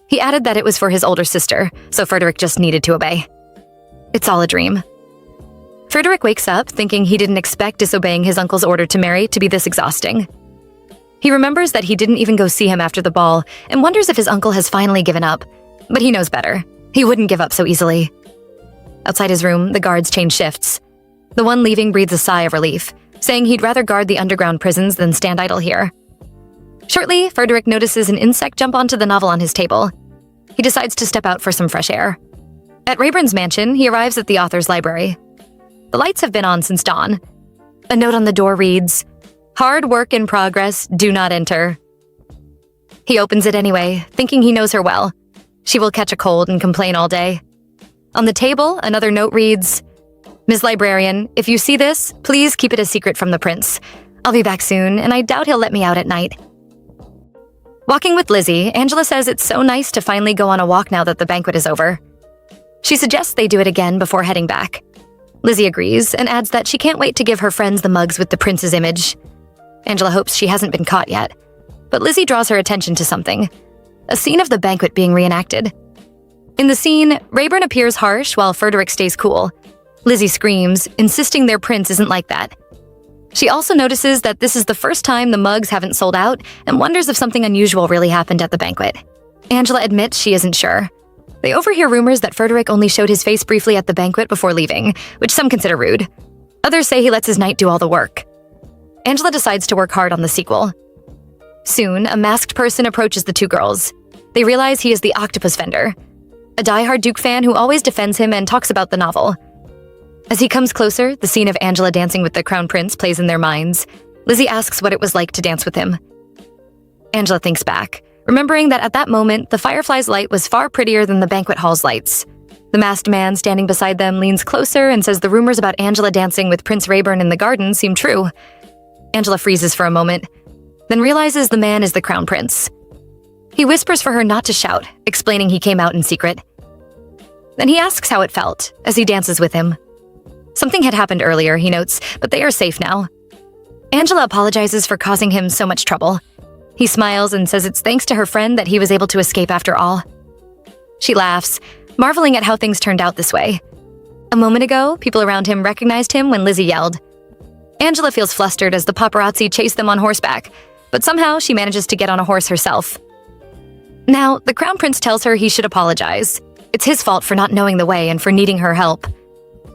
He added that it was for his older sister, so Frederick just needed to obey. It's all a dream. Frederick wakes up thinking he didn't expect disobeying his uncle's order to marry to be this exhausting. He remembers that he didn't even go see him after the ball and wonders if his uncle has finally given up, but he knows better. He wouldn't give up so easily. Outside his room, the guards change shifts. The one leaving breathes a sigh of relief, saying he'd rather guard the underground prisons than stand idle here. Shortly, Frederick notices an insect jump onto the novel on his table. He decides to step out for some fresh air. At Rayburn's mansion, he arrives at the author's library. The lights have been on since dawn. A note on the door reads, "Hard work in progress, do not enter." He opens it anyway, thinking he knows her well. She will catch a cold and complain all day. On the table, another note reads, "Ms. Librarian, if you see this, please keep it a secret from the prince. I'll be back soon, and I doubt he'll let me out at night." Walking with Lizzie, Angela says it's so nice to finally go on a walk now that the banquet is over. She suggests they do it again before heading back. Lizzie agrees and adds that she can't wait to give her friends the mugs with the prince's image. Angela hopes she hasn't been caught yet, but Lizzie draws her attention to something, a scene of the banquet being reenacted. In the scene, Rayburn appears harsh while Frederick stays cool. Lizzie screams, insisting their prince isn't like that. She also notices that this is the first time the mugs haven't sold out and wonders if something unusual really happened at the banquet. Angela admits she isn't sure. They overhear rumors that Frederick only showed his face briefly at the banquet before leaving, which some consider rude. Others say he lets his knight do all the work. Angela decides to work hard on the sequel. Soon, a masked person approaches the two girls. They realize he is the octopus vendor, a diehard Duke fan who always defends him and talks about the novel. As he comes closer, the scene of Angela dancing with the Crown Prince plays in their minds. Lizzie asks what it was like to dance with him. Angela thinks back, remembering that at that moment, the firefly's light was far prettier than the banquet hall's lights. The masked man standing beside them leans closer and says the rumors about Angela dancing with Prince Rayburn in the garden seem true. Angela freezes for a moment, then realizes the man is the Crown Prince. He whispers for her not to shout, explaining he came out in secret. Then he asks how it felt as he dances with him. Something had happened earlier, he notes, but they are safe now. Angela apologizes for causing him so much trouble. He smiles and says it's thanks to her friend that he was able to escape after all. She laughs, marveling at how things turned out this way. A moment ago, people around him recognized him when Lizzie yelled. Angela feels flustered as the paparazzi chase them on horseback, but somehow she manages to get on a horse herself. Now, the Crown Prince tells her he should apologize. It's his fault for not knowing the way and for needing her help.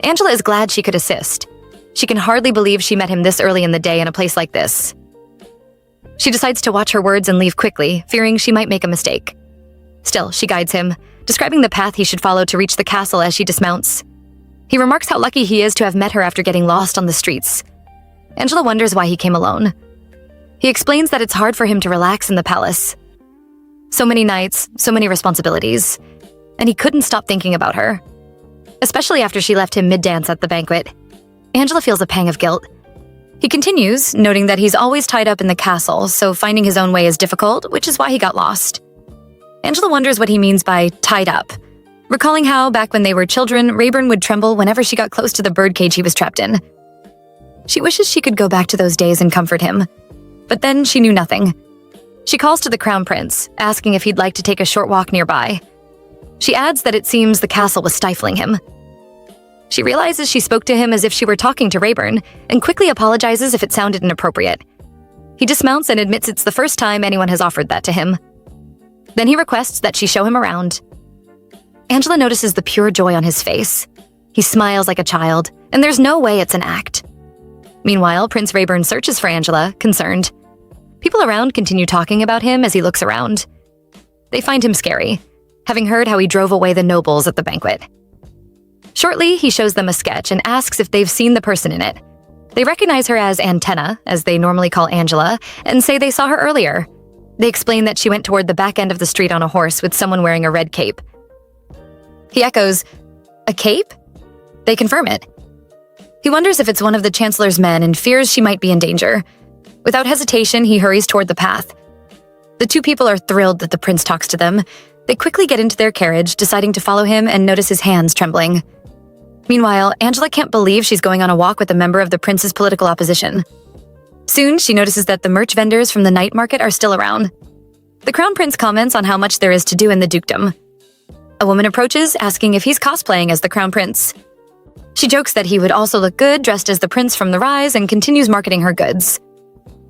Angela is glad she could assist. She can hardly believe she met him this early in the day in a place like this. She decides to watch her words and leave quickly, fearing she might make a mistake. Still, she guides him, describing the path he should follow to reach the castle as she dismounts. He remarks how lucky he is to have met her after getting lost on the streets. Angela wonders why he came alone. He explains that it's hard for him to relax in the palace. So many nights, so many responsibilities, and he couldn't stop thinking about her. Especially after she left him mid-dance at the banquet. Angela feels a pang of guilt. He continues, noting that he's always tied up in the castle, so finding his own way is difficult, which is why he got lost. Angela wonders what he means by tied up, recalling how, back when they were children, Rayburn would tremble whenever she got close to the birdcage he was trapped in. She wishes she could go back to those days and comfort him, but then she knew nothing. She calls to the Crown Prince, asking if he'd like to take a short walk nearby. She adds that it seems the castle was stifling him. She realizes she spoke to him as if she were talking to Rayburn, and quickly apologizes if it sounded inappropriate. He dismounts and admits it's the first time anyone has offered that to him. Then he requests that she show him around. Angela notices the pure joy on his face. He smiles like a child, and there's no way it's an act. Meanwhile, Prince Rayburn searches for Angela, concerned. People around continue talking about him as he looks around. They find him scary, having heard how he drove away the nobles at the banquet. Shortly, he shows them a sketch and asks if they've seen the person in it. They recognize her as Antenna, as they normally call Angela, and say they saw her earlier. They explain that she went toward the back end of the street on a horse with someone wearing a red cape. He echoes, "A cape?" They confirm it. He wonders if it's one of the Chancellor's men and fears she might be in danger. Without hesitation, he hurries toward the path. The two people are thrilled that the prince talks to them. They quickly get into their carriage, deciding to follow him and notice his hands trembling. Meanwhile, Angela can't believe she's going on a walk with a member of the prince's political opposition. Soon, she notices that the merch vendors from the night market are still around. The Crown Prince comments on how much there is to do in the dukedom. A woman approaches, asking if he's cosplaying as the Crown Prince. She jokes that he would also look good dressed as the prince from the Rise and continues marketing her goods.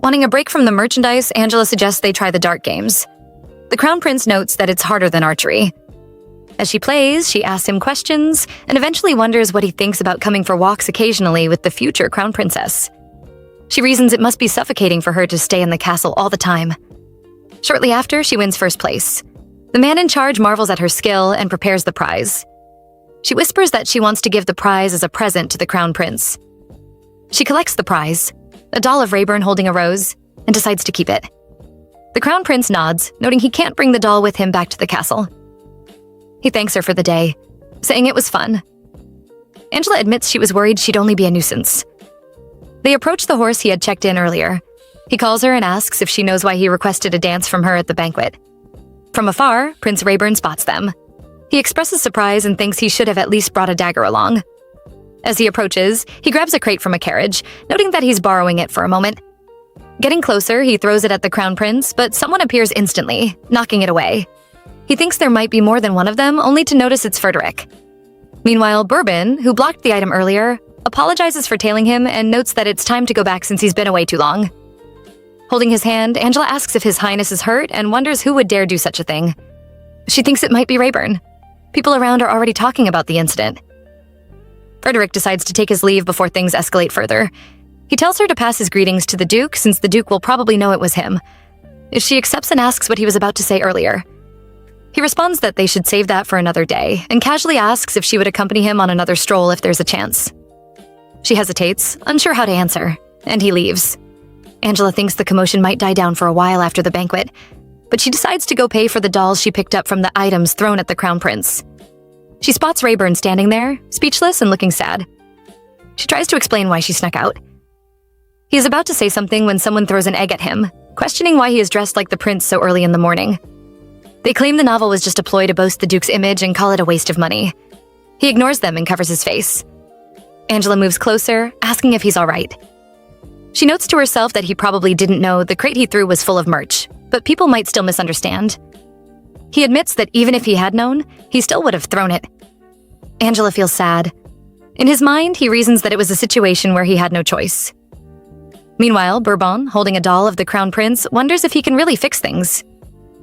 Wanting a break from the merchandise, Angela suggests they try the dart games. The Crown Prince notes that it's harder than archery. As she plays, she asks him questions and eventually wonders what he thinks about coming for walks occasionally with the future Crown Princess. She reasons it must be suffocating for her to stay in the castle all the time. Shortly after, she wins first place. The man in charge marvels at her skill and prepares the prize. She whispers that she wants to give the prize as a present to the Crown Prince. She collects the prize, a doll of Rayburn holding a rose, and decides to keep it. The Crown Prince nods, noting he can't bring the doll with him back to the castle. He thanks her for the day, saying it was fun. Angela admits she was worried she'd only be a nuisance. They approach the horse he had checked in earlier. He calls her and asks if she knows why he requested a dance from her at the banquet. From afar, Prince Rayburn spots them. He expresses surprise and thinks he should have at least brought a dagger along. As he approaches, he grabs a crate from a carriage, noting that he's borrowing it for a moment. Getting closer, he throws it at the Crown Prince, but someone appears instantly, knocking it away. He thinks there might be more than one of them, only to notice it's Frederick. Meanwhile, Bourbon, who blocked the item earlier, apologizes for tailing him and notes that it's time to go back since he's been away too long. Holding his hand, Angela asks if His Highness is hurt and wonders who would dare do such a thing. She thinks it might be Rayburn. People around are already talking about the incident. Frederick decides to take his leave before things escalate further. He tells her to pass his greetings to the Duke, since the Duke will probably know it was him. She accepts and asks what he was about to say earlier. He responds that they should save that for another day, and casually asks if she would accompany him on another stroll if there's a chance. She hesitates, unsure how to answer, and he leaves. Angela thinks the commotion might die down for a while after the banquet, but she decides to go pay for the dolls she picked up from the items thrown at the Crown Prince. She spots Rayburn standing there, speechless and looking sad. She tries to explain why she snuck out. He is about to say something when someone throws an egg at him, questioning why he is dressed like the prince so early in the morning. They claim the novel was just a ploy to boast the Duke's image and call it a waste of money. He ignores them and covers his face. Angela moves closer, asking if he's all right. She notes to herself that he probably didn't know the crate he threw was full of merch, but people might still misunderstand. He admits that even if he had known, he still would have thrown it. Angela feels sad. In his mind, he reasons that it was a situation where he had no choice. Meanwhile, Bourbon, holding a doll of the Crown Prince, wonders if he can really fix things.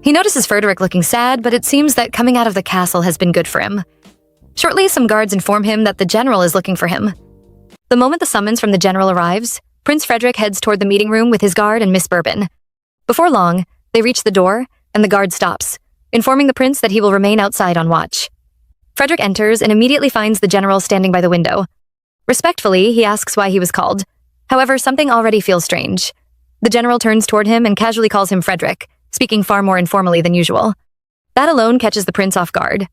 He notices Frederick looking sad, but it seems that coming out of the castle has been good for him. Shortly, some guards inform him that the general is looking for him. The moment the summons from the general arrives, Prince Frederick heads toward the meeting room with his guard and Miss Bourbon. Before long, they reach the door, and the guard stops, informing the prince that he will remain outside on watch. Frederick enters and immediately finds the general standing by the window. Respectfully, he asks why he was called. However, something already feels strange. The general turns toward him and casually calls him Frederick, speaking far more informally than usual. That alone catches the prince off guard.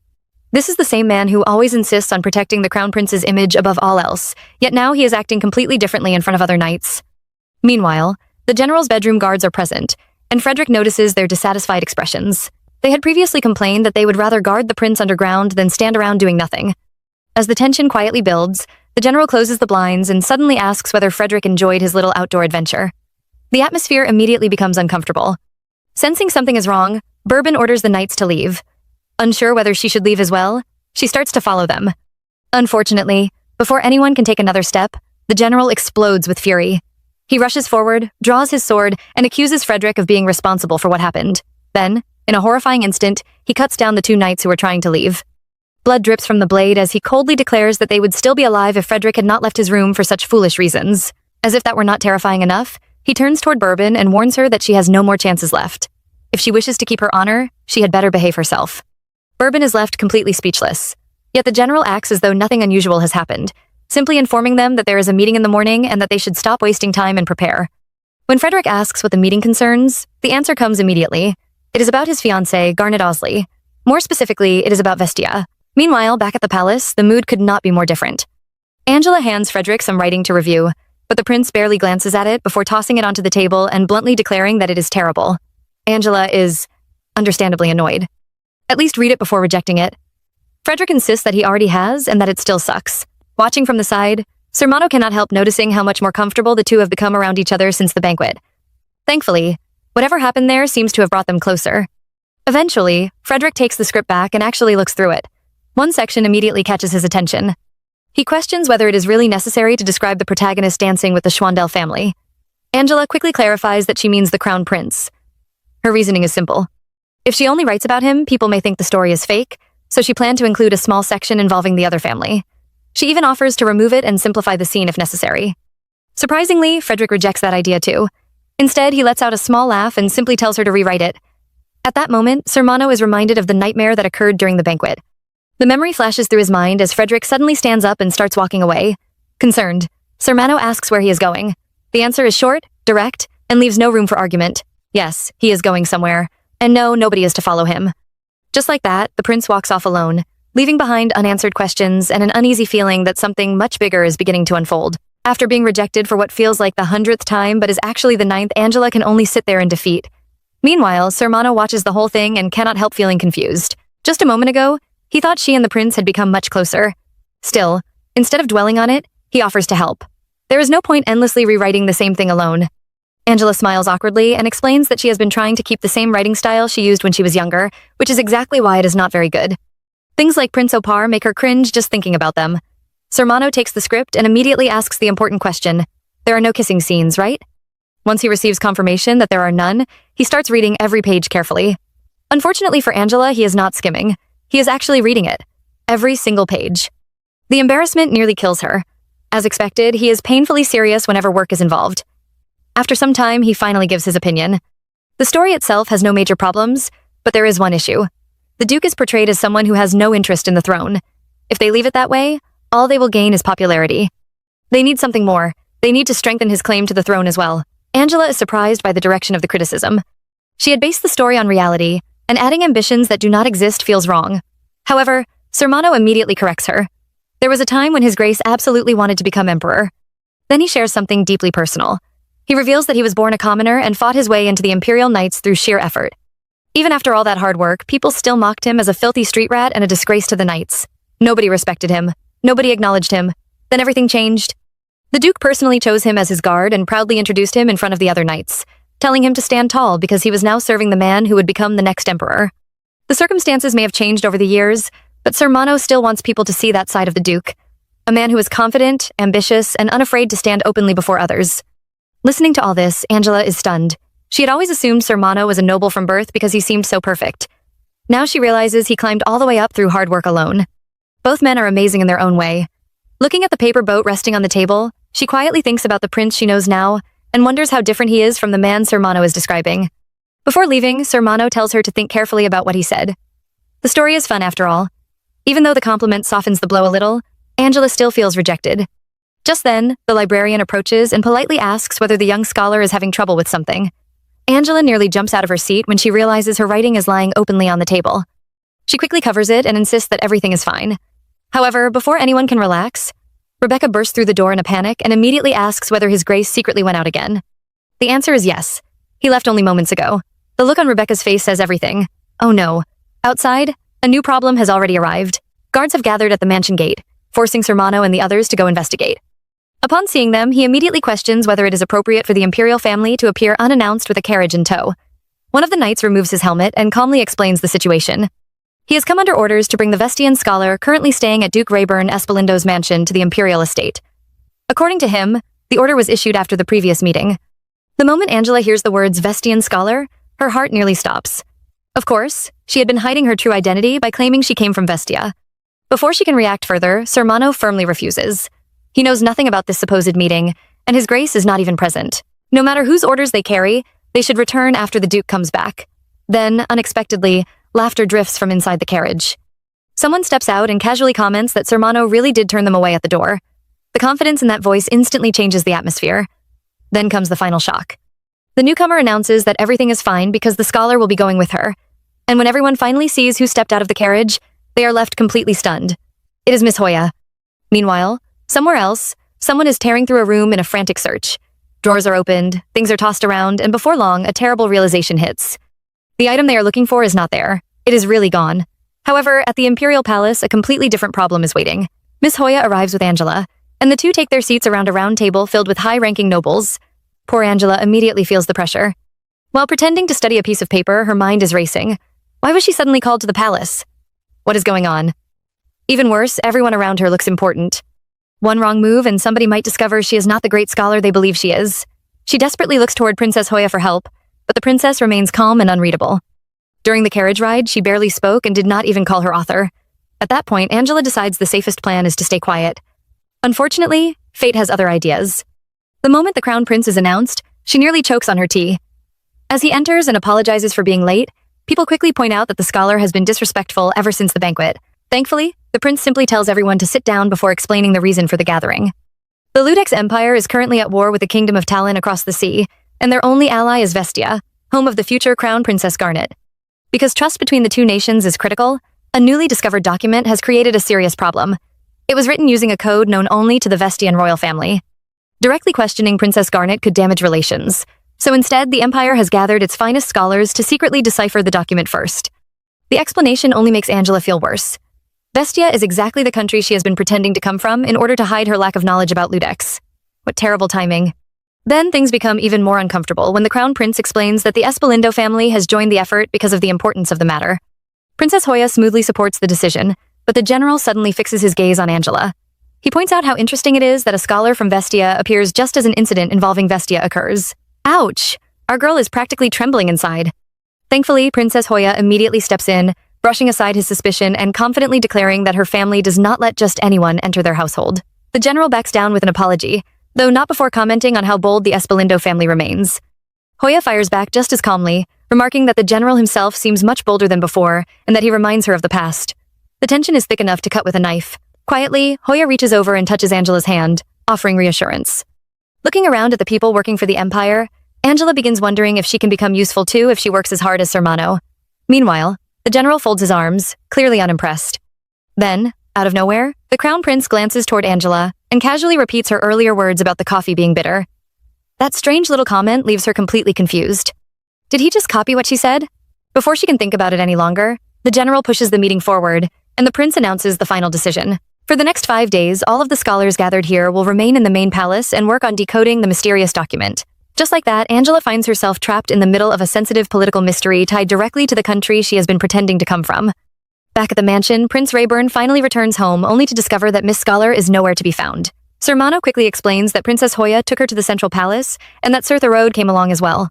This is the same man who always insists on protecting the crown prince's image above all else, yet now he is acting completely differently in front of other knights. Meanwhile, the general's bedroom guards are present, and Frederick notices their dissatisfied expressions. They had previously complained that they would rather guard the prince underground than stand around doing nothing. As the tension quietly builds, the general closes the blinds and suddenly asks whether Frederick enjoyed his little outdoor adventure. The atmosphere immediately becomes uncomfortable. Sensing something is wrong, Bourbon orders the knights to leave. Unsure whether she should leave as well, she starts to follow them. Unfortunately, before anyone can take another step, the general explodes with fury. He rushes forward, draws his sword, and accuses Frederick of being responsible for what happened. Then, in a horrifying instant, he cuts down the two knights who were trying to leave. Blood drips from the blade as he coldly declares that they would still be alive if Frederick had not left his room for such foolish reasons. As if that were not terrifying enough, he turns toward Bourbon and warns her that she has no more chances left. If she wishes to keep her honor, she had better behave herself. Bourbon is left completely speechless. Yet the general acts as though nothing unusual has happened, simply informing them that there is a meeting in the morning and that they should stop wasting time and prepare. When Frederick asks what the meeting concerns, the answer comes immediately. It is about his fiancée, Garnet Osley. More specifically, it is about Vestia. Meanwhile, back at the palace, the mood could not be more different. Angela hands Frederick some writing to review, but the prince barely glances at it before tossing it onto the table and bluntly declaring that it is terrible. Angela is understandably annoyed. At least read it before rejecting it. Frederick insists that he already has and that it still sucks. Watching from the side, Sermano cannot help noticing how much more comfortable the two have become around each other since the banquet. Thankfully, whatever happened there seems to have brought them closer. Eventually, Frederick takes the script back and actually looks through it. One section immediately catches his attention. He questions whether it is really necessary to describe the protagonist dancing with the Schwandel family. Angela quickly clarifies that she means the crown prince. Her reasoning is simple. If she only writes about him, people may think the story is fake, so she planned to include a small section involving the other family. She even offers to remove it and simplify the scene if necessary. Surprisingly, Frederick rejects that idea too. Instead, he lets out a small laugh and simply tells her to rewrite it. At that moment, Sermano is reminded of the nightmare that occurred during the banquet. The memory flashes through his mind as Frederick suddenly stands up and starts walking away. Concerned, Sermano asks where he is going. The answer is short, direct, and leaves no room for argument. Yes, he is going somewhere. And no, nobody is to follow him. Just like that, the prince walks off alone, leaving behind unanswered questions and an uneasy feeling that something much bigger is beginning to unfold. After being rejected for what feels like the 100th time but is actually the 9th, Angela can only sit there in defeat. Meanwhile, Sermano watches the whole thing and cannot help feeling confused. Just a moment ago, he thought she and the prince had become much closer. Still, instead of dwelling on it, he offers to help. There is no point endlessly rewriting the same thing alone. Angela smiles awkwardly and explains that she has been trying to keep the same writing style she used when she was younger, which is exactly why it is not very good. Things like Prince Opar make her cringe just thinking about them. Sermano takes the script and immediately asks the important question. There are no kissing scenes, right? Once he receives confirmation that there are none, he starts reading every page carefully. Unfortunately for Angela, he is not skimming. He is actually reading it. Every single page. The embarrassment nearly kills her. As expected, he is painfully serious whenever work is involved. After some time, he finally gives his opinion. The story itself has no major problems, but there is one issue. The Duke is portrayed as someone who has no interest in the throne. If they leave it that way, all they will gain is popularity. They need something more. They need to strengthen his claim to the throne as well. Angela is surprised by the direction of the criticism. She had based the story on reality, and adding ambitions that do not exist feels wrong. However, Sermano immediately corrects her. There was a time when His Grace absolutely wanted to become emperor. Then he shares something deeply personal. He reveals that he was born a commoner and fought his way into the Imperial Knights through sheer effort. Even after all that hard work, people still mocked him as a filthy street rat and a disgrace to the Knights. Nobody respected him. Nobody acknowledged him. Then everything changed. The Duke personally chose him as his guard and proudly introduced him in front of the other knights, telling him to stand tall because he was now serving the man who would become the next emperor. The circumstances may have changed over the years, but Sermano still wants people to see that side of the Duke, a man who is confident, ambitious, and unafraid to stand openly before others. Listening to all this, Angela is stunned. She had always assumed Sermano was a noble from birth because he seemed so perfect. Now she realizes he climbed all the way up through hard work alone. Both men are amazing in their own way. Looking at the paper boat resting on the table, she quietly thinks about the prince she knows now and wonders how different he is from the man Sermano is describing. Before leaving, Sermano tells her to think carefully about what he said. The story is fun after all. Even though the compliment softens the blow a little, Angela still feels rejected. Just then, the librarian approaches and politely asks whether the young scholar is having trouble with something. Angela nearly jumps out of her seat when she realizes her writing is lying openly on the table. She quickly covers it and insists that everything is fine. However, before anyone can relax, Rebecca bursts through the door in a panic and immediately asks whether His Grace secretly went out again. The answer is yes. He left only moments ago. The look on Rebecca's face says everything. Oh no. Outside, a new problem has already arrived. Guards have gathered at the mansion gate, forcing Sermano and the others to go investigate. Upon seeing them, he immediately questions whether it is appropriate for the imperial family to appear unannounced with a carriage in tow. One of the knights removes his helmet and calmly explains the situation. He has come under orders to bring the Vestian scholar currently staying at Duke Rayburn Espelindo's mansion to the imperial estate. According to him, the order was issued after the previous meeting. The moment Angela hears the words Vestian scholar, her heart nearly stops. Of course, she had been hiding her true identity by claiming she came from Vestia. Before she can react further, Sermano firmly refuses. He knows nothing about this supposed meeting, and His Grace is not even present. No matter whose orders they carry, they should return after the Duke comes back. Then, unexpectedly, laughter drifts from inside the carriage. Someone steps out and casually comments that Sermano really did turn them away at the door. The confidence in that voice instantly changes the atmosphere. Then comes the final shock. The newcomer announces that everything is fine because the scholar will be going with her. And when everyone finally sees who stepped out of the carriage, they are left completely stunned. It is Miss Hoya. Meanwhile, somewhere else, someone is tearing through a room in a frantic search. Drawers are opened, things are tossed around, and before long, a terrible realization hits. The item they are looking for is not there. It is really gone. However, at the Imperial Palace, a completely different problem is waiting. Miss Hoya arrives with Angela, and the two take their seats around a round table filled with high-ranking nobles. Poor Angela immediately feels the pressure. While pretending to study a piece of paper, her mind is racing. Why was she suddenly called to the palace? What is going on? Even worse, everyone around her looks important. One wrong move and somebody might discover she is not the great scholar they believe she is. She desperately looks toward Princess Hoya for help, but the princess remains calm and unreadable. During the carriage ride, she barely spoke and did not even call her author. At that point, Angela decides the safest plan is to stay quiet. Unfortunately, fate has other ideas. The moment the crown prince is announced, she nearly chokes on her tea. As he enters and apologizes for being late, people quickly point out that the scholar has been disrespectful ever since the banquet. Thankfully, the prince simply tells everyone to sit down before explaining the reason for the gathering. The Ludex Empire is currently at war with the Kingdom of Talon across the sea, and their only ally is Vestia, home of the future Crown Princess Garnet. Because trust between the two nations is critical, a newly discovered document has created a serious problem. It was written using a code known only to the Vestian royal family. Directly questioning Princess Garnet could damage relations, so instead the Empire has gathered its finest scholars to secretly decipher the document first. The explanation only makes Angela feel worse. Vestia is exactly the country she has been pretending to come from in order to hide her lack of knowledge about Ludex. What terrible timing. Then things become even more uncomfortable when the Crown Prince explains that the Espelindo family has joined the effort because of the importance of the matter. Princess Hoya smoothly supports the decision, but the general suddenly fixes his gaze on Angela. He points out how interesting it is that a scholar from Vestia appears just as an incident involving Vestia occurs. Ouch! Our girl is practically trembling inside. Thankfully, Princess Hoya immediately steps in, brushing aside his suspicion and confidently declaring that her family does not let just anyone enter their household. The general backs down with an apology, though not before commenting on how bold the Espelindo family remains. Hoya fires back just as calmly, remarking that the general himself seems much bolder than before and that he reminds her of the past. The tension is thick enough to cut with a knife. Quietly, Hoya reaches over and touches Angela's hand, offering reassurance. Looking around at the people working for the Empire, Angela begins wondering if she can become useful too if she works as hard as Sermano. Meanwhile, the general folds his arms, clearly unimpressed. Then, out of nowhere, the Crown Prince glances toward Angela and casually repeats her earlier words about the coffee being bitter. That strange little comment leaves her completely confused. Did he just copy what she said? Before she can think about it any longer, the general pushes the meeting forward, and the prince announces the final decision. For the next 5 days, all of the scholars gathered here will remain in the main palace and work on decoding the mysterious document. Just like that, Angela finds herself trapped in the middle of a sensitive political mystery tied directly to the country she has been pretending to come from. Back at the mansion, Prince Rayburn finally returns home only to discover that Miss Scholar is nowhere to be found. Sir Mano quickly explains that Princess Hoya took her to the central palace and that Sir Therode came along as well.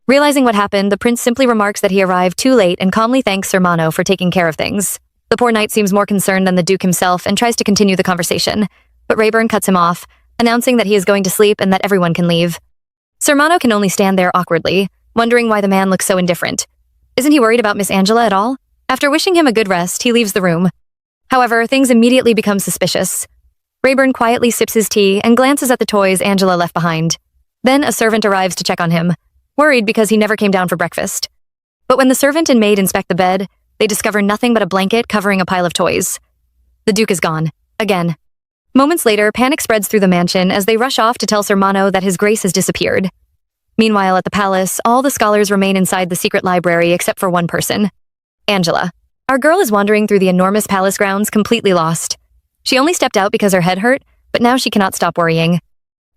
Realizing what happened, the prince simply remarks that he arrived too late and calmly thanks Sir Mano for taking care of things. The poor knight seems more concerned than the duke himself and tries to continue the conversation, but Rayburn cuts him off, announcing that he is going to sleep and that everyone can leave. Sir Mano can only stand there awkwardly, wondering why the man looks so indifferent. Isn't he worried about Miss Angela at all? After wishing him a good rest, he leaves the room. However, things immediately become suspicious. Rayburn quietly sips his tea and glances at the toys Angela left behind. Then a servant arrives to check on him, worried because he never came down for breakfast. But when the servant and maid inspect the bed, they discover nothing but a blanket covering a pile of toys. The Duke is gone. Again. Moments later, panic spreads through the mansion as they rush off to tell Sir Mano that his grace has disappeared. Meanwhile, at the palace, all the scholars remain inside the secret library except for one person. Angela. Our girl is wandering through the enormous palace grounds completely lost. She only stepped out because her head hurt, but now she cannot stop worrying.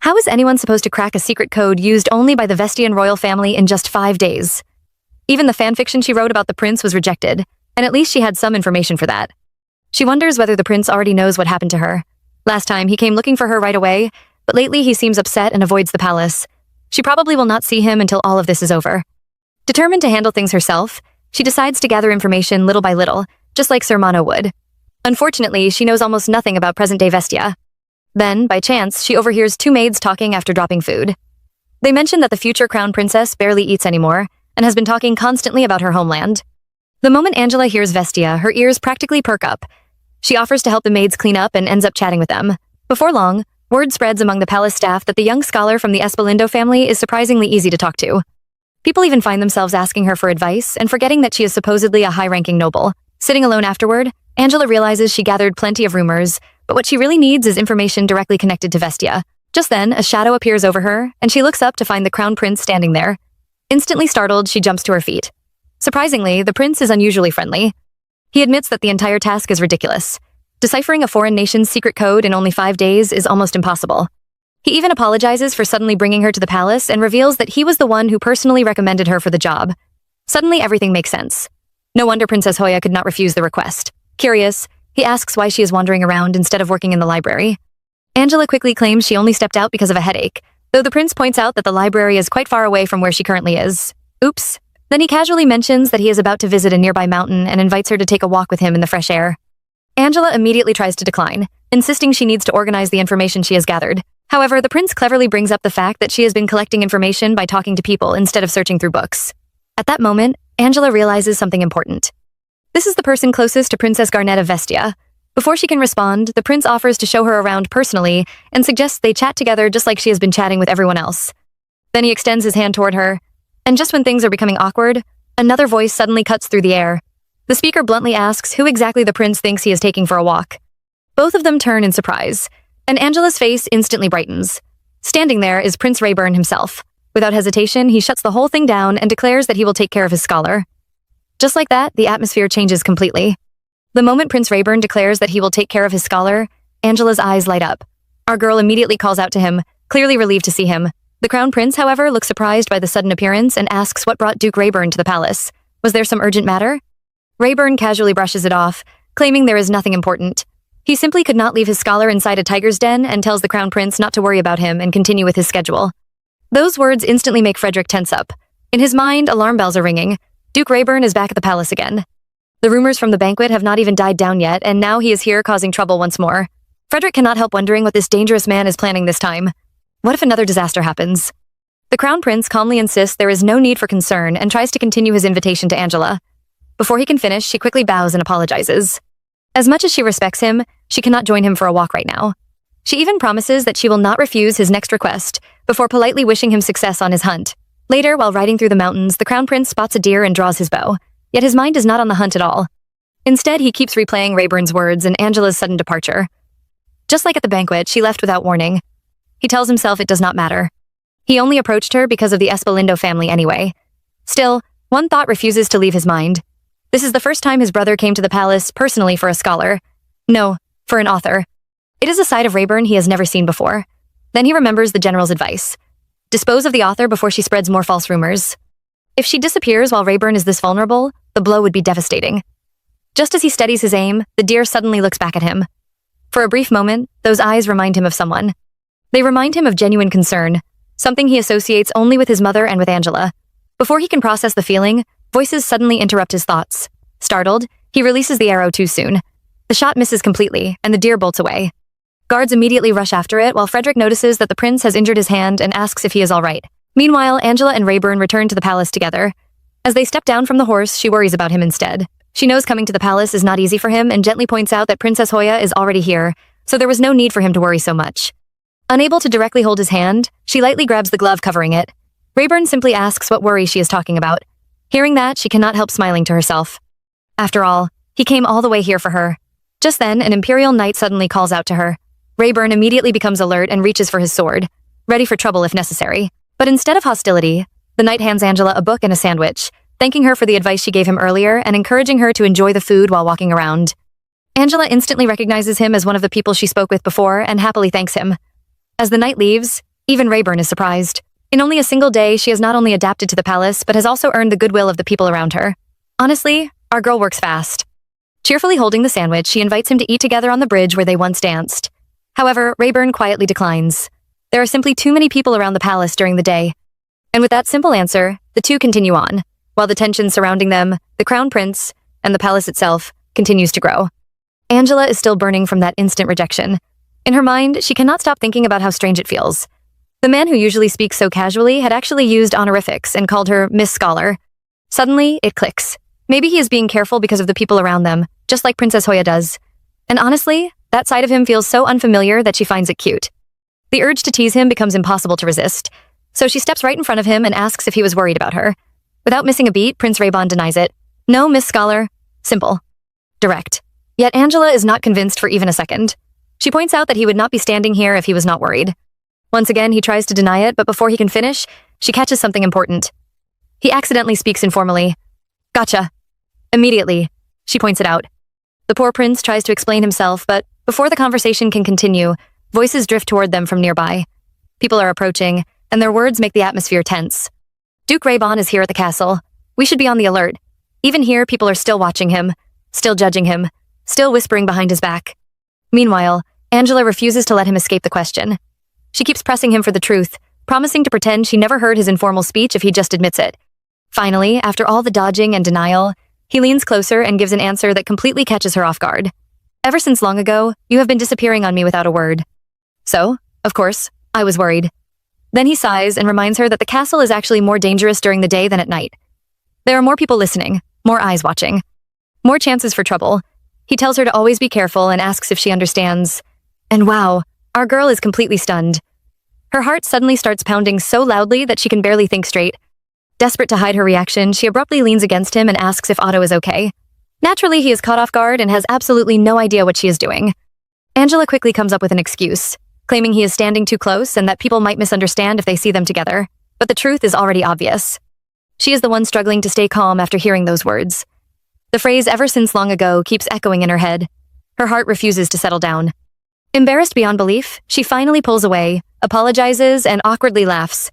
How is anyone supposed to crack a secret code used only by the Vestian royal family in just 5 days? Even the fanfiction she wrote about the prince was rejected, and at least she had some information for that. She wonders whether the prince already knows what happened to her. Last time, he came looking for her right away, but lately he seems upset and avoids the palace. She probably will not see him until all of this is over. Determined to handle things herself, she decides to gather information little by little, just like Sir Mano would. Unfortunately, she knows almost nothing about present-day Vestia. Then, by chance, she overhears 2 maids talking after dropping food. They mention that the future crown princess barely eats anymore, and has been talking constantly about her homeland. The moment Angela hears Vestia, her ears practically perk up. She offers to help the maids clean up and ends up chatting with them. Before long, word spreads among the palace staff that the young scholar from the Espalindo family is surprisingly easy to talk to. People even find themselves asking her for advice and forgetting that she is supposedly a high-ranking noble. Sitting alone afterward, Angela realizes she gathered plenty of rumors, but what she really needs is information directly connected to Vestia. Just then, a shadow appears over her, and she looks up to find the crown prince standing there. Instantly startled, she jumps to her feet. Surprisingly, the prince is unusually friendly. He admits that the entire task is ridiculous. Deciphering a foreign nation's secret code in only 5 days is almost impossible. He even apologizes for suddenly bringing her to the palace and reveals that he was the one who personally recommended her for the job. Suddenly, everything makes sense. No wonder Princess Hoya could not refuse the request. Curious, he asks why she is wandering around instead of working in the library. Angela quickly claims she only stepped out because of a headache, though the prince points out that the library is quite far away from where she currently is. Oops. Then he casually mentions that he is about to visit a nearby mountain and invites her to take a walk with him in the fresh air. Angela immediately tries to decline, insisting she needs to organize the information she has gathered. However, the prince cleverly brings up the fact that she has been collecting information by talking to people instead of searching through books. At that moment, Angela realizes something important. This is the person closest to Princess Garnet of Vestia. Before she can respond, the prince offers to show her around personally and suggests they chat together just like she has been chatting with everyone else. Then he extends his hand toward her, and just when things are becoming awkward, another voice suddenly cuts through the air. The speaker bluntly asks who exactly the prince thinks he is taking for a walk. Both of them turn in surprise, and Angela's face instantly brightens. Standing there is Prince Rayburn himself. Without hesitation, he shuts the whole thing down and declares that he will take care of his scholar. Just like that, the atmosphere changes completely. The moment Prince Rayburn declares that he will take care of his scholar, Angela's eyes light up. Our girl immediately calls out to him, clearly relieved to see him. The crown prince, however, looks surprised by the sudden appearance and asks what brought Duke Rayburn to the palace. Was there some urgent matter? Rayburn casually brushes it off, claiming there is nothing important. He simply could not leave his scholar inside a tiger's den and tells the crown prince not to worry about him and continue with his schedule. Those words instantly make Frederick tense up. In his mind, alarm bells are ringing. Duke Rayburn is back at the palace again. The rumors from the banquet have not even died down yet, and now he is here causing trouble once more. Frederick cannot help wondering what this dangerous man is planning this time. What if another disaster happens? The crown prince calmly insists there is no need for concern and tries to continue his invitation to Angela. Before he can finish, she quickly bows and apologizes. As much as she respects him, she cannot join him for a walk right now. She even promises that she will not refuse his next request, before politely wishing him success on his hunt. Later, while riding through the mountains, the crown prince spots a deer and draws his bow, yet his mind is not on the hunt at all. Instead, he keeps replaying Rayburn's words and Angela's sudden departure. Just like at the banquet, she left without warning. He tells himself it does not matter. He only approached her because of the Espalindo family anyway. Still, one thought refuses to leave his mind. This is the first time his brother came to the palace personally for a scholar. No, for an author. It is a side of Rayburn he has never seen before. Then he remembers the general's advice. Dispose of the author before she spreads more false rumors. If she disappears while Rayburn is this vulnerable, the blow would be devastating. Just as he steadies his aim, the deer suddenly looks back at him. For a brief moment, those eyes remind him of someone. They remind him of genuine concern, something he associates only with his mother and with Angela. Before he can process the feeling, voices suddenly interrupt his thoughts. Startled, he releases the arrow too soon. The shot misses completely, and the deer bolts away. Guards immediately rush after it, while Frederick notices that the prince has injured his hand and asks if he is all right. Meanwhile, Angela and Rayburn return to the palace together. As they step down from the horse, she worries about him instead. She knows coming to the palace is not easy for him and gently points out that Princess Hoya is already here, so there was no need for him to worry so much. Unable to directly hold his hand, she lightly grabs the glove covering it. Rayburn simply asks what worry she is talking about. Hearing that, she cannot help smiling to herself. After all, he came all the way here for her. Just then, an Imperial Knight suddenly calls out to her. Rayburn immediately becomes alert and reaches for his sword, ready for trouble if necessary. But instead of hostility, the knight hands Angela a book and a sandwich, thanking her for the advice she gave him earlier and encouraging her to enjoy the food while walking around. Angela instantly recognizes him as one of the people she spoke with before and happily thanks him. As the knight leaves, even Rayburn is surprised. In only a single day, she has not only adapted to the palace, but has also earned the goodwill of the people around her. Honestly, our girl works fast. Cheerfully holding the sandwich, she invites him to eat together on the bridge where they once danced. However, Rayburn quietly declines. There are simply too many people around the palace during the day. And with that simple answer, the two continue on, while the tension surrounding them, the crown prince, and the palace itself, continues to grow. Angela is still burning from that instant rejection. In her mind, she cannot stop thinking about how strange it feels. The man who usually speaks so casually had actually used honorifics and called her Miss Scholar. Suddenly, it clicks. Maybe he is being careful because of the people around them, just like Princess Hoya does. And honestly, that side of him feels so unfamiliar that she finds it cute. The urge to tease him becomes impossible to resist, so she steps right in front of him and asks if he was worried about her. Without missing a beat, Prince Raybon denies it. No, Miss Scholar. Simple. Direct. Yet Angela is not convinced for even a second. She points out that he would not be standing here if he was not worried. Once again, he tries to deny it, but before he can finish, she catches something important. He accidentally speaks informally. Gotcha. Immediately, she points it out. The poor prince tries to explain himself, but before the conversation can continue, voices drift toward them from nearby. People are approaching, and their words make the atmosphere tense. Duke Raybon is here at the castle. We should be on the alert. Even here, people are still watching him, still judging him, still whispering behind his back. Meanwhile, Angela refuses to let him escape the question. She keeps pressing him for the truth, promising to pretend she never heard his informal speech if he just admits it. Finally, after all the dodging and denial, he leans closer and gives an answer that completely catches her off guard. Ever since long ago, you have been disappearing on me without a word. So, of course, I was worried. Then he sighs and reminds her that the castle is actually more dangerous during the day than at night. There are more people listening, more eyes watching, more chances for trouble. He tells her to always be careful and asks if she understands. And wow, our girl is completely stunned. Her heart suddenly starts pounding so loudly that she can barely think straight. Desperate to hide her reaction, she abruptly leans against him and asks if Otto is okay. Naturally, he is caught off guard and has absolutely no idea what she is doing. Angela quickly comes up with an excuse, claiming he is standing too close and that people might misunderstand if they see them together. But the truth is already obvious. She is the one struggling to stay calm after hearing those words. The phrase "ever since long ago" keeps echoing in her head. Her heart refuses to settle down. Embarrassed beyond belief, she finally pulls away, apologizes, and awkwardly laughs.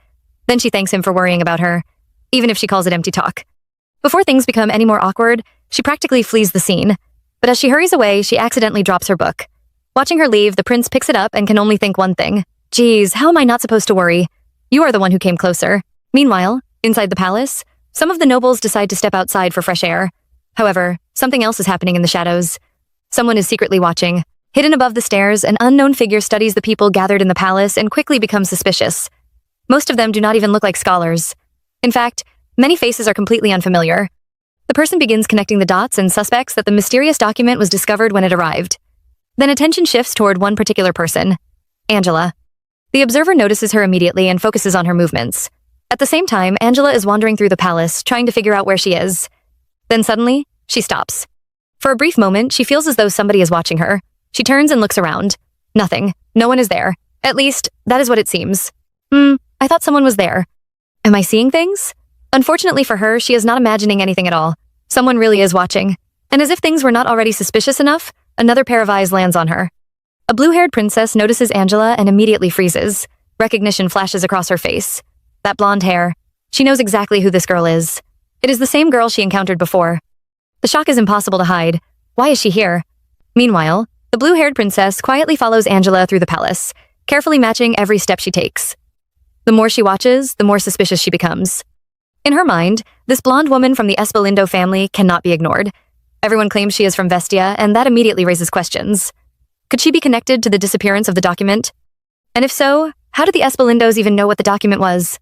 Then she thanks him for worrying about her, even if she calls it empty talk. Before things become any more awkward, she practically flees the scene. But as she hurries away, she accidentally drops her book. Watching her leave, the prince picks it up and can only think one thing. Geez, how am I not supposed to worry? You are the one who came closer. Meanwhile, inside the palace, some of the nobles decide to step outside for fresh air. However, something else is happening in the shadows. Someone is secretly watching. Hidden above the stairs, an unknown figure studies the people gathered in the palace and quickly becomes suspicious. Most of them do not even look like scholars. In fact, many faces are completely unfamiliar. The person begins connecting the dots and suspects that the mysterious document was discovered when it arrived. Then attention shifts toward one particular person, Angela. The observer notices her immediately and focuses on her movements. At the same time, Angela is wandering through the palace, trying to figure out where she is. Then suddenly, she stops. For a brief moment, she feels as though somebody is watching her. She turns and looks around. Nothing. No one is there. At least, that is what it seems. I thought someone was there. Am I seeing things? Unfortunately for her, she is not imagining anything at all. Someone really is watching. And as if things were not already suspicious enough, another pair of eyes lands on her. A blue-haired princess notices Angela and immediately freezes. Recognition flashes across her face. That blonde hair. She knows exactly who this girl is. It is the same girl she encountered before. The shock is impossible to hide. Why is she here? Meanwhile, The blue-haired princess quietly follows Angela through the palace, carefully matching every step she takes. The more she watches, the more suspicious she becomes. In her mind, this blonde woman from the Espalindo family cannot be ignored. Everyone claims she is from Vestia, and that immediately raises questions. Could she be connected to the disappearance of the document? And if so, how did the Espalindos even know what the document was?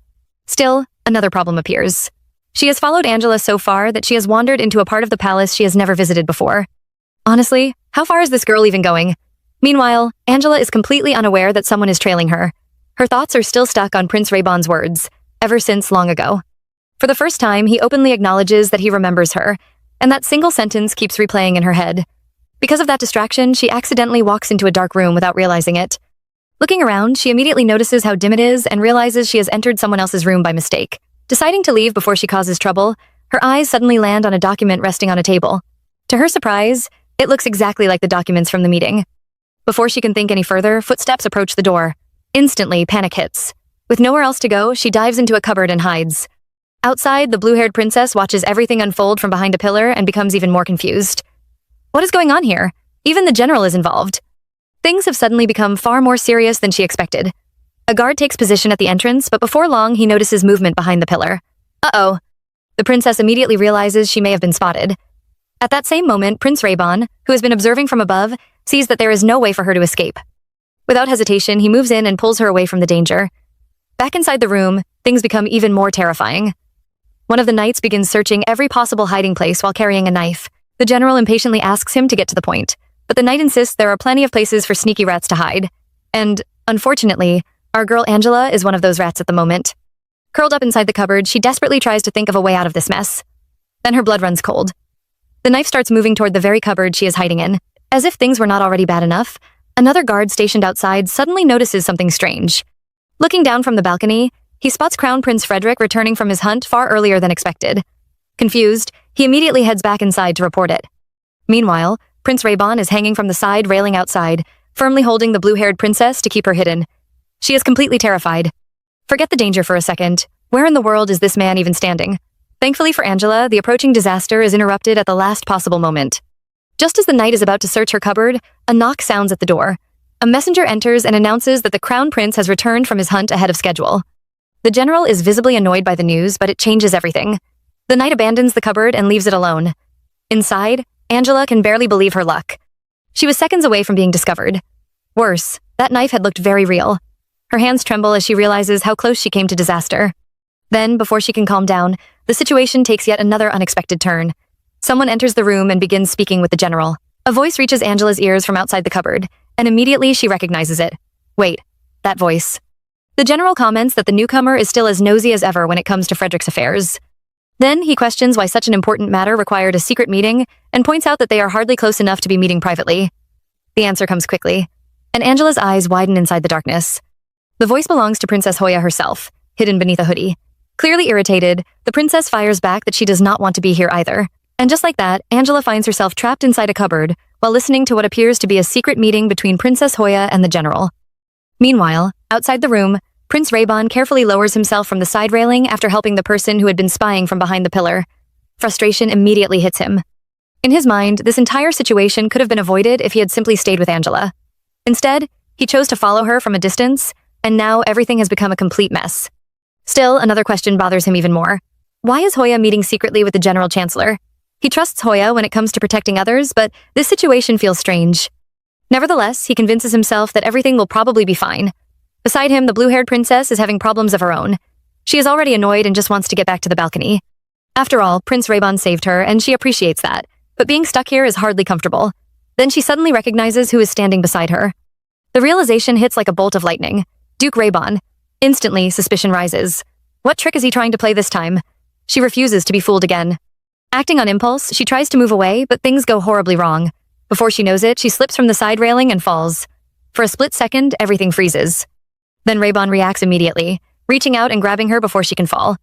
Still, another problem appears. She has followed Angela so far that she has wandered into a part of the palace she has never visited before. Honestly, how far is this girl even going? Meanwhile, Angela is completely unaware that someone is trailing her. Her thoughts are still stuck on Prince Raybon's words, ever since long ago. For the first time, he openly acknowledges that he remembers her, and that single sentence keeps replaying in her head. Because of that distraction, she accidentally walks into a dark room without realizing it. Looking around, she immediately notices how dim it is and realizes she has entered someone else's room by mistake. Deciding to leave before she causes trouble, her eyes suddenly land on a document resting on a table. To her surprise, it looks exactly like the documents from the meeting. Before she can think any further, footsteps approach the door. Instantly, panic hits. With nowhere else to go, she dives into a cupboard and hides. Outside, the blue-haired princess watches everything unfold from behind a pillar and becomes even more confused. What is going on here? Even the general is involved. Things have suddenly become far more serious than she expected. A guard takes position at the entrance, but before long, he notices movement behind the pillar. Uh-oh. The princess immediately realizes she may have been spotted. At that same moment, Prince Raybon, who has been observing from above, sees that there is no way for her to escape. Without hesitation, he moves in and pulls her away from the danger. Back inside the room, things become even more terrifying. One of the knights begins searching every possible hiding place while carrying a knife. The general impatiently asks him to get to the point, but the knight insists there are plenty of places for sneaky rats to hide. And, unfortunately, our girl Angela is one of those rats at the moment. Curled up inside the cupboard, she desperately tries to think of a way out of this mess. Then her blood runs cold. The knife starts moving toward the very cupboard she is hiding in. As if things were not already bad enough, another guard stationed outside suddenly notices something strange. Looking down from the balcony, he spots Crown Prince Frederick returning from his hunt far earlier than expected. Confused, he immediately heads back inside to report it. Meanwhile, Prince Raybon is hanging from the side railing outside, firmly holding the blue-haired princess to keep her hidden. She is completely terrified. Forget the danger for a second. Where in the world is this man even standing? Thankfully for Angela, the approaching disaster is interrupted at the last possible moment. Just as the knight is about to search her cupboard, a knock sounds at the door. A messenger enters and announces that the crown prince has returned from his hunt ahead of schedule. The general is visibly annoyed by the news, but it changes everything. The knight abandons the cupboard and leaves it alone. Inside, Angela can barely believe her luck. She was seconds away from being discovered. Worse, that knife had looked very real. Her hands tremble as she realizes how close she came to disaster. Then, before she can calm down, the situation takes yet another unexpected turn. Someone enters the room and begins speaking with the general. A voice reaches Angela's ears from outside the cupboard, and immediately she recognizes it. Wait, that voice. The general comments that the newcomer is still as nosy as ever when it comes to Frederick's affairs. Then he questions why such an important matter required a secret meeting and points out that they are hardly close enough to be meeting privately. The answer comes quickly, and Angela's eyes widen inside the darkness. The voice belongs to Princess Hoya herself, hidden beneath a hoodie. Clearly irritated, the princess fires back that she does not want to be here either. And just like that, Angela finds herself trapped inside a cupboard while listening to what appears to be a secret meeting between Princess Hoya and the general. Meanwhile, outside the room, Prince Raybon carefully lowers himself from the side railing after helping the person who had been spying from behind the pillar. Frustration immediately hits him. In his mind, this entire situation could have been avoided if he had simply stayed with Angela. Instead, he chose to follow her from a distance, and now everything has become a complete mess. Still, another question bothers him even more. Why is Hoya meeting secretly with the General Chancellor? He trusts Hoya when it comes to protecting others, but this situation feels strange. Nevertheless, he convinces himself that everything will probably be fine. Beside him, the blue-haired princess is having problems of her own. She is already annoyed and just wants to get back to the balcony. After all, Prince Raybon saved her, and she appreciates that, but being stuck here is hardly comfortable. Then she suddenly recognizes who is standing beside her. The realization hits like a bolt of lightning. Duke Raybon. Instantly, suspicion rises. What trick is he trying to play this time? She refuses to be fooled again. Acting on impulse, she tries to move away, but things go horribly wrong. Before she knows it, she slips from the side railing and falls. For a split second, everything freezes. Then Raybon reacts immediately, reaching out and grabbing her before she can fall.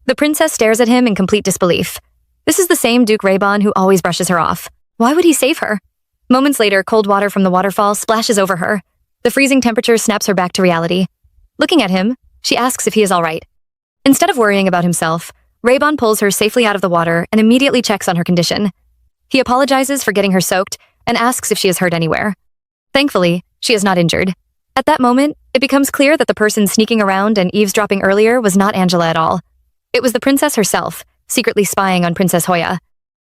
The princess stares at him in complete disbelief. This is the same Duke Raybon who always brushes her off. Why would he save her? Moments later, cold water from the waterfall splashes over her. The freezing temperature snaps her back to reality. Looking at him, she asks if he is all right. Instead of worrying about himself, Raybon pulls her safely out of the water and immediately checks on her condition. He apologizes for getting her soaked and asks if she is hurt anywhere. Thankfully, she is not injured. At that moment, it becomes clear that the person sneaking around and eavesdropping earlier was not Angela at all. It was the princess herself, secretly spying on Princess Hoya.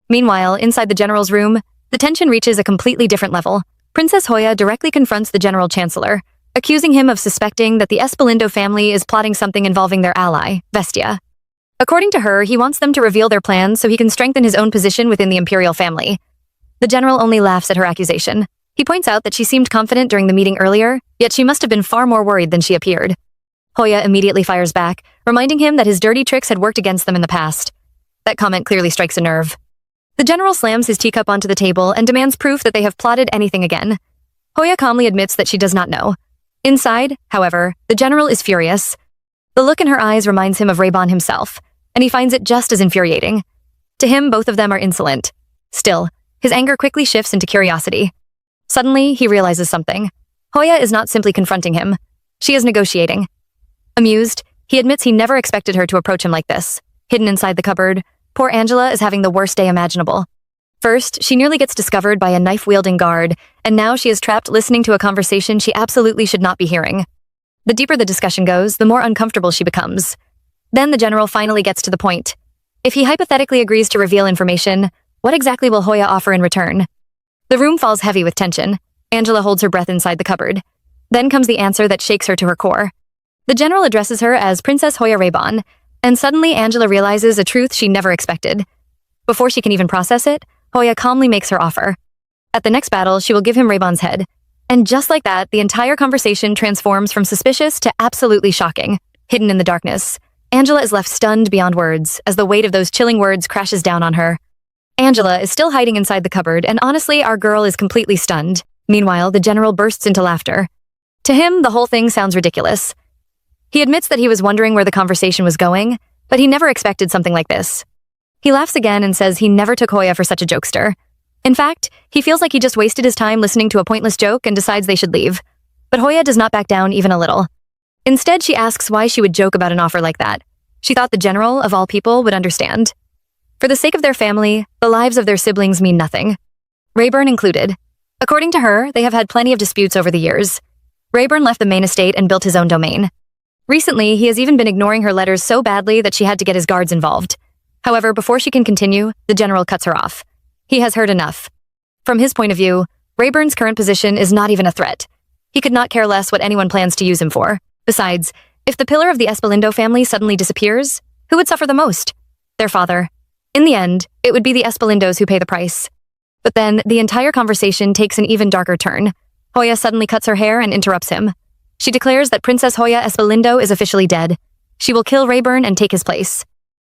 Meanwhile, inside the general's room, the tension reaches a completely different level. Princess Hoya directly confronts the general chancellor, accusing him of suspecting that the Espalindo family is plotting something involving their ally, Vestia. According to her, he wants them to reveal their plans so he can strengthen his own position within the imperial family. The general only laughs at her accusation. He points out that she seemed confident during the meeting earlier, yet she must have been far more worried than she appeared. Hoya immediately fires back, reminding him that his dirty tricks had worked against them in the past. That comment clearly strikes a nerve. The general slams his teacup onto the table and demands proof that they have plotted anything again. Hoya calmly admits that she does not know. Inside, however, the general is furious. The look in her eyes reminds him of Raybon himself, and he finds it just as infuriating. To him, both of them are insolent. Still, his anger quickly shifts into curiosity. Suddenly, he realizes something. Hoya is not simply confronting him. She is negotiating. Amused, he admits he never expected her to approach him like this. Hidden inside the cupboard, poor Angela is having the worst day imaginable. First, she nearly gets discovered by a knife-wielding guard, and now she is trapped listening to a conversation she absolutely should not be hearing. The deeper the discussion goes, the more uncomfortable she becomes. Then the general finally gets to the point. If he hypothetically agrees to reveal information, what exactly will Hoya offer in return? The room falls heavy with tension. Angela holds her breath inside the cupboard. Then comes the answer that shakes her to her core. The general addresses her as Princess Hoya Raybon, and suddenly Angela realizes a truth she never expected. Before she can even process it, Hoya calmly makes her offer. At the next battle, she will give him Raybon's head. And just like that, the entire conversation transforms from suspicious to absolutely shocking. Hidden in the darkness, Angela is left stunned beyond words as the weight of those chilling words crashes down on her. Angela is still hiding inside the cupboard, and honestly, our girl is completely stunned. Meanwhile, the general bursts into laughter. To him, the whole thing sounds ridiculous. He admits that he was wondering where the conversation was going, but he never expected something like this. He laughs again and says he never took Hoya for such a jokester. In fact, he feels like he just wasted his time listening to a pointless joke and decides they should leave. But Hoya does not back down even a little. Instead, she asks why she would joke about an offer like that. She thought the general, of all people, would understand. For the sake of their family, the lives of their siblings mean nothing. Rayburn included. According to her, they have had plenty of disputes over the years. Rayburn left the main estate and built his own domain. Recently, he has even been ignoring her letters so badly that she had to get his guards involved. However, before she can continue, the general cuts her off. He has heard enough. From his point of view, Rayburn's current position is not even a threat. He could not care less what anyone plans to use him for. Besides, if the pillar of the Espalindo family suddenly disappears, who would suffer the most? Their father. In the end, it would be the Espalindos who pay the price. But then, the entire conversation takes an even darker turn. Hoya suddenly cuts her hair and interrupts him. She declares that Princess Hoya Espalindo is officially dead. She will kill Rayburn and take his place.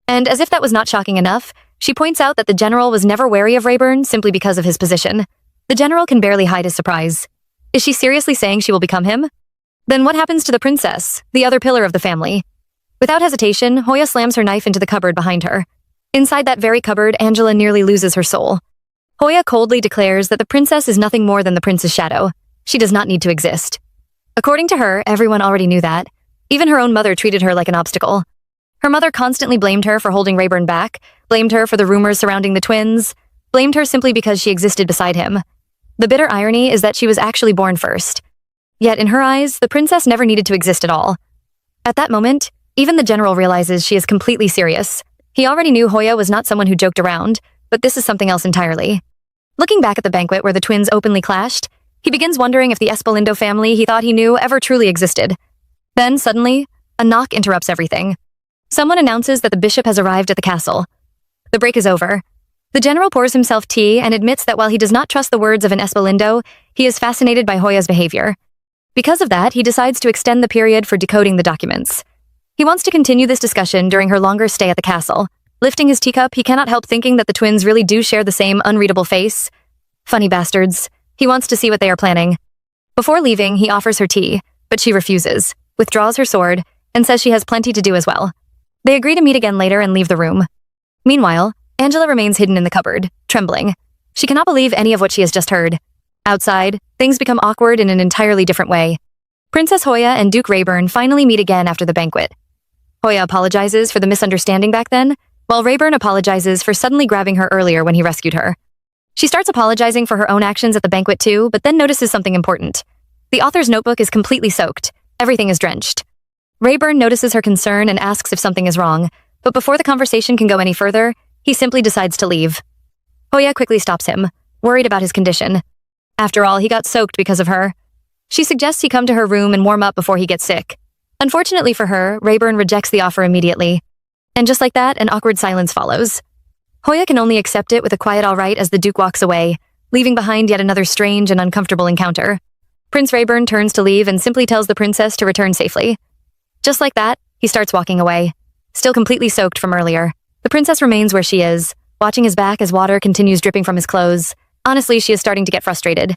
And as if that was not shocking enough, she points out that the general was never wary of Rayburn simply because of his position. The general can barely hide his surprise. Is she seriously saying she will become him? Then what happens to the princess, the other pillar of the family? Without hesitation, Hoya slams her knife into the cupboard behind her. Inside that very cupboard, Angela nearly loses her soul. Hoya coldly declares that the princess is nothing more than the prince's shadow. She does not need to exist. According to her, everyone already knew that. Even her own mother treated her like an obstacle. Her mother constantly blamed her for holding Rayburn back, blamed her for the rumors surrounding the twins, blamed her simply because she existed beside him. The bitter irony is that she was actually born first. Yet in her eyes, the princess never needed to exist at all. At that moment, even the general realizes she is completely serious. He already knew Hoya was not someone who joked around, but this is something else entirely. Looking back at the banquet where the twins openly clashed, he begins wondering if the Espalindo family he thought he knew ever truly existed. Then, suddenly, a knock interrupts everything. Someone announces that the bishop has arrived at the castle. The break is over. The general pours himself tea and admits that while he does not trust the words of an Espalindo, he is fascinated by Hoya's behavior. Because of that, he decides to extend the period for decoding the documents. He wants to continue this discussion during her longer stay at the castle. Lifting his teacup, he cannot help thinking that the twins really do share the same unreadable face. Funny bastards. He wants to see what they are planning. Before leaving, he offers her tea, but she refuses, withdraws her sword, and says she has plenty to do as well. They agree to meet again later and leave the room. Meanwhile, Angela remains hidden in the cupboard, trembling. She cannot believe any of what she has just heard. Outside, things become awkward in an entirely different way. Princess Hoya and Duke Rayburn finally meet again after the banquet. Hoya apologizes for the misunderstanding back then, while Rayburn apologizes for suddenly grabbing her earlier when he rescued her. She starts apologizing for her own actions at the banquet too, but then notices something important. The author's notebook is completely soaked. Everything is drenched. Rayburn notices her concern and asks if something is wrong, but before the conversation can go any further, he simply decides to leave. Hoya quickly stops him, worried about his condition. After all, he got soaked because of her. She suggests he come to her room and warm up before he gets sick. Unfortunately for her, Rayburn rejects the offer immediately. And just like that, an awkward silence follows. Hoya can only accept it with a quiet all right as the Duke walks away, leaving behind yet another strange and uncomfortable encounter. Prince Rayburn turns to leave and simply tells the princess to return safely. Just like that, he starts walking away, still completely soaked from earlier. The princess remains where she is, watching his back as water continues dripping from his clothes. Honestly, she is starting to get frustrated.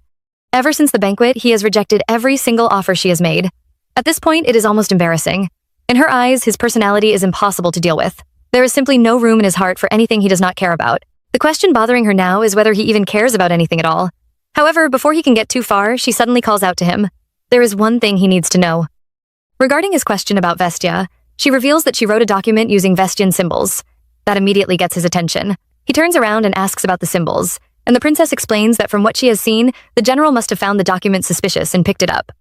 Ever since the banquet, he has rejected every single offer she has made. At this point, it is almost embarrassing. In her eyes, his personality is impossible to deal with. There is simply no room in his heart for anything he does not care about. The question bothering her now is whether he even cares about anything at all. However, before he can get too far, she suddenly calls out to him. There is one thing he needs to know. Regarding his question about Vestia, she reveals that she wrote a document using Vestian symbols. That immediately gets his attention. He turns around and asks about the symbols, and the princess explains that from what she has seen, the general must have found the document suspicious and picked it up.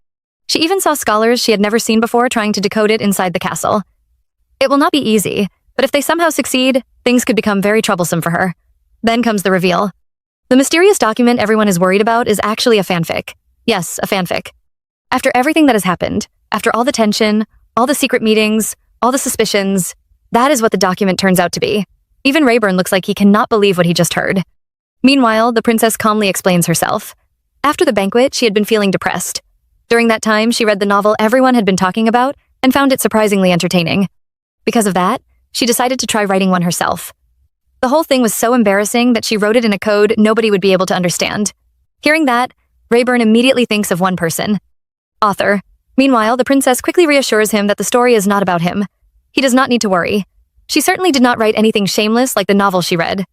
She even saw scholars she had never seen before trying to decode it inside the castle. It will not be easy, but if they somehow succeed, things could become very troublesome for her. Then comes the reveal. The mysterious document everyone is worried about is actually a fanfic. Yes, a fanfic. After everything that has happened, after all the tension, all the secret meetings, all the suspicions, that is what the document turns out to be. Even Rayburn looks like he cannot believe what he just heard. Meanwhile, the princess calmly explains herself. After the banquet, she had been feeling depressed. During that time, she read the novel everyone had been talking about and found it surprisingly entertaining. Because of that, she decided to try writing one herself. The whole thing was so embarrassing that she wrote it in a code nobody would be able to understand. Hearing that, Rayburn immediately thinks of one person. Author. Meanwhile, the princess quickly reassures him that the story is not about him. He does not need to worry. She certainly did not write anything shameless like the novel she read.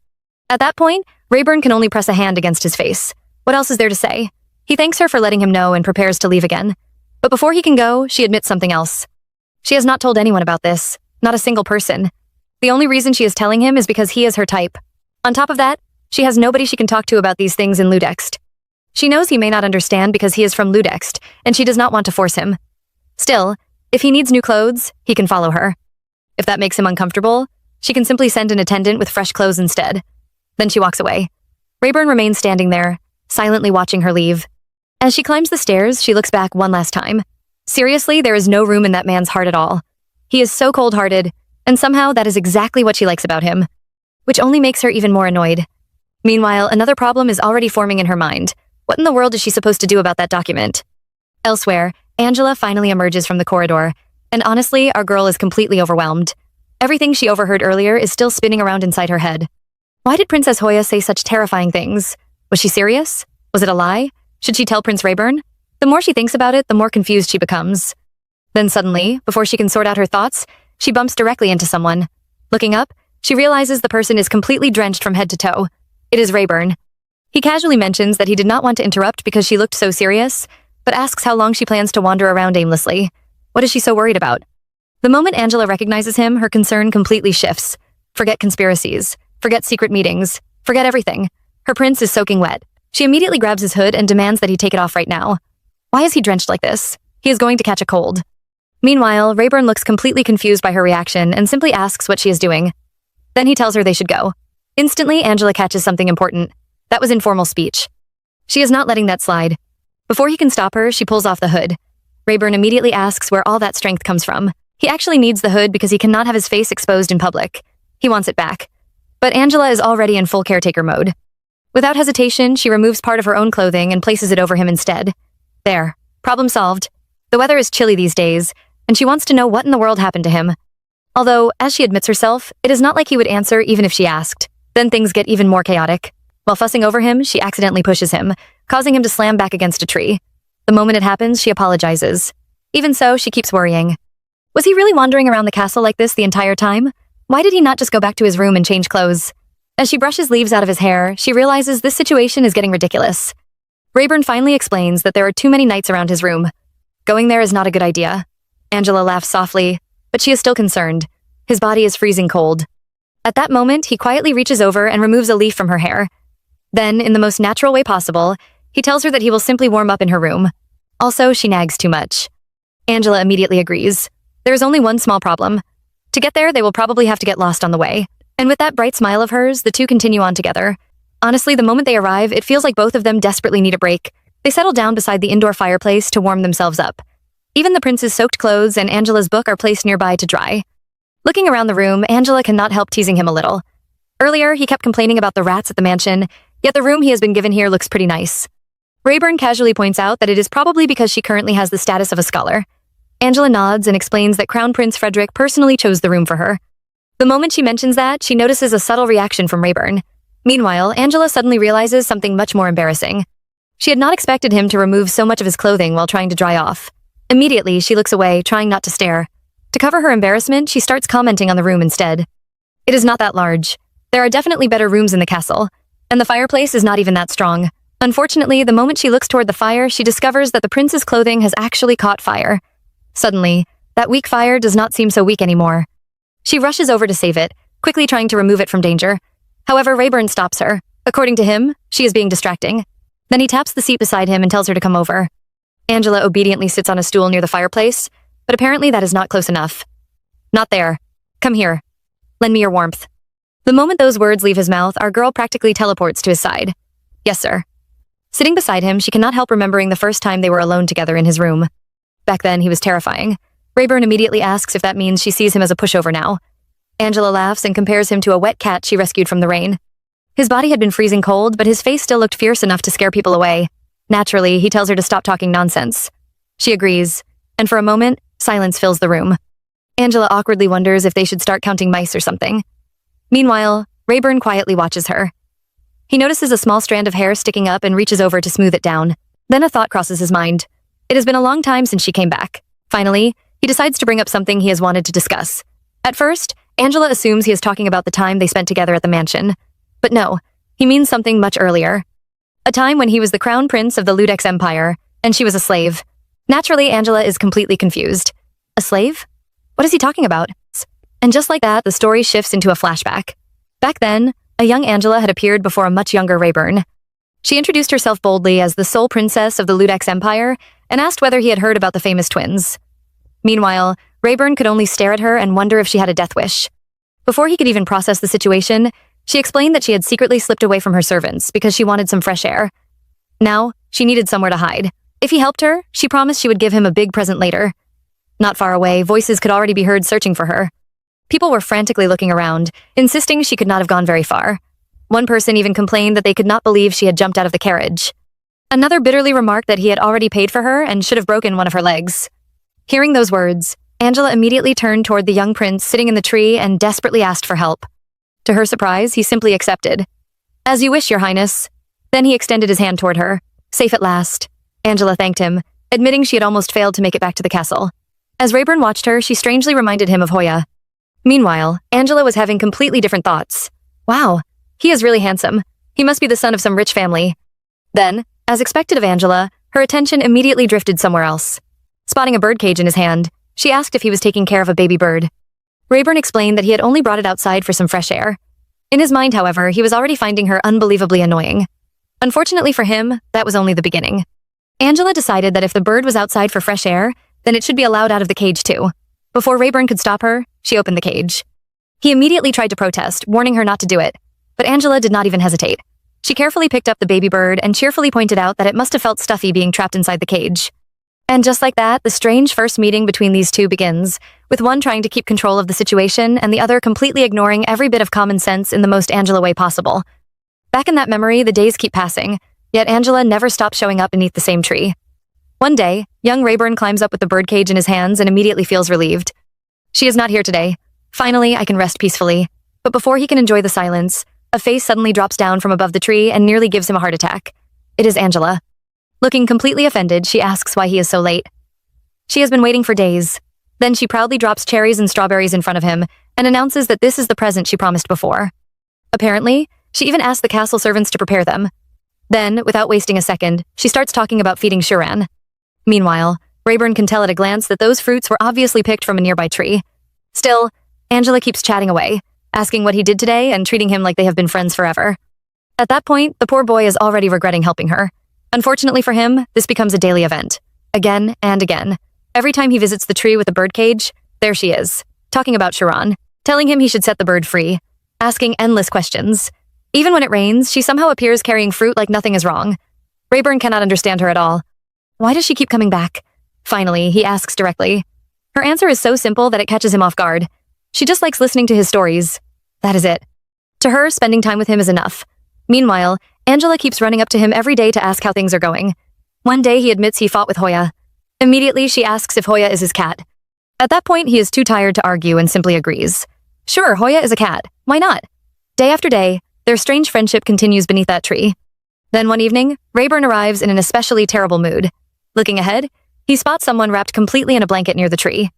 At that point, Rayburn can only press a hand against his face. What else is there to say? He thanks her for letting him know and prepares to leave again. But before he can go, she admits something else. She has not told anyone about this, not a single person. The only reason she is telling him is because he is her type. On top of that, she has nobody she can talk to about these things in Ludext. She knows he may not understand because he is from Ludext, and she does not want to force him. Still, if he needs new clothes, he can follow her. If that makes him uncomfortable, she can simply send an attendant with fresh clothes instead. Then she walks away. Rayburn remains standing there, silently watching her leave. As she climbs the stairs, she looks back one last time. Seriously, there is no room in that man's heart at all. He is so cold-hearted, and somehow that is exactly what she likes about him, which only makes her even more annoyed. Meanwhile, another problem is already forming in her mind. What in the world is she supposed to do about that document? Elsewhere, Angela finally emerges from the corridor, and honestly, our girl is completely overwhelmed. Everything she overheard earlier is still spinning around inside her head. Why did Princess Hoya say such terrifying things? Was she serious? Was it a lie? Should she tell Prince Rayburn? The more she thinks about it, the more confused she becomes. Then suddenly, before she can sort out her thoughts, she bumps directly into someone. Looking up, she realizes the person is completely drenched from head to toe. It is Rayburn. He casually mentions that he did not want to interrupt because she looked so serious, but asks how long she plans to wander around aimlessly. What is she so worried about? The moment Angela recognizes him, her concern completely shifts. Forget conspiracies. Forget secret meetings. Forget everything. Her prince is soaking wet. She immediately grabs his hood and demands that he take it off right now. Why is he drenched like this? He is going to catch a cold. Meanwhile, Rayburn looks completely confused by her reaction and simply asks what she is doing. Then he tells her they should go. Instantly, Angela catches something important. That was informal speech. She is not letting that slide. Before he can stop her, she pulls off the hood. Rayburn immediately asks where all that strength comes from. He actually needs the hood because he cannot have his face exposed in public. He wants it back. But Angela is already in full caretaker mode. Without hesitation, she removes part of her own clothing and places it over him instead. There. Problem solved. The weather is chilly these days, and she wants to know what in the world happened to him. Although, as she admits herself, it is not like he would answer even if she asked. Then things get even more chaotic. While fussing over him, she accidentally pushes him, causing him to slam back against a tree. The moment it happens, she apologizes. Even so, she keeps worrying. Was he really wandering around the castle like this the entire time? Why did he not just go back to his room and change clothes? As she brushes leaves out of his hair, she realizes this situation is getting ridiculous. Rayburn finally explains that there are too many knights around his room. Going there is not a good idea. Angela laughs softly, but she is still concerned. His body is freezing cold. At that moment, he quietly reaches over and removes a leaf from her hair. Then, in the most natural way possible, he tells her that he will simply warm up in her room. Also, she nags too much. Angela immediately agrees. There is only one small problem. To get there, they will probably have to get lost on the way. And with that bright smile of hers, the two continue on together. Honestly, the moment they arrive, it feels like both of them desperately need a break. They settle down beside the indoor fireplace to warm themselves up. Even the prince's soaked clothes and Angela's book are placed nearby to dry. Looking around the room, Angela cannot help teasing him a little. Earlier, he kept complaining about the rats at the mansion, yet the room he has been given here looks pretty nice. Rayburn casually points out that it is probably because she currently has the status of a scholar. Angela nods and explains that Crown Prince Frederick personally chose the room for her. The moment she mentions that, she notices a subtle reaction from Rayburn. Meanwhile, Angela suddenly realizes something much more embarrassing. She had not expected him to remove so much of his clothing while trying to dry off. Immediately, she looks away, trying not to stare. To cover her embarrassment, she starts commenting on the room instead. It is not that large. There are definitely better rooms in the castle, and the fireplace is not even that strong. Unfortunately, the moment she looks toward the fire, she discovers that the prince's clothing has actually caught fire. Suddenly, that weak fire does not seem so weak anymore. She rushes over to save it, quickly trying to remove it from danger. However, Rayburn stops her. According to him, she is being distracting. Then he taps the seat beside him and tells her to come over. Angela obediently sits on a stool near the fireplace, but apparently that is not close enough. Not there. Come here. Lend me your warmth. The moment those words leave his mouth, our girl practically teleports to his side. Yes, sir. Sitting beside him, she cannot help remembering the first time they were alone together in his room. Back then, he was terrifying. Rayburn immediately asks if that means she sees him as a pushover now. Angela laughs and compares him to a wet cat she rescued from the rain. His body had been freezing cold, but his face still looked fierce enough to scare people away. Naturally, he tells her to stop talking nonsense. She agrees, and for a moment, silence fills the room. Angela awkwardly wonders if they should start counting mice or something. Meanwhile, Rayburn quietly watches her. He notices a small strand of hair sticking up and reaches over to smooth it down. Then a thought crosses his mind. It has been a long time since she came back. Finally, he decides to bring up something he has wanted to discuss. At first, Angela assumes he is talking about the time they spent together at the mansion. But no, he means something much earlier. A time when he was the crown prince of the Ludex Empire, and she was a slave. Naturally, Angela is completely confused. A slave? What is he talking about? And just like that, the story shifts into a flashback. Back then, a young Angela had appeared before a much younger Rayburn. She introduced herself boldly as the sole princess of the Ludex Empire and asked whether he had heard about the famous twins. Meanwhile, Rayburn could only stare at her and wonder if she had a death wish. Before he could even process the situation, she explained that she had secretly slipped away from her servants because she wanted some fresh air. Now, she needed somewhere to hide. If he helped her, she promised she would give him a big present later. Not far away, voices could already be heard searching for her. People were frantically looking around, insisting she could not have gone very far. One person even complained that they could not believe she had jumped out of the carriage. Another bitterly remarked that he had already paid for her and should have broken one of her legs. Hearing those words, Angela immediately turned toward the young prince sitting in the tree and desperately asked for help. To her surprise, he simply accepted. As you wish, Your Highness. Then he extended his hand toward her. Safe at last. Angela thanked him, admitting she had almost failed to make it back to the castle. As Rayburn watched her, she strangely reminded him of Hoya. Meanwhile, Angela was having completely different thoughts. Wow, he is really handsome. He must be the son of some rich family. Then, as expected of Angela, her attention immediately drifted somewhere else. Spotting a birdcage in his hand, she asked if he was taking care of a baby bird. Rayburn explained that he had only brought it outside for some fresh air. In his mind, however, he was already finding her unbelievably annoying. Unfortunately for him, that was only the beginning. Angela decided that if the bird was outside for fresh air, then it should be allowed out of the cage too. Before Rayburn could stop her, she opened the cage. He immediately tried to protest, warning her not to do it, but Angela did not even hesitate. She carefully picked up the baby bird and cheerfully pointed out that it must have felt stuffy being trapped inside the cage. And just like that, the strange first meeting between these two begins, with one trying to keep control of the situation and the other completely ignoring every bit of common sense in the most Angela way possible. Back in that memory, the days keep passing, yet Angela never stops showing up beneath the same tree. One day, young Rayburn climbs up with the birdcage in his hands and immediately feels relieved. She is not here today. Finally, I can rest peacefully. But before he can enjoy the silence, a face suddenly drops down from above the tree and nearly gives him a heart attack. It is Angela. Looking completely offended, she asks why he is so late. She has been waiting for days. Then she proudly drops cherries and strawberries in front of him and announces that this is the present she promised before. Apparently, she even asked the castle servants to prepare them. Then, without wasting a second, she starts talking about feeding Shuran. Meanwhile, Rayburn can tell at a glance that those fruits were obviously picked from a nearby tree. Still, Angela keeps chatting away, asking what he did today and treating him like they have been friends forever. At that point, the poor boy is already regretting helping her. Unfortunately for him, this becomes a daily event. Again and again. Every time he visits the tree with the birdcage, there she is, talking about Sharon, telling him he should set the bird free, asking endless questions. Even when it rains, she somehow appears carrying fruit like nothing is wrong. Rayburn cannot understand her at all. Why does she keep coming back? Finally, he asks directly. Her answer is so simple that it catches him off guard. She just likes listening to his stories. That is it. To her, spending time with him is enough. Meanwhile, Angela keeps running up to him every day to ask how things are going. One day he admits he fought with Hoya. Immediately, she asks if Hoya is his cat. At that point, he is too tired to argue and simply agrees. Sure, Hoya is a cat. Why not? Day after day, their strange friendship continues beneath that tree. Then one evening, Rayburn arrives in an especially terrible mood. Looking ahead, he spots someone wrapped completely in a blanket near the tree.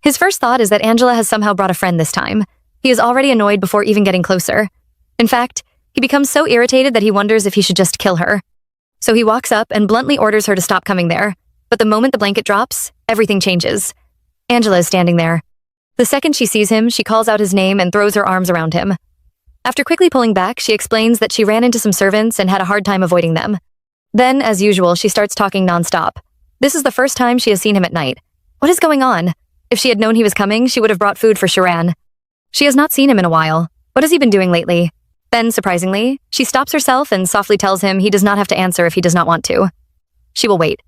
His first thought is that Angela has somehow brought a friend this time. He is already annoyed before even getting closer. In fact, he becomes so irritated that he wonders if he should just kill her. So he walks up and bluntly orders her to stop coming there. But the moment the blanket drops, everything changes. Angela is standing there. The second she sees him, she calls out his name and throws her arms around him. After quickly pulling back, she explains that she ran into some servants and had a hard time avoiding them. Then, as usual, she starts talking nonstop. This is the first time she has seen him at night. What is going on? If she had known he was coming, she would have brought food for Sharan. She has not seen him in a while. What has he been doing lately? Then, surprisingly, she stops herself and softly tells him he does not have to answer if he does not want to. She will wait.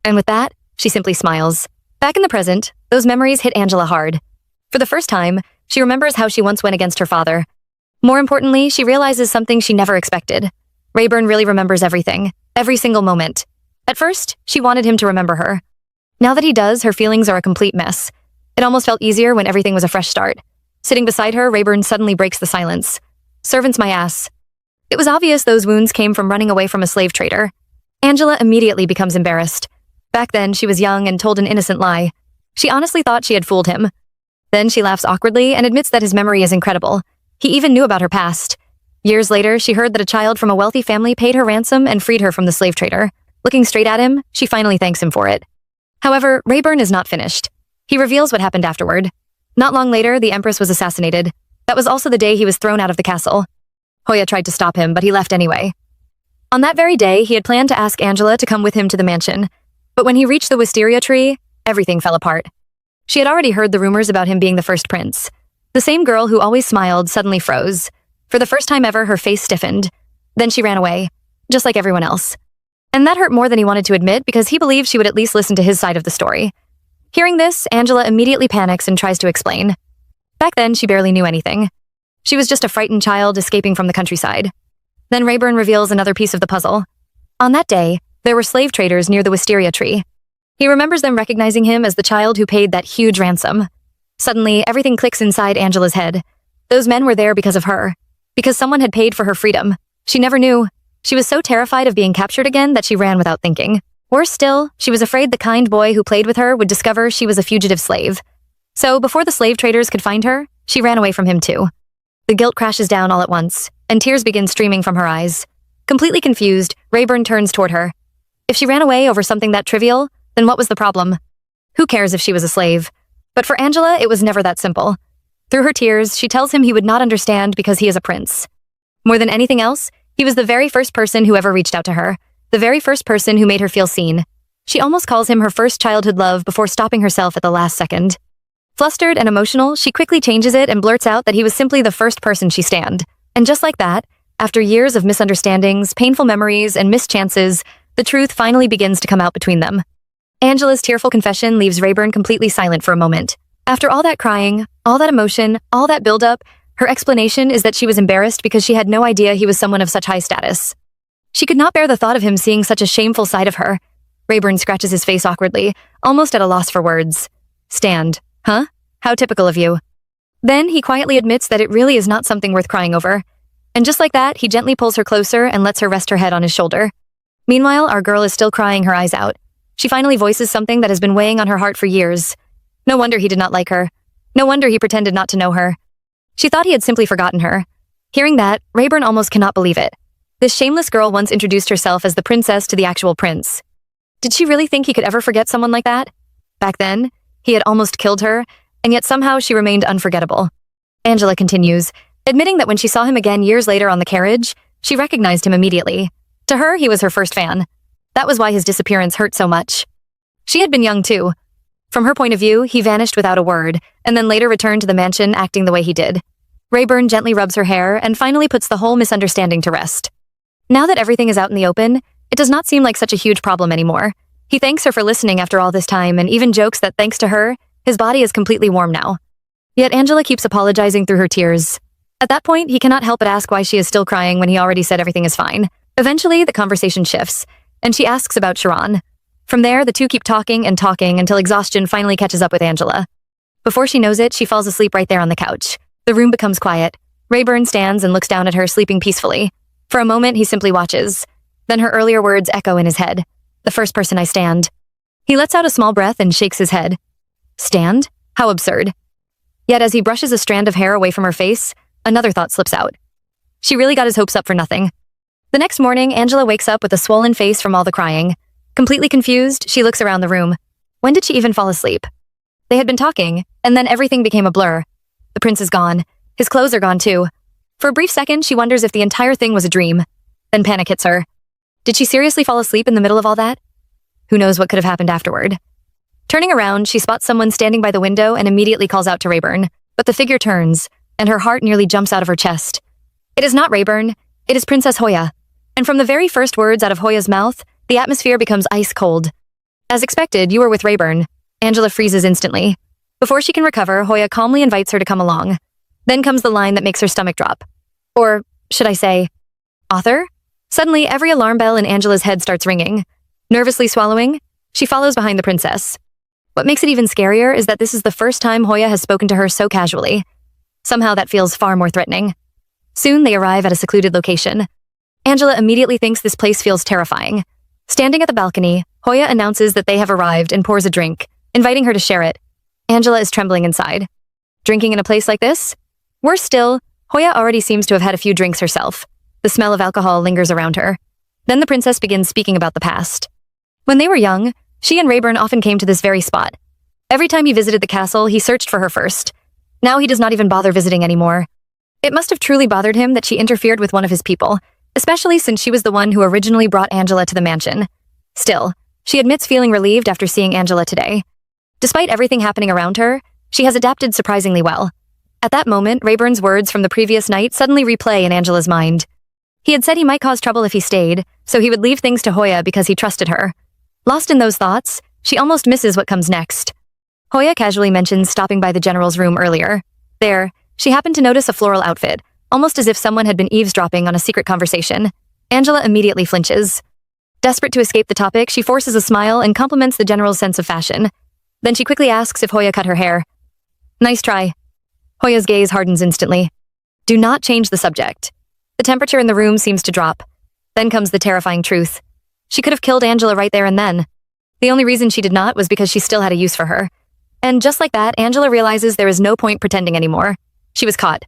And with that, she simply smiles. Back in the present, those memories hit Angela hard. For the first time, she remembers how she once went against her father. More importantly, she realizes something she never expected. Rayburn really remembers everything, every single moment. At first, she wanted him to remember her. Now that he does, her feelings are a complete mess. It almost felt easier when everything was a fresh start. Sitting beside her, Rayburn suddenly breaks the silence. Servants my ass. It was obvious those wounds came from running away from a slave trader. Angela immediately becomes embarrassed. Back then, she was young and told an innocent lie. She honestly thought she had fooled him. Then she laughs awkwardly and admits that his memory is incredible. He even knew about her past. Years later, she heard that a child from a wealthy family paid her ransom and freed her from the slave trader. Looking straight at him, she finally thanks him for it. However, Rayburn is not finished. He reveals what happened afterward. Not long later, the Empress was assassinated. That was also the day he was thrown out of the castle. Hoya tried to stop him, but he left anyway. On that very day, he had planned to ask Angela to come with him to the mansion. But when he reached the wisteria tree, everything fell apart. She had already heard the rumors about him being the first prince. The same girl who always smiled suddenly froze. For the first time ever, her face stiffened. Then she ran away, just like everyone else. And that hurt more than he wanted to admit because he believed she would at least listen to his side of the story. Hearing this, Angela immediately panics and tries to explain. Back then, she barely knew anything. She was just a frightened child escaping from the countryside. Then Rayburn reveals another piece of the puzzle. On that day, there were slave traders near the wisteria tree. He remembers them recognizing him as the child who paid that huge ransom. Suddenly, everything clicks inside Angela's head. Those men were there because of her. Because someone had paid for her freedom. She never knew. She was so terrified of being captured again that she ran without thinking. Worse still, she was afraid the kind boy who played with her would discover she was a fugitive slave. So, before the slave traders could find her, she ran away from him too. The guilt crashes down all at once, and tears begin streaming from her eyes. Completely confused, Rayburn turns toward her. If she ran away over something that trivial, then what was the problem? Who cares if she was a slave? But for Angela, it was never that simple. Through her tears, she tells him he would not understand because he is a prince. More than anything else, he was the very first person who ever reached out to her, the very first person who made her feel seen. She almost calls him her first childhood love before stopping herself at the last second. Flustered and emotional, she quickly changes it and blurts out that he was simply the first person she stand. And just like that, after years of misunderstandings, painful memories, and missed chances, the truth finally begins to come out between them. Angela's tearful confession leaves Rayburn completely silent for a moment. After all that crying, all that emotion, all that buildup, her explanation is that she was embarrassed because she had no idea he was someone of such high status. She could not bear the thought of him seeing such a shameful side of her. Rayburn scratches his face awkwardly, almost at a loss for words. Stand. Huh? How typical of you. Then he quietly admits that it really is not something worth crying over. And just like that, he gently pulls her closer and lets her rest her head on his shoulder. Meanwhile, our girl is still crying her eyes out. She finally voices something that has been weighing on her heart for years. No wonder he did not like her. No wonder he pretended not to know her. She thought he had simply forgotten her. Hearing that, Rayburn almost cannot believe it. This shameless girl once introduced herself as the princess to the actual prince. Did she really think he could ever forget someone like that? Back then, he had almost killed her, and yet somehow she remained unforgettable. Angela continues, admitting that when she saw him again years later on the carriage, She recognized him immediately. To her, he was her first fan. That was why his disappearance hurt so much. She had been young too. From her point of view, he vanished without a word, and then later returned to the mansion acting the way he did. Rayburn gently rubs her hair and finally puts the whole misunderstanding to rest. Now that everything is out in the open, it does not seem like such a huge problem anymore. He thanks her for listening after all this time and even jokes that thanks to her, his body is completely warm now. Yet Angela keeps apologizing through her tears. At that point, he cannot help but ask why she is still crying when he already said everything is fine. Eventually, the conversation shifts, and she asks about Sharon. From there, the two keep talking and talking until exhaustion finally catches up with Angela. Before she knows it, she falls asleep right there on the couch. The room becomes quiet. Rayburn stands and looks down at her, sleeping peacefully. For a moment, he simply watches. Then her earlier words echo in his head. The first person I stand. He lets out a small breath and shakes his head. Stand? How absurd. Yet as he brushes a strand of hair away from her face, another thought slips out. She really got his hopes up for nothing. The next morning, Angela wakes up with a swollen face from all the crying. Completely confused, she looks around the room. When did she even fall asleep? They had been talking, and then everything became a blur. The prince is gone. His clothes are gone too. For a brief second, she wonders if the entire thing was a dream. Then panic hits her. Did she seriously fall asleep in the middle of all that? Who knows what could have happened afterward? Turning around, she spots someone standing by the window and immediately calls out to Rayburn. But the figure turns, and her heart nearly jumps out of her chest. It is not Rayburn. It is Princess Hoya. And from the very first words out of Hoya's mouth, the atmosphere becomes ice cold. As expected, you were with Rayburn. Angela freezes instantly. Before she can recover, Hoya calmly invites her to come along. Then comes the line that makes her stomach drop. Or, should I say, author? Suddenly, every alarm bell in Angela's head starts ringing. Nervously swallowing, she follows behind the princess. What makes it even scarier is that this is the first time Hoya has spoken to her so casually. Somehow that feels far more threatening. Soon they arrive at a secluded location. Angela immediately thinks this place feels terrifying. Standing at the balcony, Hoya announces that they have arrived and pours a drink, inviting her to share it. Angela is trembling inside. Drinking in a place like this? Worse still, Hoya already seems to have had a few drinks herself. The smell of alcohol lingers around her. Then the princess begins speaking about the past. When they were young, she and Rayburn often came to this very spot. Every time he visited the castle, he searched for her first. Now he does not even bother visiting anymore. It must have truly bothered him that she interfered with one of his people, especially since she was the one who originally brought Angela to the mansion. Still, she admits feeling relieved after seeing Angela today. Despite everything happening around her, she has adapted surprisingly well. At that moment, Rayburn's words from the previous night suddenly replay in Angela's mind. He had said he might cause trouble if he stayed, so he would leave things to Hoya because he trusted her. Lost in those thoughts, she almost misses what comes next. Hoya casually mentions stopping by the general's room earlier. There, she happened to notice a floral outfit, almost as if someone had been eavesdropping on a secret conversation. Angela immediately flinches. Desperate to escape the topic, she forces a smile and compliments the general's sense of fashion. Then she quickly asks if Hoya cut her hair. Nice try. Hoya's gaze hardens instantly. Do not change the subject. The temperature in the room seems to drop. Then comes the terrifying truth. She could have killed Angela right there and then. The only reason she did not was because she still had a use for her. And just like that, Angela realizes there is no point pretending anymore. She was caught.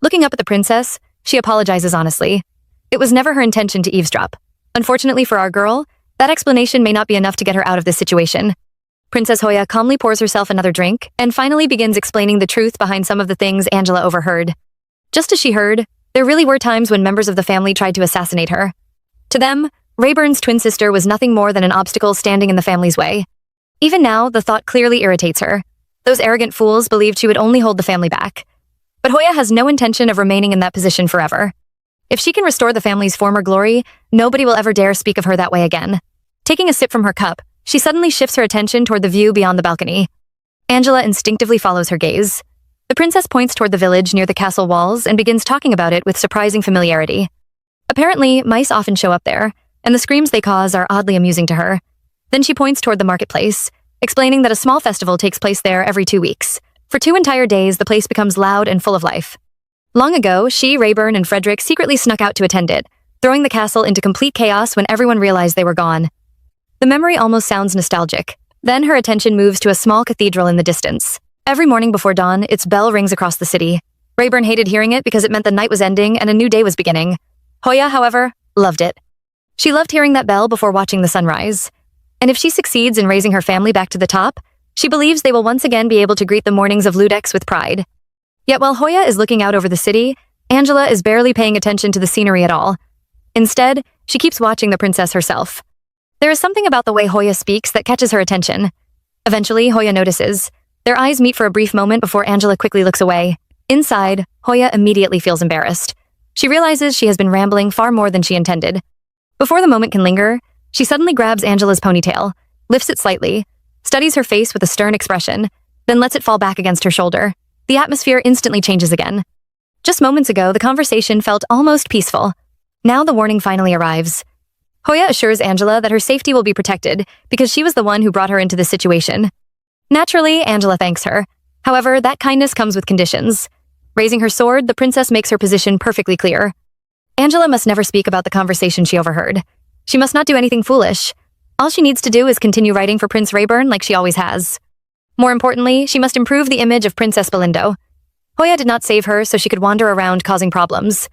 Looking up at the princess, she apologizes honestly. It was never her intention to eavesdrop. Unfortunately for our girl, that explanation may not be enough to get her out of this situation. Princess Hoya calmly pours herself another drink and finally begins explaining the truth behind some of the things Angela overheard. Just as she heard, there really were times when members of the family tried to assassinate her. To them, Rayburn's twin sister was nothing more than an obstacle standing in the family's way. Even now, the thought clearly irritates her. Those arrogant fools believed she would only hold the family back. But Hoya has no intention of remaining in that position forever. If she can restore the family's former glory, nobody will ever dare speak of her that way again. Taking a sip from her cup, she suddenly shifts her attention toward the view beyond the balcony. Angela instinctively follows her gaze. The princess points toward the village near the castle walls and begins talking about it with surprising familiarity. Apparently, mice often show up there, and the screams they cause are oddly amusing to her. Then she points toward the marketplace, explaining that a small festival takes place there every 2 weeks. For 2 entire days, the place becomes loud and full of life. Long ago, she, Rayburn, and Frederick secretly snuck out to attend it, throwing the castle into complete chaos when everyone realized they were gone. The memory almost sounds nostalgic. Then her attention moves to a small cathedral in the distance. Every morning before dawn, its bell rings across the city. Rayburn hated hearing it because it meant the night was ending and a new day was beginning. Hoya, however, loved it. She loved hearing that bell before watching the sunrise. And if she succeeds in raising her family back to the top, she believes they will once again be able to greet the mornings of Ludex with pride. Yet while Hoya is looking out over the city, Angela is barely paying attention to the scenery at all. Instead, she keeps watching the princess herself. There is something about the way Hoya speaks that catches her attention. Eventually, Hoya notices. Their eyes meet for a brief moment before Angela quickly looks away. Inside, Hoya immediately feels embarrassed. She realizes she has been rambling far more than she intended. Before the moment can linger, she suddenly grabs Angela's ponytail, lifts it slightly, studies her face with a stern expression, then lets it fall back against her shoulder. The atmosphere instantly changes again. Just moments ago, the conversation felt almost peaceful. Now the warning finally arrives. Hoya assures Angela that her safety will be protected because she was the one who brought her into this situation. Naturally, Angela thanks her. However, that kindness comes with conditions. Raising her sword, the princess makes her position perfectly clear. Angela must never speak about the conversation she overheard. She must not do anything foolish. All she needs to do is continue writing for Prince Rayburn like she always has. More importantly, she must improve the image of Princess Belindo. Hoya did not save her so she could wander around causing problems.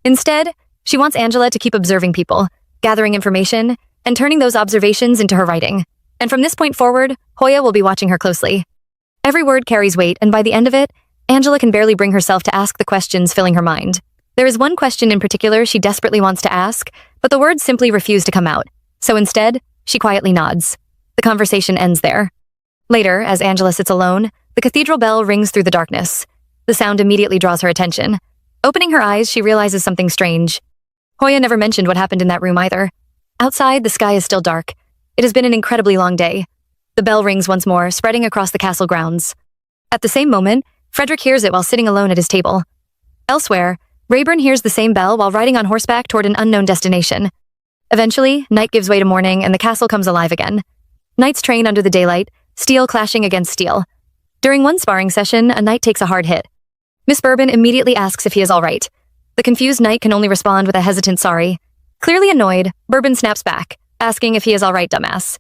Instead, she wants Angela to keep observing people, gathering information, and turning those observations into her writing. And from this point forward, Hoya will be watching her closely. Every word carries weight, and by the end of it, Angela can barely bring herself to ask the questions filling her mind. There is one question in particular she desperately wants to ask, but the words simply refuse to come out. So instead, she quietly nods. The conversation ends there. Later, as Angela sits alone, the cathedral bell rings through the darkness. The sound immediately draws her attention. Opening her eyes, she realizes something strange. Hoya never mentioned what happened in that room either. Outside, the sky is still dark. It has been an incredibly long day. The bell rings once more, spreading across the castle grounds. At the same moment, Frederick hears it while sitting alone at his table. Elsewhere, Rayburn hears the same bell while riding on horseback toward an unknown destination. Eventually, night gives way to morning and the castle comes alive again. Knights train under the daylight, steel clashing against steel. During one sparring session, a knight takes a hard hit. Miss Bourbon immediately asks if he is all right. The confused knight can only respond with a hesitant sorry. Clearly annoyed, Bourbon snaps back, asking if he is all right, dumbass.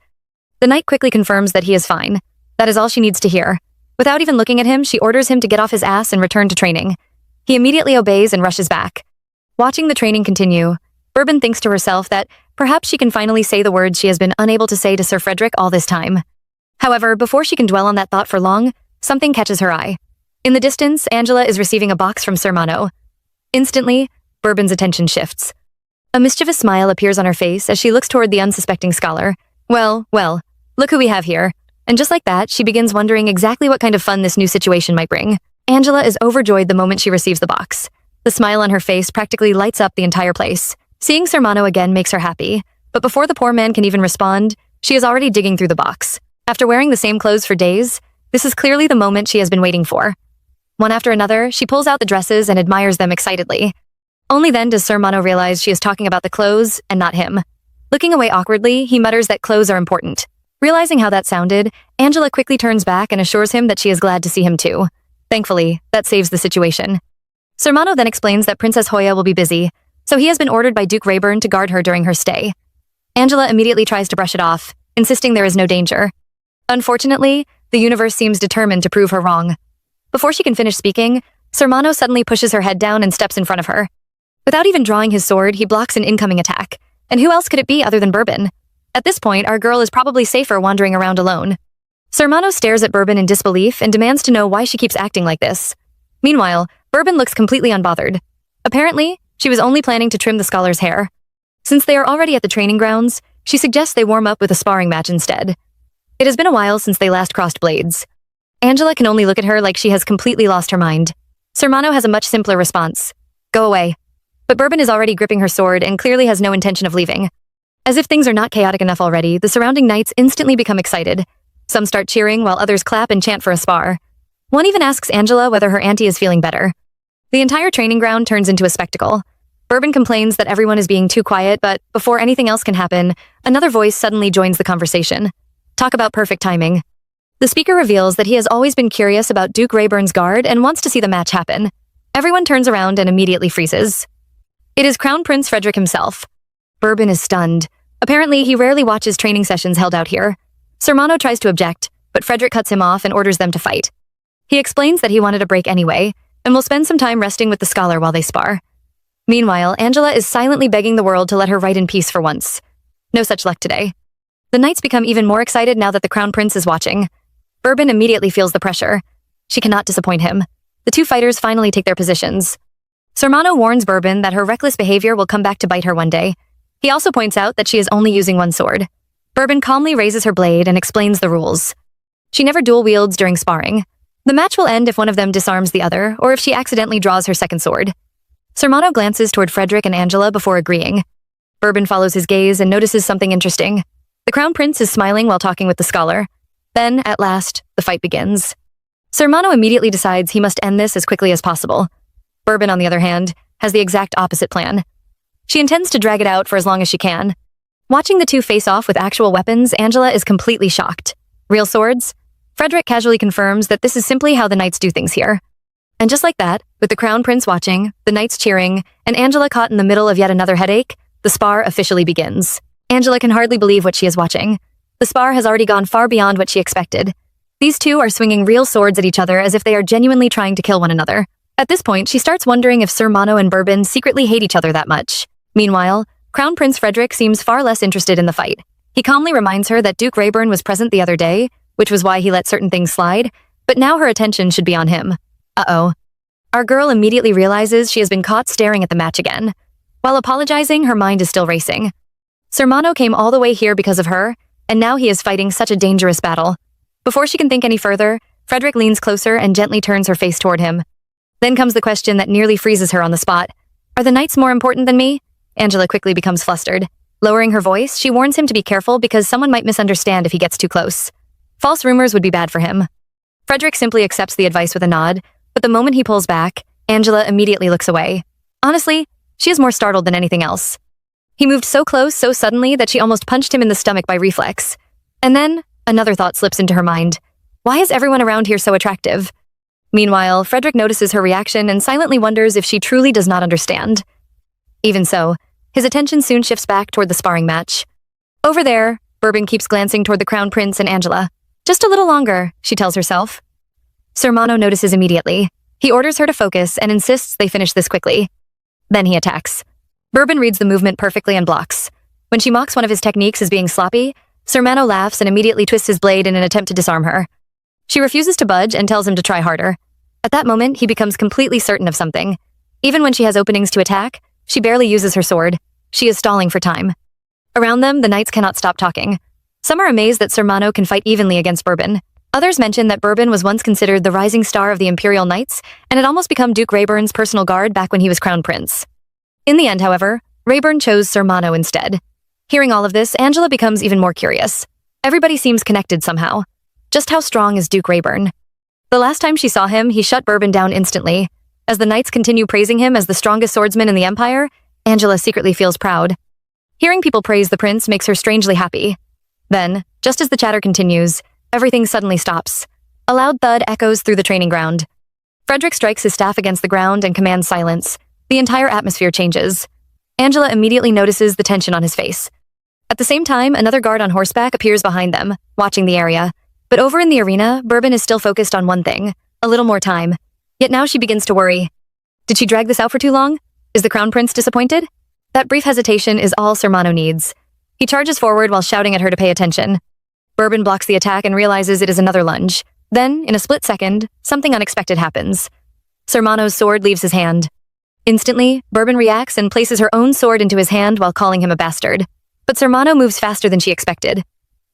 The knight quickly confirms that he is fine. That is all she needs to hear. Without even looking at him, she orders him to get off his ass and return to training. He immediately obeys and rushes back. Watching the training continue, Bourbon thinks to herself that perhaps she can finally say the words she has been unable to say to Sir Frederick all this time. However, before she can dwell on that thought for long, something catches her eye. In the distance, Angela is receiving a box from Sir Mano. Instantly, Bourbon's attention shifts. A mischievous smile appears on her face as she looks toward the unsuspecting scholar. Well, look who we have here. And just like that, she begins wondering exactly what kind of fun this new situation might bring. Angela is overjoyed the moment she receives the box. The smile on her face practically lights up the entire place. Seeing Sir Mano again makes her happy, but before the poor man can even respond, she is already digging through the box. After wearing the same clothes for days, this is clearly the moment she has been waiting for. One after another, she pulls out the dresses and admires them excitedly. Only then does Sir Mano realize she is talking about the clothes and not him. Looking away awkwardly, he mutters that clothes are important. Realizing how that sounded, Angela quickly turns back and assures him that she is glad to see him too. Thankfully, that saves the situation. Sir Mano then explains that Princess Hoya will be busy, so he has been ordered by Duke Rayburn to guard her during her stay. Angela immediately tries to brush it off, insisting there is no danger. Unfortunately, the universe seems determined to prove her wrong. Before she can finish speaking, Sir Mano suddenly pushes her head down and steps in front of her. Without even drawing his sword, he blocks an incoming attack. And who else could it be other than Bourbon? At this point, our girl is probably safer wandering around alone. Sir Mano stares at Bourbon in disbelief and demands to know why she keeps acting like this. Meanwhile, Bourbon looks completely unbothered. Apparently, she was only planning to trim the scholar's hair. Since they are already at the training grounds, she suggests they warm up with a sparring match instead. It has been a while since they last crossed blades. Angela can only look at her like she has completely lost her mind. Sir Mano has a much simpler response. Go away. But Bourbon is already gripping her sword and clearly has no intention of leaving. As if things are not chaotic enough already, the surrounding knights instantly become excited. Some start cheering while others clap and chant for a spar. One even asks Angela whether her auntie is feeling better. The entire training ground turns into a spectacle. Bourbon complains that everyone is being too quiet, but before anything else can happen, another voice suddenly joins the conversation. Talk about perfect timing. The speaker reveals that he has always been curious about Duke Rayburn's guard and wants to see the match happen. Everyone turns around and immediately freezes. It is Crown Prince Frederick himself. Bourbon is stunned. Apparently, he rarely watches training sessions held out here. Sir Mano tries to object, but Frederick cuts him off and orders them to fight. He explains that he wanted a break anyway, and will spend some time resting with the scholar while they spar. Meanwhile, Angela is silently begging the world to let her write in peace for once. No such luck today. The knights become even more excited now that the Crown Prince is watching. Bourbon immediately feels the pressure. She cannot disappoint him. The two fighters finally take their positions. Sermano warns Bourbon that her reckless behavior will come back to bite her one day. He also points out that she is only using one sword. Bourbon calmly raises her blade and explains the rules. She never dual wields during sparring. The match will end if one of them disarms the other, or if she accidentally draws her second sword. Sermano glances toward Frederick and Angela before agreeing. Bourbon follows his gaze and notices something interesting. The Crown Prince is smiling while talking with the scholar. Then, at last, the fight begins. Sermano immediately decides he must end this as quickly as possible. Bourbon, on the other hand, has the exact opposite plan. She intends to drag it out for as long as she can. Watching the two face off with actual weapons, Angela is completely shocked. Real swords? Frederick casually confirms that this is simply how the knights do things here. And just like that, with the Crown Prince watching, the knights cheering, and Angela caught in the middle of yet another headache, the spar officially begins. Angela can hardly believe what she is watching. The spar has already gone far beyond what she expected. These two are swinging real swords at each other as if they are genuinely trying to kill one another. At this point, she starts wondering if Sermano and Bourbon secretly hate each other that much. Meanwhile, Crown Prince Frederick seems far less interested in the fight. He calmly reminds her that Duke Rayburn was present the other day, which was why he let certain things slide, but now her attention should be on him. Uh-oh. Our girl immediately realizes she has been caught staring at the match again. While apologizing, her mind is still racing. Sermano came all the way here because of her, and now he is fighting such a dangerous battle. Before she can think any further, Frederick leans closer and gently turns her face toward him. Then comes the question that nearly freezes her on the spot. Are the knights more important than me? Angela quickly becomes flustered. Lowering her voice, she warns him to be careful because someone might misunderstand if he gets too close. False rumors would be bad for him. Frederick simply accepts the advice with a nod, but the moment he pulls back, Angela immediately looks away. Honestly, she is more startled than anything else. He moved so close so suddenly that she almost punched him in the stomach by reflex. And then, another thought slips into her mind. Why is everyone around here so attractive? Meanwhile, Frederick notices her reaction and silently wonders if she truly does not understand. Even so, his attention soon shifts back toward the sparring match. Over there, Bourbon keeps glancing toward the Crown Prince and Angela. Just a little longer, she tells herself. Sermano notices immediately. He orders her to focus and insists they finish this quickly. Then he attacks. Bourbon reads the movement perfectly and blocks. When she mocks one of his techniques as being sloppy, Sermano laughs and immediately twists his blade in an attempt to disarm her. She refuses to budge and tells him to try harder. At that moment, he becomes completely certain of something. Even when she has openings to attack, she barely uses her sword. She is stalling for time. Around them, the knights cannot stop talking. Some are amazed that Sermano can fight evenly against Bourbon. Others mention that Bourbon was once considered the rising star of the Imperial Knights and had almost become Duke Rayburn's personal guard back when he was Crown Prince. In the end, however, Rayburn chose Sermano instead. Hearing all of this, Angela becomes even more curious. Everybody seems connected somehow. Just how strong is Duke Rayburn? The last time she saw him, he shut Bourbon down instantly. As the knights continue praising him as the strongest swordsman in the Empire, Angela secretly feels proud. Hearing people praise the prince makes her strangely happy. Then, just as the chatter continues, everything suddenly stops. A loud thud echoes through the training ground. Frederick strikes his staff against the ground and commands silence. The entire atmosphere changes. Angela immediately notices the tension on his face. At the same time, another guard on horseback appears behind them, watching the area. But over in the arena, Bourbon is still focused on one thing: a little more time. Yet now she begins to worry. Did she drag this out for too long? Is the Crown Prince disappointed? That brief hesitation is all Sermano needs. He charges forward while shouting at her to pay attention. Bourbon blocks the attack and realizes it is another lunge. Then, in a split second, something unexpected happens. Sermano's sword leaves his hand. Instantly, Bourbon reacts and places her own sword into his hand while calling him a bastard. But Sermano moves faster than she expected.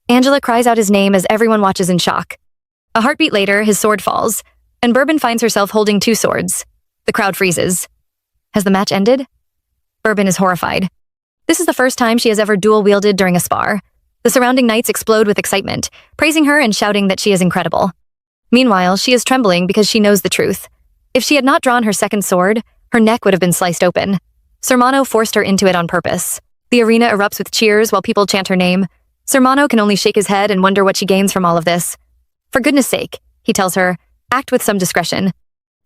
Angela cries out his name as everyone watches in shock. A heartbeat later, his sword falls, and Bourbon finds herself holding two swords. The crowd freezes. Has the match ended? Bourbon is horrified. This is the first time she has ever dual-wielded during a spar. The surrounding knights explode with excitement, praising her and shouting that she is incredible. Meanwhile, she is trembling because she knows the truth. If she had not drawn her second sword, her neck would have been sliced open. Sermano forced her into it on purpose. The arena erupts with cheers while people chant her name. Sermano can only shake his head and wonder what she gains from all of this. For goodness sake, he tells her, act with some discretion.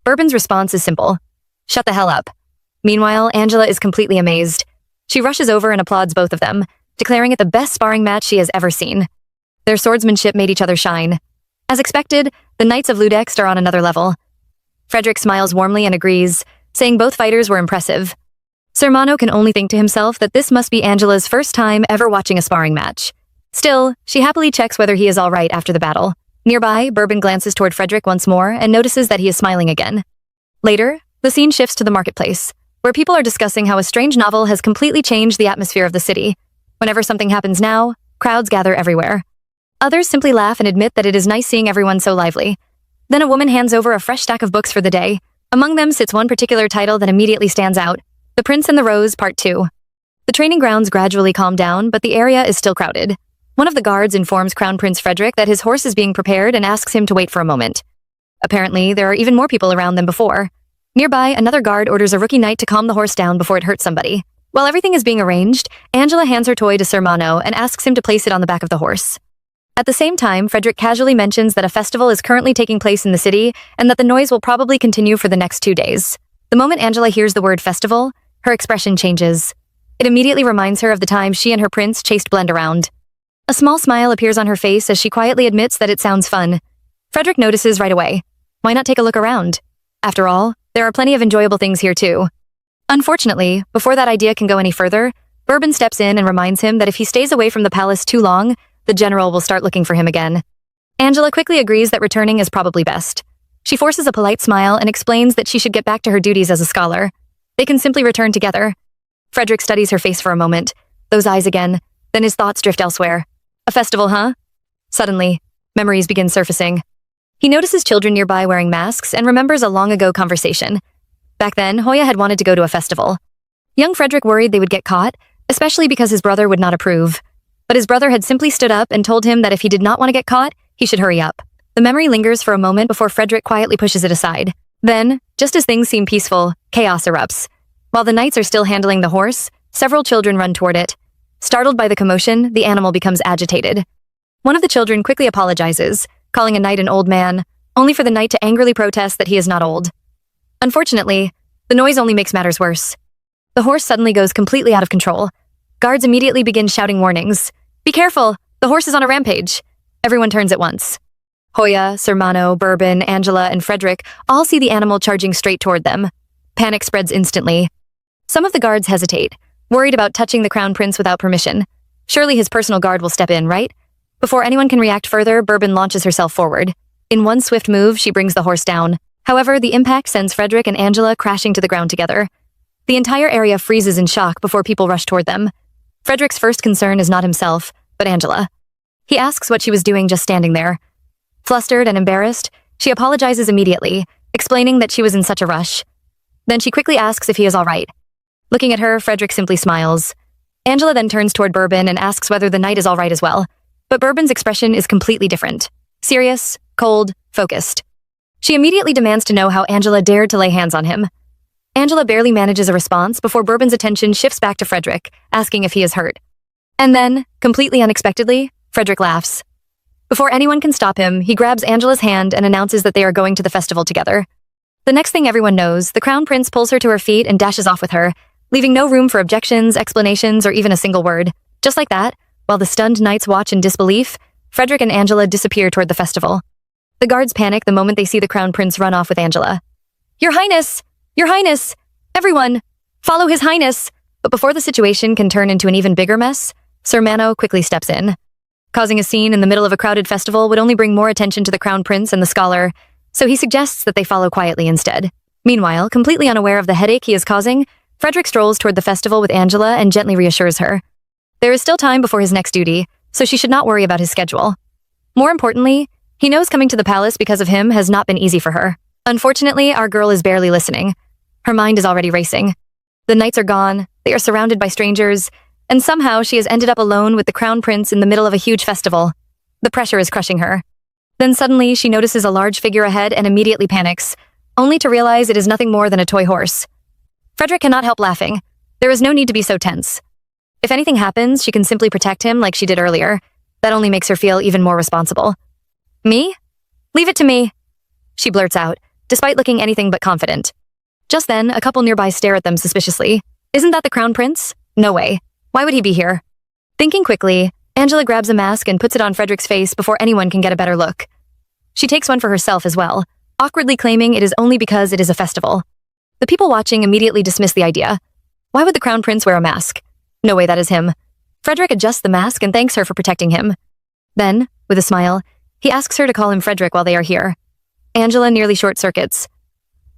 Bourbon's response is simple. Shut the hell up. Meanwhile, Angela is completely amazed. She rushes over and applauds both of them, declaring it the best sparring match she has ever seen. Their swordsmanship made each other shine. As expected, the Knights of Ludext are on another level. Frederick smiles warmly and agrees, saying both fighters were impressive. Sermano can only think to himself that this must be Angela's first time ever watching a sparring match. Still, she happily checks whether he is all right after the battle. Nearby, Bourbon glances toward Frederick once more and notices that he is smiling again. Later, The scene shifts to the marketplace, where people are discussing how a strange novel has completely changed the atmosphere of the city. Whenever something happens now, crowds gather everywhere. Others simply laugh and admit that it is nice seeing everyone so lively. Then a woman hands over a fresh stack of books for the day. Among them sits one particular title that immediately stands out, The Prince and the Rose, Part 2. The training grounds gradually calm down, but the area is still crowded. One of the guards informs Crown Prince Frederick that his horse is being prepared and asks him to wait for a moment. Apparently, there are even more people around than before. Nearby, another guard orders a rookie knight to calm the horse down before it hurts somebody. While everything is being arranged, Angela hands her toy to Sir Mano and asks him to place it on the back of the horse. At the same time, Frederick casually mentions that a festival is currently taking place in the city and that the noise will probably continue for the next 2 days. The moment Angela hears the word festival, her expression changes. It immediately reminds her of the time she and her prince chased Blend around. A small smile appears on her face as she quietly admits that it sounds fun. Frederick notices right away. Why not take a look around? After all, there are plenty of enjoyable things here too. Unfortunately, before that idea can go any further, Bourbon steps in and reminds him that if he stays away from the palace too long, the general will start looking for him again. Angela quickly agrees that returning is probably best. She forces a polite smile and explains that she should get back to her duties as a scholar. They can simply return together. Frederick studies her face for a moment, those eyes again, then his thoughts drift elsewhere. A festival, huh? Suddenly, memories begin surfacing. He notices children nearby wearing masks and remembers a long-ago conversation. Back then, Hoya had wanted to go to a festival. Young Frederick worried they would get caught, especially because his brother would not approve. But his brother had simply stood up and told him that if he did not want to get caught, he should hurry up. The memory lingers for a moment before Frederick quietly pushes it aside. Then, just as things seem peaceful, chaos erupts. While the knights are still handling the horse, several children run toward it. Startled by the commotion, the animal becomes agitated. One of the children quickly apologizes, calling a knight an old man, only for the knight to angrily protest that he is not old. Unfortunately, the noise only makes matters worse. The horse suddenly goes completely out of control. Guards immediately begin shouting warnings. Be careful! The horse is on a rampage! Everyone turns at once. Hoya, Sir Mano, Bourbon, Angela, and Frederick all see the animal charging straight toward them. Panic spreads instantly. Some of the guards hesitate, worried about touching the crown prince without permission. Surely his personal guard will step in, right? Before anyone can react further, Bourbon launches herself forward. In one swift move, she brings the horse down. However, the impact sends Frederick and Angela crashing to the ground together. The entire area freezes in shock before people rush toward them. Frederick's first concern is not himself, but Angela. He asks what she was doing just standing there. Flustered and embarrassed, she apologizes immediately, explaining that she was in such a rush. Then she quickly asks if he is all right. Looking at her, Frederick simply smiles. Angela then turns toward Bourbon and asks whether the knight is all right as well. But Bourbon's expression is completely different. Serious, cold, focused. She immediately demands to know how Angela dared to lay hands on him. Angela barely manages a response before Bourbon's attention shifts back to Frederick, asking if he is hurt. And then, completely unexpectedly, Frederick laughs. Before anyone can stop him, he grabs Angela's hand and announces that they are going to the festival together. The next thing everyone knows, the crown prince pulls her to her feet and dashes off with her, leaving no room for objections, explanations, or even a single word. Just like that, while the stunned knights watch in disbelief, Frederick and Angela disappear toward the festival. The guards panic the moment they see the crown prince run off with Angela. Your Highness! Your Highness! Everyone! Follow His Highness! But before the situation can turn into an even bigger mess, Sir Mano quickly steps in. Causing a scene in the middle of a crowded festival would only bring more attention to the crown prince and the scholar, so he suggests that they follow quietly instead. Meanwhile, completely unaware of the headache he is causing, Frederick strolls toward the festival with Angela and gently reassures her. There is still time before his next duty, so she should not worry about his schedule. More importantly, he knows coming to the palace because of him has not been easy for her. Unfortunately, our girl is barely listening. Her mind is already racing. The knights are gone, they are surrounded by strangers, and somehow she has ended up alone with the crown prince in the middle of a huge festival. The pressure is crushing her. Then suddenly, she notices a large figure ahead and immediately panics, only to realize it is nothing more than a toy horse. Frederick cannot help laughing. There is no need to be so tense. If anything happens, she can simply protect him like she did earlier. That only makes her feel even more responsible. Me? Leave it to me, she blurts out, despite looking anything but confident. Just then, a couple nearby stare at them suspiciously. Isn't that the crown prince? No way. Why would he be here? Thinking quickly, Angela grabs a mask and puts it on Frederick's face before anyone can get a better look. She takes one for herself as well, awkwardly claiming it is only because it is a festival. The people watching immediately dismiss the idea. Why would the crown prince wear a mask? No way that is him. Frederick adjusts the mask and thanks her for protecting him. Then, with a smile, he asks her to call him Frederick while they are here. Angela nearly short-circuits.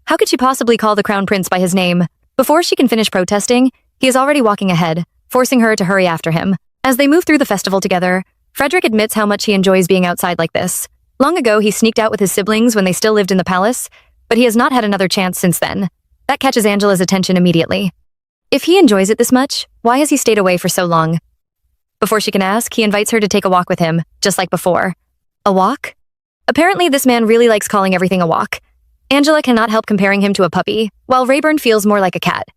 How could she possibly call the crown prince by his name? Before she can finish protesting, he is already walking ahead, forcing her to hurry after him. As they move through the festival together, Frederick admits how much he enjoys being outside like this. Long ago, he sneaked out with his siblings when they still lived in the palace, but he has not had another chance since then. That catches Angela's attention immediately. If he enjoys it this much, why has he stayed away for so long? Before she can ask, he invites her to take a walk with him, just like before. A walk? Apparently, this man really likes calling everything a walk. Angela cannot help comparing him to a puppy, while Rayburn feels more like a cat.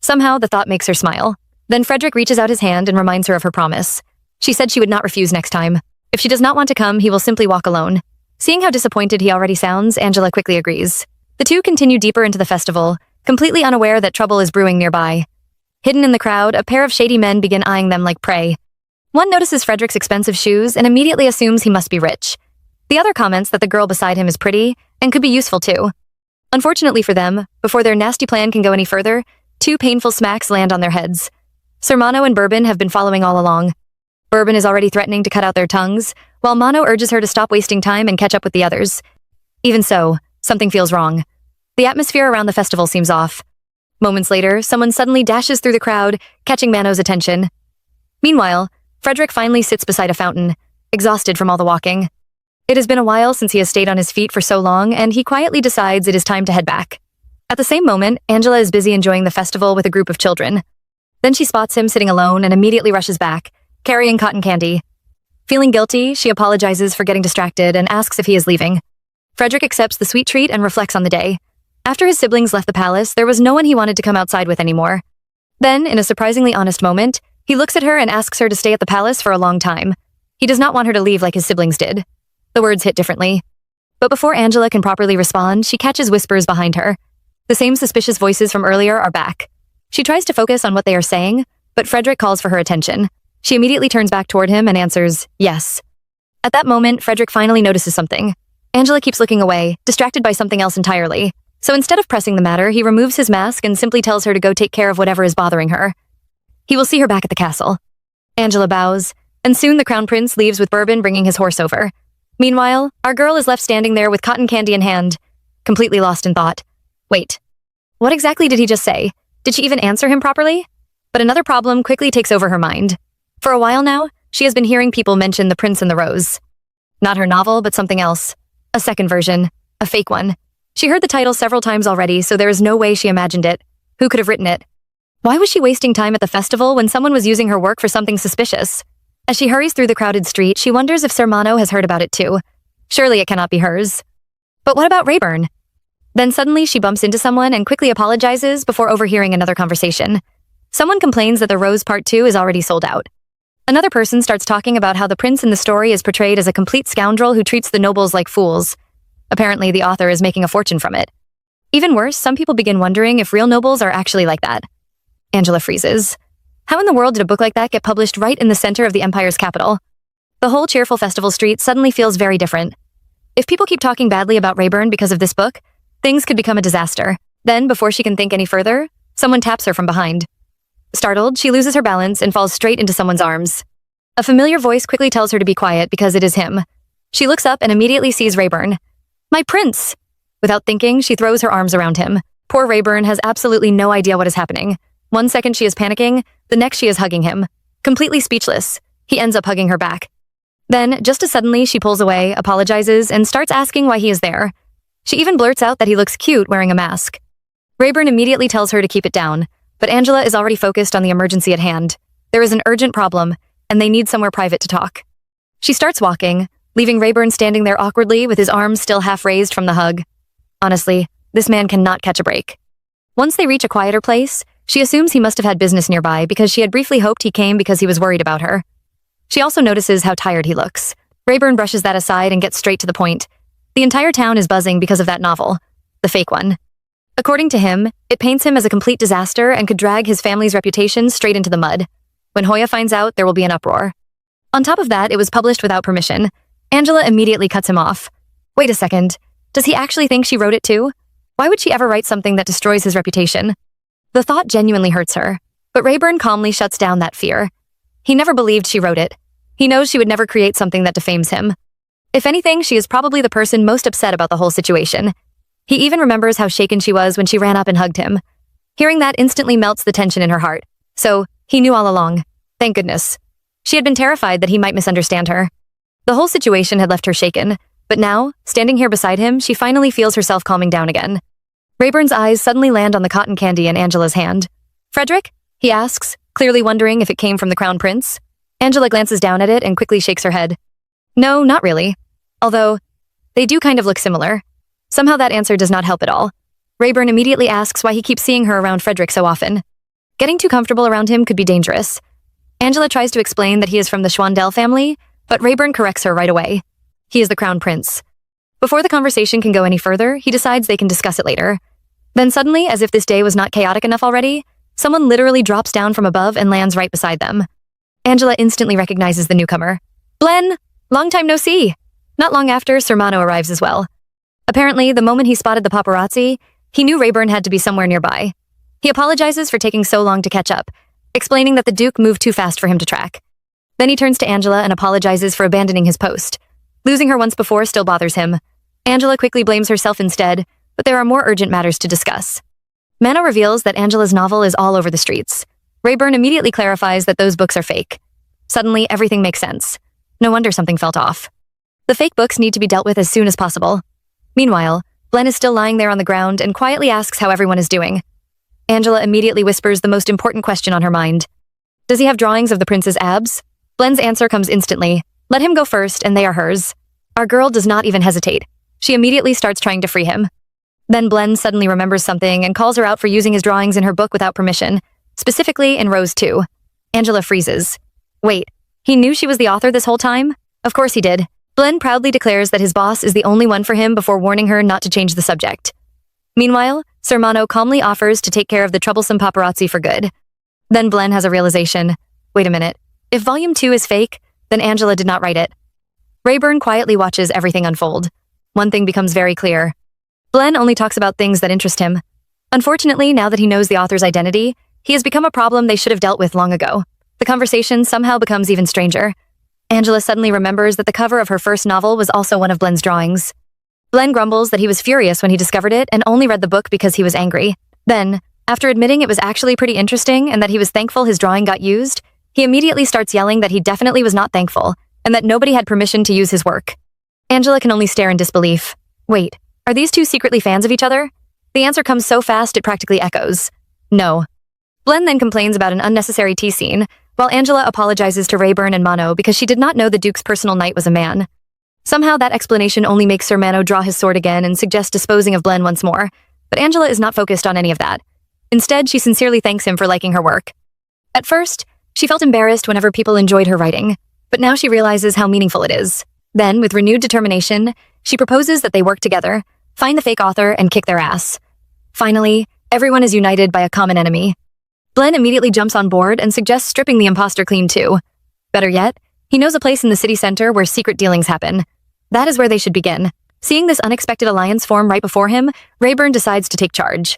Somehow, the thought makes her smile. Then Frederick reaches out his hand and reminds her of her promise. She said she would not refuse next time. If she does not want to come, he will simply walk alone. Seeing how disappointed he already sounds, Angela quickly agrees. The two continue deeper into the festival, completely unaware that trouble is brewing nearby. Hidden in the crowd, a pair of shady men begin eyeing them like prey. One notices Frederick's expensive shoes and immediately assumes he must be rich. The other comments that the girl beside him is pretty and could be useful too. Unfortunately for them, before their nasty plan can go any further, two painful smacks land on their heads. Sir Mono and Bourbon have been following all along. Bourbon is already threatening to cut out their tongues, while Mono urges her to stop wasting time and catch up with the others. Even so, something feels wrong. The atmosphere around the festival seems off. Moments later, someone suddenly dashes through the crowd, catching Mono's attention. Meanwhile, Frederick finally sits beside a fountain, exhausted from all the walking. It has been a while since he has stayed on his feet for so long, and he quietly decides it is time to head back. At the same moment, Angela is busy enjoying the festival with a group of children. Then she spots him sitting alone and immediately rushes back, carrying cotton candy. Feeling guilty, she apologizes for getting distracted and asks if he is leaving. Frederick accepts the sweet treat and reflects on the day. After his siblings left the palace, there was no one he wanted to come outside with anymore. Then, in a surprisingly honest moment, he looks at her and asks her to stay at the palace for a long time. He does not want her to leave like his siblings did. The words hit differently. But before Angela can properly respond, she catches whispers behind her. The same suspicious voices from earlier are back. She tries to focus on what they are saying, but Frederick calls for her attention. She immediately turns back toward him and answers, yes. At that moment, Frederick finally notices something. Angela keeps looking away, distracted by something else entirely. So instead of pressing the matter, he removes his mask and simply tells her to go take care of whatever is bothering her. He will see her back at the castle. Angela bows, and soon the crown prince leaves with Bourbon bringing his horse over. Meanwhile, our girl is left standing there with cotton candy in hand, completely lost in thought. Wait, what exactly did he just say? Did she even answer him properly? But another problem quickly takes over her mind. For a while now, she has been hearing people mention The Prince and the Rose. Not her novel, but something else. A second version. A fake one. She heard the title several times already, so there is no way she imagined it. Who could have written it? Why was she wasting time at the festival when someone was using her work for something suspicious? As she hurries through the crowded street, she wonders if Sir Mono has heard about it too. Surely it cannot be hers. But what about Rayburn? Then suddenly she bumps into someone and quickly apologizes before overhearing another conversation. Someone complains that The Rose Part 2 is already sold out. Another person starts talking about how the prince in the story is portrayed as a complete scoundrel who treats the nobles like fools. Apparently, the author is making a fortune from it. Even worse, some people begin wondering if real nobles are actually like that. Angela freezes. How in the world did a book like that get published right in the center of the Empire's capital? The whole cheerful festival street suddenly feels very different. If people keep talking badly about Rayburn because of this book, things could become a disaster. Then, before she can think any further, someone taps her from behind. Startled, she loses her balance and falls straight into someone's arms. A familiar voice quickly tells her to be quiet because it is him. She looks up and immediately sees Rayburn. My prince! Without thinking, she throws her arms around him. Poor Rayburn has absolutely no idea what is happening. One second she is panicking, the next she is hugging him. Completely speechless, he ends up hugging her back. Then, just as suddenly, she pulls away, apologizes, and starts asking why he is there. She even blurts out that he looks cute wearing a mask. Rayburn immediately tells her to keep it down, but Angela is already focused on the emergency at hand. There is an urgent problem, and they need somewhere private to talk. She starts walking, leaving Rayburn standing there awkwardly with his arms still half raised from the hug. Honestly, this man cannot catch a break. Once they reach a quieter place, she assumes he must have had business nearby because she had briefly hoped he came because he was worried about her. She also notices how tired he looks. Rayburn brushes that aside and gets straight to the point. The entire town is buzzing because of that novel, the fake one. According to him, it paints him as a complete disaster and could drag his family's reputation straight into the mud. When Hoya finds out, there will be an uproar. On top of that, it was published without permission. Angela immediately cuts him off. Wait a second, does he actually think she wrote it too? Why would she ever write something that destroys his reputation? The thought genuinely hurts her, but Rayburn calmly shuts down that fear. He never believed she wrote it. He knows she would never create something that defames him. If anything, she is probably the person most upset about the whole situation. He even remembers how shaken she was when she ran up and hugged him. Hearing that instantly melts the tension in her heart. So, he knew all along. Thank goodness. She had been terrified that he might misunderstand her. The whole situation had left her shaken, but now, standing here beside him, she finally feels herself calming down again. Rayburn's eyes suddenly land on the cotton candy in Angela's hand. Frederick? He asks, clearly wondering if it came from the Crown Prince. Angela glances down at it and quickly shakes her head. No, not really. Although, they do kind of look similar. Somehow that answer does not help at all. Rayburn immediately asks why he keeps seeing her around Frederick so often. Getting too comfortable around him could be dangerous. Angela tries to explain that he is from the Schwandel family, but Rayburn corrects her right away. He is the Crown Prince. Before the conversation can go any further, he decides they can discuss it later. Then suddenly, as if this day was not chaotic enough already, someone literally drops down from above and lands right beside them. Angela instantly recognizes the newcomer. Blen! Long time no see! Not long after, Sermano arrives as well. Apparently, the moment he spotted the paparazzi, he knew Rayburn had to be somewhere nearby. He apologizes for taking so long to catch up, explaining that the Duke moved too fast for him to track. Then he turns to Angela and apologizes for abandoning his post. Losing her once before still bothers him. Angela quickly blames herself instead, but there are more urgent matters to discuss. Manhwa reveals that Angela's novel is all over the streets. Rayburn immediately clarifies that those books are fake. Suddenly, everything makes sense. No wonder something felt off. The fake books need to be dealt with as soon as possible. Meanwhile, Blen is still lying there on the ground and quietly asks how everyone is doing. Angela immediately whispers the most important question on her mind. Does he have drawings of the prince's abs? Blen's answer comes instantly. Let him go first, and they are hers. Our girl does not even hesitate. She immediately starts trying to free him. Then Blen suddenly remembers something and calls her out for using his drawings in her book without permission, specifically in Rose 2. Angela freezes. Wait, he knew she was the author this whole time? Of course he did. Blen proudly declares that his boss is the only one for him before warning her not to change the subject. Meanwhile, Sermano calmly offers to take care of the troublesome paparazzi for good. Then Blen has a realization. Wait a minute. If Volume 2 is fake, then Angela did not write it. Rayburn quietly watches everything unfold. One thing becomes very clear. Blen only talks about things that interest him. Unfortunately, now that he knows the author's identity, he has become a problem they should have dealt with long ago. The conversation somehow becomes even stranger. Angela suddenly remembers that the cover of her first novel was also one of Blen's drawings. Blen grumbles that he was furious when he discovered it and only read the book because he was angry. Then, after admitting it was actually pretty interesting and that he was thankful his drawing got used, he immediately starts yelling that he definitely was not thankful and that nobody had permission to use his work. Angela can only stare in disbelief. Wait, are these two secretly fans of each other? The answer comes so fast it practically echoes. No. Blen then complains about an unnecessary tea scene, while Angela apologizes to Rayburn and Mano because she did not know the Duke's personal knight was a man. Somehow that explanation only makes Sir Mano draw his sword again and suggest disposing of Blen once more, but Angela is not focused on any of that. Instead, she sincerely thanks him for liking her work. At first, she felt embarrassed whenever people enjoyed her writing, but now she realizes how meaningful it is. Then, with renewed determination, she proposes that they work together, find the fake author, and kick their ass. Finally, everyone is united by a common enemy. Blen immediately jumps on board and suggests stripping the imposter clean too. Better yet, he knows a place in the city center where secret dealings happen. That is where they should begin. Seeing this unexpected alliance form right before him, Rayburn decides to take charge.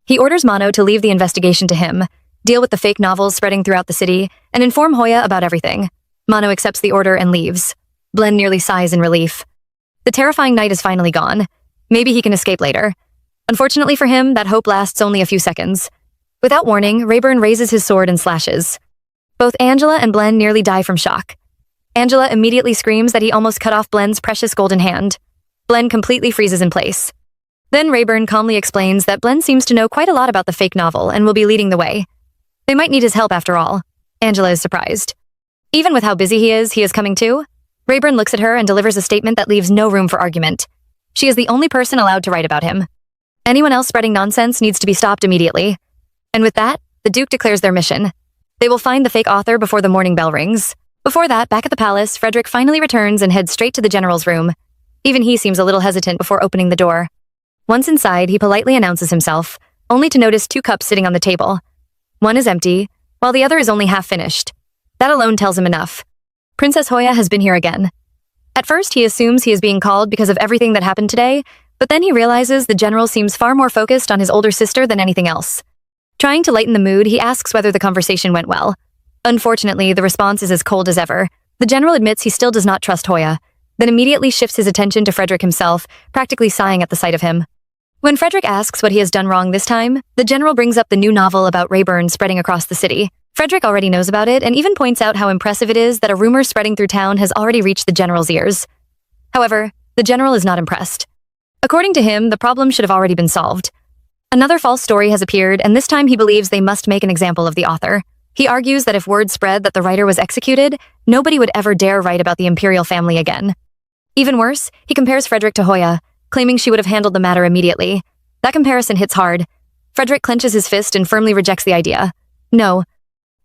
He orders Mano to leave the investigation to him, deal with the fake novels spreading throughout the city, and inform Hoya about everything. Mano accepts the order and leaves. Blen nearly sighs in relief. The terrifying night is finally gone. Maybe he can escape later. Unfortunately for him, that hope lasts only a few seconds. Without warning, Rayburn raises his sword and slashes. Both Angela and Blen nearly die from shock. Angela immediately screams that he almost cut off Blen's precious golden hand. Blen completely freezes in place. Then Rayburn calmly explains that Blen seems to know quite a lot about the fake novel and will be leading the way. They might need his help after all. Angela is surprised. Even with how busy he is coming too. Rayburn looks at her and delivers a statement that leaves no room for argument. She is the only person allowed to write about him. Anyone else spreading nonsense needs to be stopped immediately. And with that, the Duke declares their mission. They will find the fake author before the morning bell rings. Before that, back at the palace, Frederick finally returns and heads straight to the general's room. Even he seems a little hesitant before opening the door. Once inside, he politely announces himself, only to notice 2 cups sitting on the table. One is empty, while the other is only half finished. That alone tells him enough. Princess Hoya has been here again. At first, he assumes he is being called because of everything that happened today, but then he realizes the general seems far more focused on his older sister than anything else. Trying to lighten the mood, he asks whether the conversation went well. Unfortunately, the response is as cold as ever. The general admits he still does not trust Hoya, then immediately shifts his attention to Frederick himself, practically sighing at the sight of him. When Frederick asks what he has done wrong this time, the general brings up the new novel about Rayburn spreading across the city. Frederick already knows about it and even points out how impressive it is that a rumor spreading through town has already reached the general's ears. However, the general is not impressed. According to him, the problem should have already been solved. Another false story has appeared, and this time he believes they must make an example of the author. He argues that if word spread that the writer was executed, nobody would ever dare write about the imperial family again. Even worse, he compares Frederick to Hoya, claiming she would have handled the matter immediately. That comparison hits hard. Frederick clenches his fist and firmly rejects the idea. No,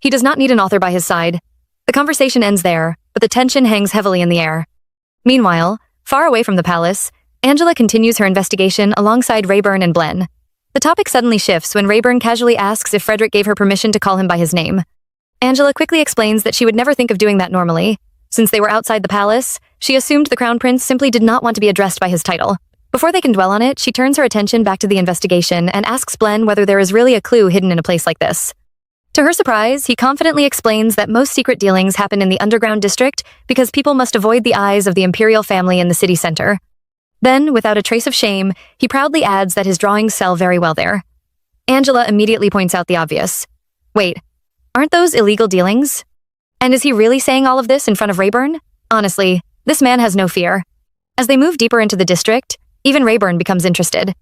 he does not need an author by his side. The conversation ends there, but the tension hangs heavily in the air. Meanwhile, far away from the palace, Angela continues her investigation alongside Rayburn and Blen. The topic suddenly shifts when Rayburn casually asks if Frederick gave her permission to call him by his name. Angela quickly explains that she would never think of doing that normally. Since they were outside the palace, she assumed the crown prince simply did not want to be addressed by his title. Before they can dwell on it, she turns her attention back to the investigation and asks Blen whether there is really a clue hidden in a place like this. To her surprise, he confidently explains that most secret dealings happen in the underground district because people must avoid the eyes of the imperial family in the city center. Then, without a trace of shame, he proudly adds that his drawings sell very well there. Angela immediately points out the obvious. Wait, aren't those illegal dealings? And is he really saying all of this in front of Rayburn? Honestly, this man has no fear. As they move deeper into the district, even Rayburn becomes interested.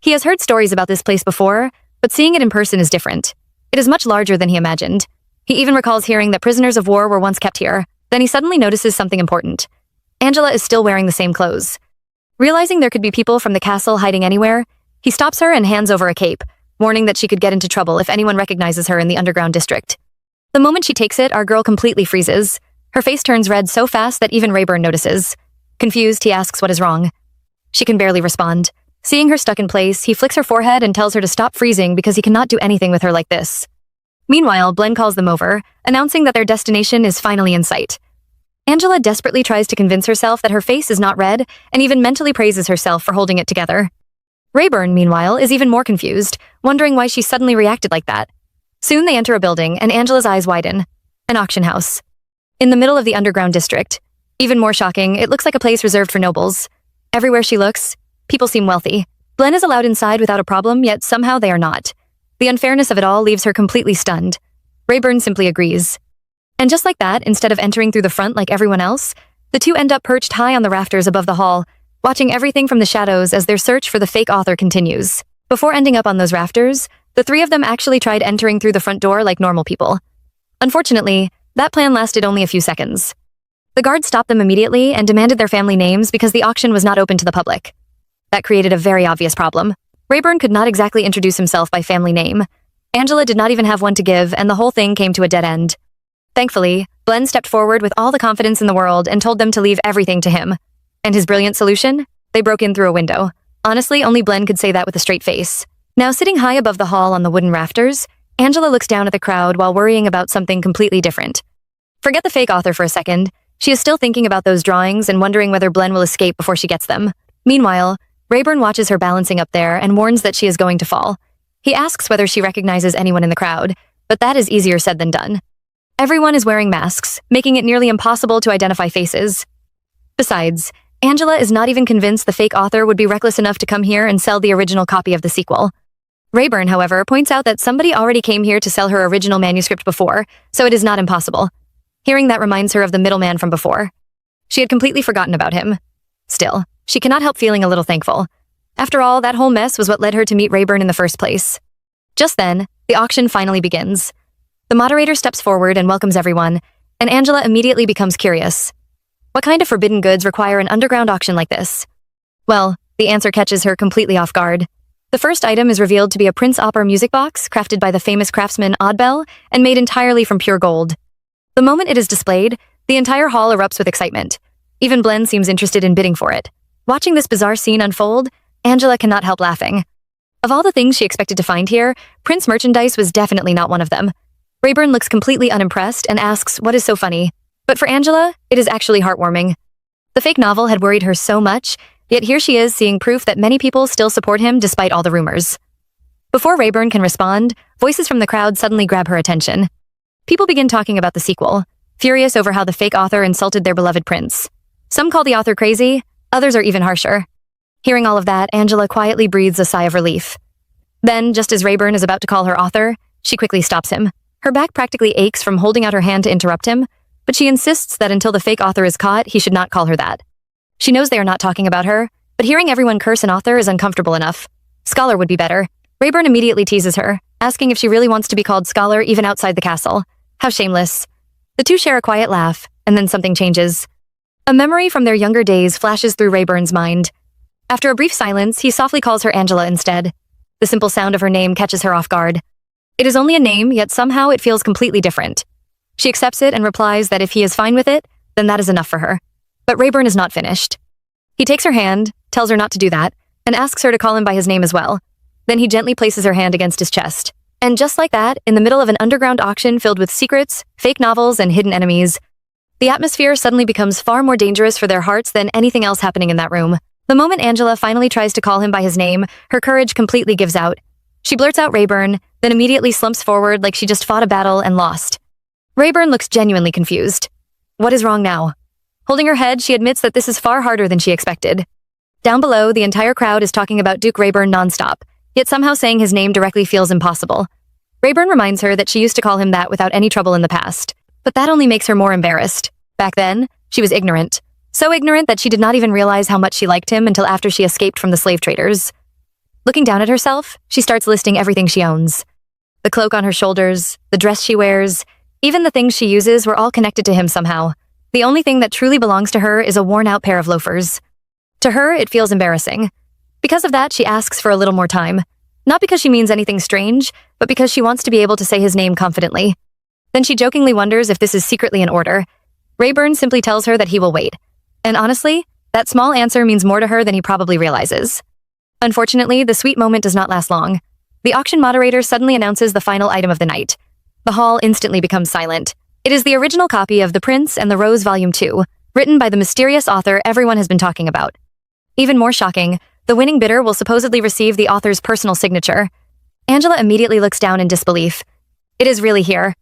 He has heard stories about this place before, but seeing it in person is different. It is much larger than he imagined. He even recalls hearing that prisoners of war were once kept here. Then he suddenly notices something important. Angela is still wearing the same clothes. Realizing there could be people from the castle hiding anywhere, he stops her and hands over a cape, warning that she could get into trouble if anyone recognizes her in the underground district. The moment she takes it, our girl completely freezes. Her face turns red so fast that even Rayburn notices. Confused, he asks what is wrong. She can barely respond. Seeing her stuck in place, he flicks her forehead and tells her to stop freezing because he cannot do anything with her like this. Meanwhile, Blen calls them over, announcing that their destination is finally in sight. Angela desperately tries to convince herself that her face is not red, and even mentally praises herself for holding it together. Rayburn, meanwhile, is even more confused, wondering why she suddenly reacted like that. Soon they enter a building, and Angela's eyes widen. An auction house. In the middle of the underground district. Even more shocking, it looks like a place reserved for nobles. Everywhere she looks, people seem wealthy. Blen is allowed inside without a problem, yet somehow they are not. The unfairness of it all leaves her completely stunned. Rayburn simply agrees. And just like that, instead of entering through the front like everyone else, the two end up perched high on the rafters above the hall, watching everything from the shadows as their search for the fake author continues. Before ending up on those rafters, the three of them actually tried entering through the front door like normal people. Unfortunately, that plan lasted only a few seconds. The guards stopped them immediately and demanded their family names because the auction was not open to the public. That created a very obvious problem. Rayburn could not exactly introduce himself by family name. Angela did not even have one to give, and the whole thing came to a dead end. Thankfully, Blen stepped forward with all the confidence in the world and told them to leave everything to him. And his brilliant solution? They broke in through a window. Honestly, only Blen could say that with a straight face. Now sitting high above the hall on the wooden rafters, Angela looks down at the crowd while worrying about something completely different. Forget the fake author for a second. She is still thinking about those drawings and wondering whether Blen will escape before she gets them. Meanwhile, Rayburn watches her balancing up there and warns that she is going to fall. He asks whether she recognizes anyone in the crowd, but that is easier said than done. Everyone is wearing masks, making it nearly impossible to identify faces. Besides, Angela is not even convinced the fake author would be reckless enough to come here and sell the original copy of the sequel. Rayburn, however, points out that somebody already came here to sell her original manuscript before, so it is not impossible. Hearing that reminds her of the middleman from before. She had completely forgotten about him. Still, she cannot help feeling a little thankful. After all, that whole mess was what led her to meet Rayburn in the first place. Just then, the auction finally begins. The moderator steps forward and welcomes everyone, and Angela immediately becomes curious. What kind of forbidden goods require an underground auction like this? Well, the answer catches her completely off guard. The first item is revealed to be a Prince Opera music box crafted by the famous craftsman Oddbell and made entirely from pure gold. The moment it is displayed, the entire hall erupts with excitement. Even Blen seems interested in bidding for it. Watching this bizarre scene unfold, Angela cannot help laughing. Of all the things she expected to find here, Prince merchandise was definitely not one of them. Rayburn looks completely unimpressed and asks what is so funny. But for Angela, it is actually heartwarming. The fake novel had worried her so much, yet here she is seeing proof that many people still support him despite all the rumors. Before Rayburn can respond, voices from the crowd suddenly grab her attention. People begin talking about the sequel, furious over how the fake author insulted their beloved prince. Some call the author crazy, others are even harsher. Hearing all of that, Angela quietly breathes a sigh of relief. Then, just as Rayburn is about to call her author, she quickly stops him. Her back practically aches from holding out her hand to interrupt him, but she insists that until the fake author is caught, he should not call her that. She knows they are not talking about her, but hearing everyone curse an author is uncomfortable enough. Scholar would be better. Rayburn immediately teases her, asking if she really wants to be called Scholar even outside the castle. How shameless. The two share a quiet laugh, and then something changes. A memory from their younger days flashes through Rayburn's mind. After a brief silence, he softly calls her Angela instead. The simple sound of her name catches her off guard. It is only a name, yet somehow it feels completely different. She accepts it and replies that if he is fine with it, then that is enough for her. But Rayburn is not finished. He takes her hand, tells her not to do that, and asks her to call him by his name as well. Then he gently places her hand against his chest. And just like that, in the middle of an underground auction filled with secrets, fake novels, and hidden enemies, the atmosphere suddenly becomes far more dangerous for their hearts than anything else happening in that room. The moment Angela finally tries to call him by his name, her courage completely gives out. She blurts out Rayburn, then immediately slumps forward like she just fought a battle and lost. Rayburn looks genuinely confused. What is wrong now? Holding her head, she admits that this is far harder than she expected. Down below, the entire crowd is talking about Duke Rayburn nonstop, yet somehow saying his name directly feels impossible. Rayburn reminds her that she used to call him that without any trouble in the past, but that only makes her more embarrassed. Back then, she was ignorant. So ignorant that she did not even realize how much she liked him until after she escaped from the slave traders. Looking down at herself, she starts listing everything she owns. The cloak on her shoulders, the dress she wears, even the things she uses were all connected to him somehow. The only thing that truly belongs to her is a worn-out pair of loafers. To her, it feels embarrassing. Because of that, she asks for a little more time. Not because she means anything strange, but because she wants to be able to say his name confidently. Then she jokingly wonders if this is secretly in order. Rayburn simply tells her that he will wait. And honestly, that small answer means more to her than he probably realizes. Unfortunately, the sweet moment does not last long. The auction moderator suddenly announces the final item of the night. The hall instantly becomes silent. It is the original copy of The Prince and the Rose Volume 2, written by the mysterious author everyone has been talking about. Even more shocking, the winning bidder will supposedly receive the author's personal signature. Angela immediately looks down in disbelief. It is really here.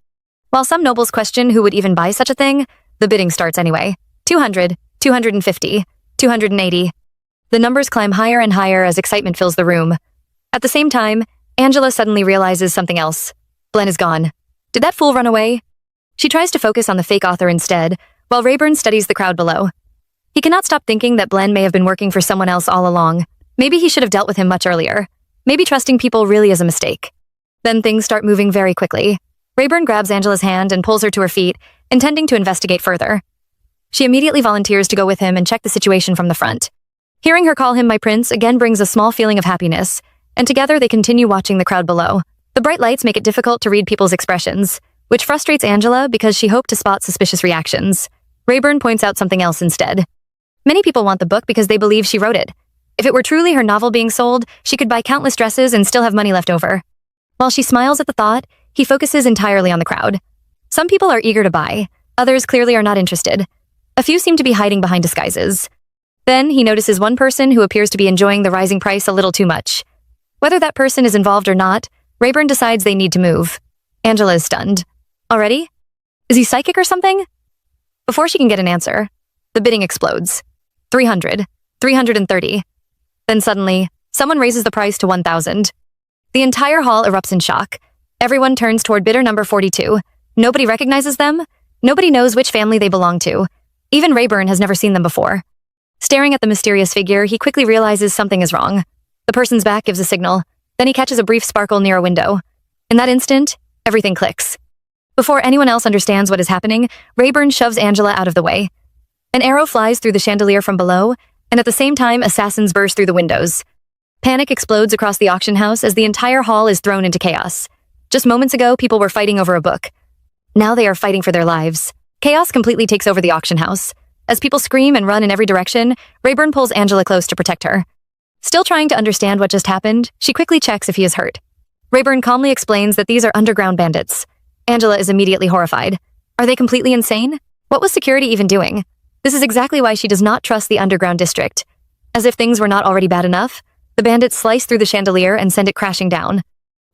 While some nobles question who would even buy such a thing, the bidding starts anyway. 200, 250, 280. The numbers climb higher and higher as excitement fills the room. At the same time, Angela suddenly realizes something else. Glenn is gone. Did that fool run away? She tries to focus on the fake author instead, while Rayburn studies the crowd below. He cannot stop thinking that Glenn may have been working for someone else all along. Maybe he should have dealt with him much earlier. Maybe trusting people really is a mistake. Then things start moving very quickly. Rayburn grabs Angela's hand and pulls her to her feet, intending to investigate further. She immediately volunteers to go with him and check the situation from the front. Hearing her call him my prince again brings a small feeling of happiness, and together they continue watching the crowd below. The bright lights make it difficult to read people's expressions, which frustrates Angela because she hoped to spot suspicious reactions. Rayburn points out something else instead. Many people want the book because they believe she wrote it. If it were truly her novel being sold, she could buy countless dresses and still have money left over. While she smiles at the thought, he focuses entirely on the crowd. Some people are eager to buy, others clearly are not interested. A few seem to be hiding behind disguises. Then he notices one person who appears to be enjoying the rising price a little too much. Whether that person is involved or not, Rayburn decides they need to move. Angela is stunned. Already? Is he psychic or something? Before she can get an answer, the bidding explodes. 300, 330. Then suddenly, someone raises the price to 1,000. The entire hall erupts in shock. Everyone turns toward bidder number 42. Nobody recognizes them. Nobody knows which family they belong to. Even Rayburn has never seen them before. Staring at the mysterious figure, he quickly realizes something is wrong. The person's back gives a signal. Then he catches a brief sparkle near a window. In that instant, everything clicks. Before anyone else understands what is happening, Rayburn shoves Angela out of the way. An arrow flies through the chandelier from below, and at the same time, assassins burst through the windows. Panic explodes across the auction house as the entire hall is thrown into chaos. Just moments ago, people were fighting over a book. Now they are fighting for their lives. Chaos completely takes over the auction house. As people scream and run in every direction, Rayburn pulls Angela close to protect her. Still trying to understand what just happened, she quickly checks if he is hurt. Rayburn calmly explains that these are underground bandits. Angela is immediately horrified. Are they completely insane? What was security even doing? This is exactly why she does not trust the underground district. As if things were not already bad enough, the bandits slice through the chandelier and send it crashing down.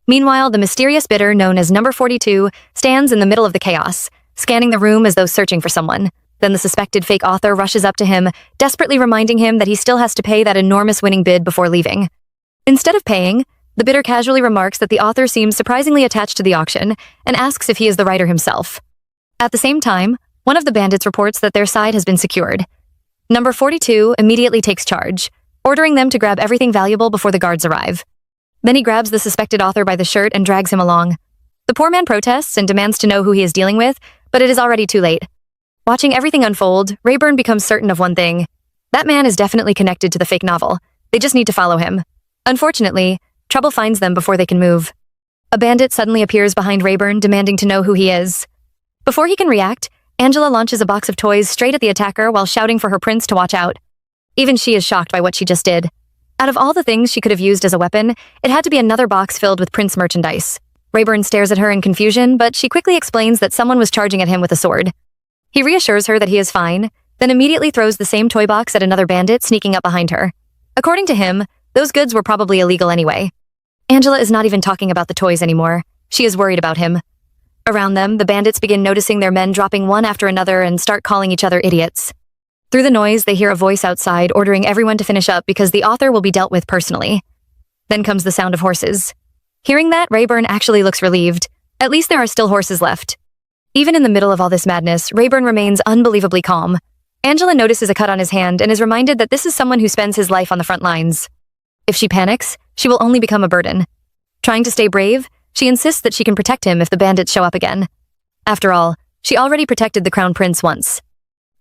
Meanwhile, the mysterious bidder known as number 42 stands in the middle of the chaos, scanning the room as though searching for someone. Then the suspected fake author rushes up to him, desperately reminding him that he still has to pay that enormous winning bid before leaving. Instead of paying, the bidder casually remarks that the author seems surprisingly attached to the auction and asks if he is the writer himself. At the same time, one of the bandits reports that their side has been secured. Number 42 immediately takes charge, ordering them to grab everything valuable before the guards arrive. Then he grabs the suspected author by the shirt and drags him along. The poor man protests and demands to know who he is dealing with, but it is already too late. Watching everything unfold, Rayburn becomes certain of one thing. That man is definitely connected to the fake novel. They just need to follow him. Unfortunately, trouble finds them before they can move. A bandit suddenly appears behind Rayburn, demanding to know who he is. Before he can react, Angela launches a box of toys straight at the attacker while shouting for her prince to watch out. Even she is shocked by what she just did. Out of all the things she could have used as a weapon, it had to be another box filled with prince merchandise. Rayburn stares at her in confusion, but she quickly explains that someone was charging at him with a sword. He reassures her that he is fine, then immediately throws the same toy box at another bandit sneaking up behind her. According to him, those goods were probably illegal anyway. Angela is not even talking about the toys anymore. She is worried about him. Around them, the bandits begin noticing their men dropping one after another and start calling each other idiots. Through the noise, they hear a voice outside ordering everyone to finish up because the author will be dealt with personally. Then comes the sound of horses. Hearing that, Rayburn actually looks relieved. At least there are still horses left. Even in the middle of all this madness, Rayburn remains unbelievably calm. Angela notices a cut on his hand and is reminded that this is someone who spends his life on the front lines. If she panics, she will only become a burden. Trying to stay brave, she insists that she can protect him if the bandits show up again. After all, she already protected the crown prince once.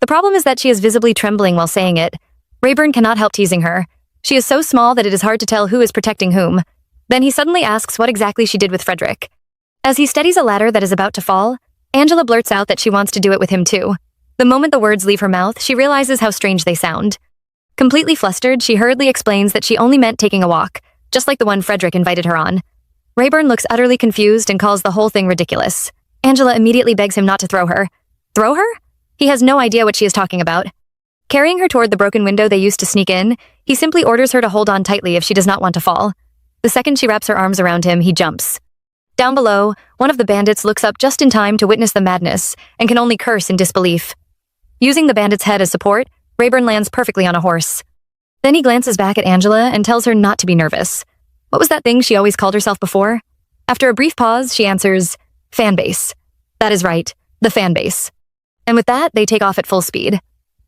The problem is that she is visibly trembling while saying it. Rayburn cannot help teasing her. She is so small that it is hard to tell who is protecting whom. Then he suddenly asks what exactly she did with Frederick. As he steadies a ladder that is about to fall, Angela blurts out that she wants to do it with him too. The moment the words leave her mouth, she realizes how strange they sound. Completely flustered, she hurriedly explains that she only meant taking a walk, just like the one Frederick invited her on. Rayburn looks utterly confused and calls the whole thing ridiculous. Angela immediately begs him not to throw her. Throw her? He has no idea what she is talking about. Carrying her toward the broken window they used to sneak in, he simply orders her to hold on tightly if she does not want to fall. The second she wraps her arms around him, he jumps. Down below, one of the bandits looks up just in time to witness the madness and can only curse in disbelief. Using the bandit's head as support, Rayburn lands perfectly on a horse. Then he glances back at Angela and tells her not to be nervous. What was that thing she always called herself before? After a brief pause, she answers, fan base. That is right, the fan base. And with that, they take off at full speed.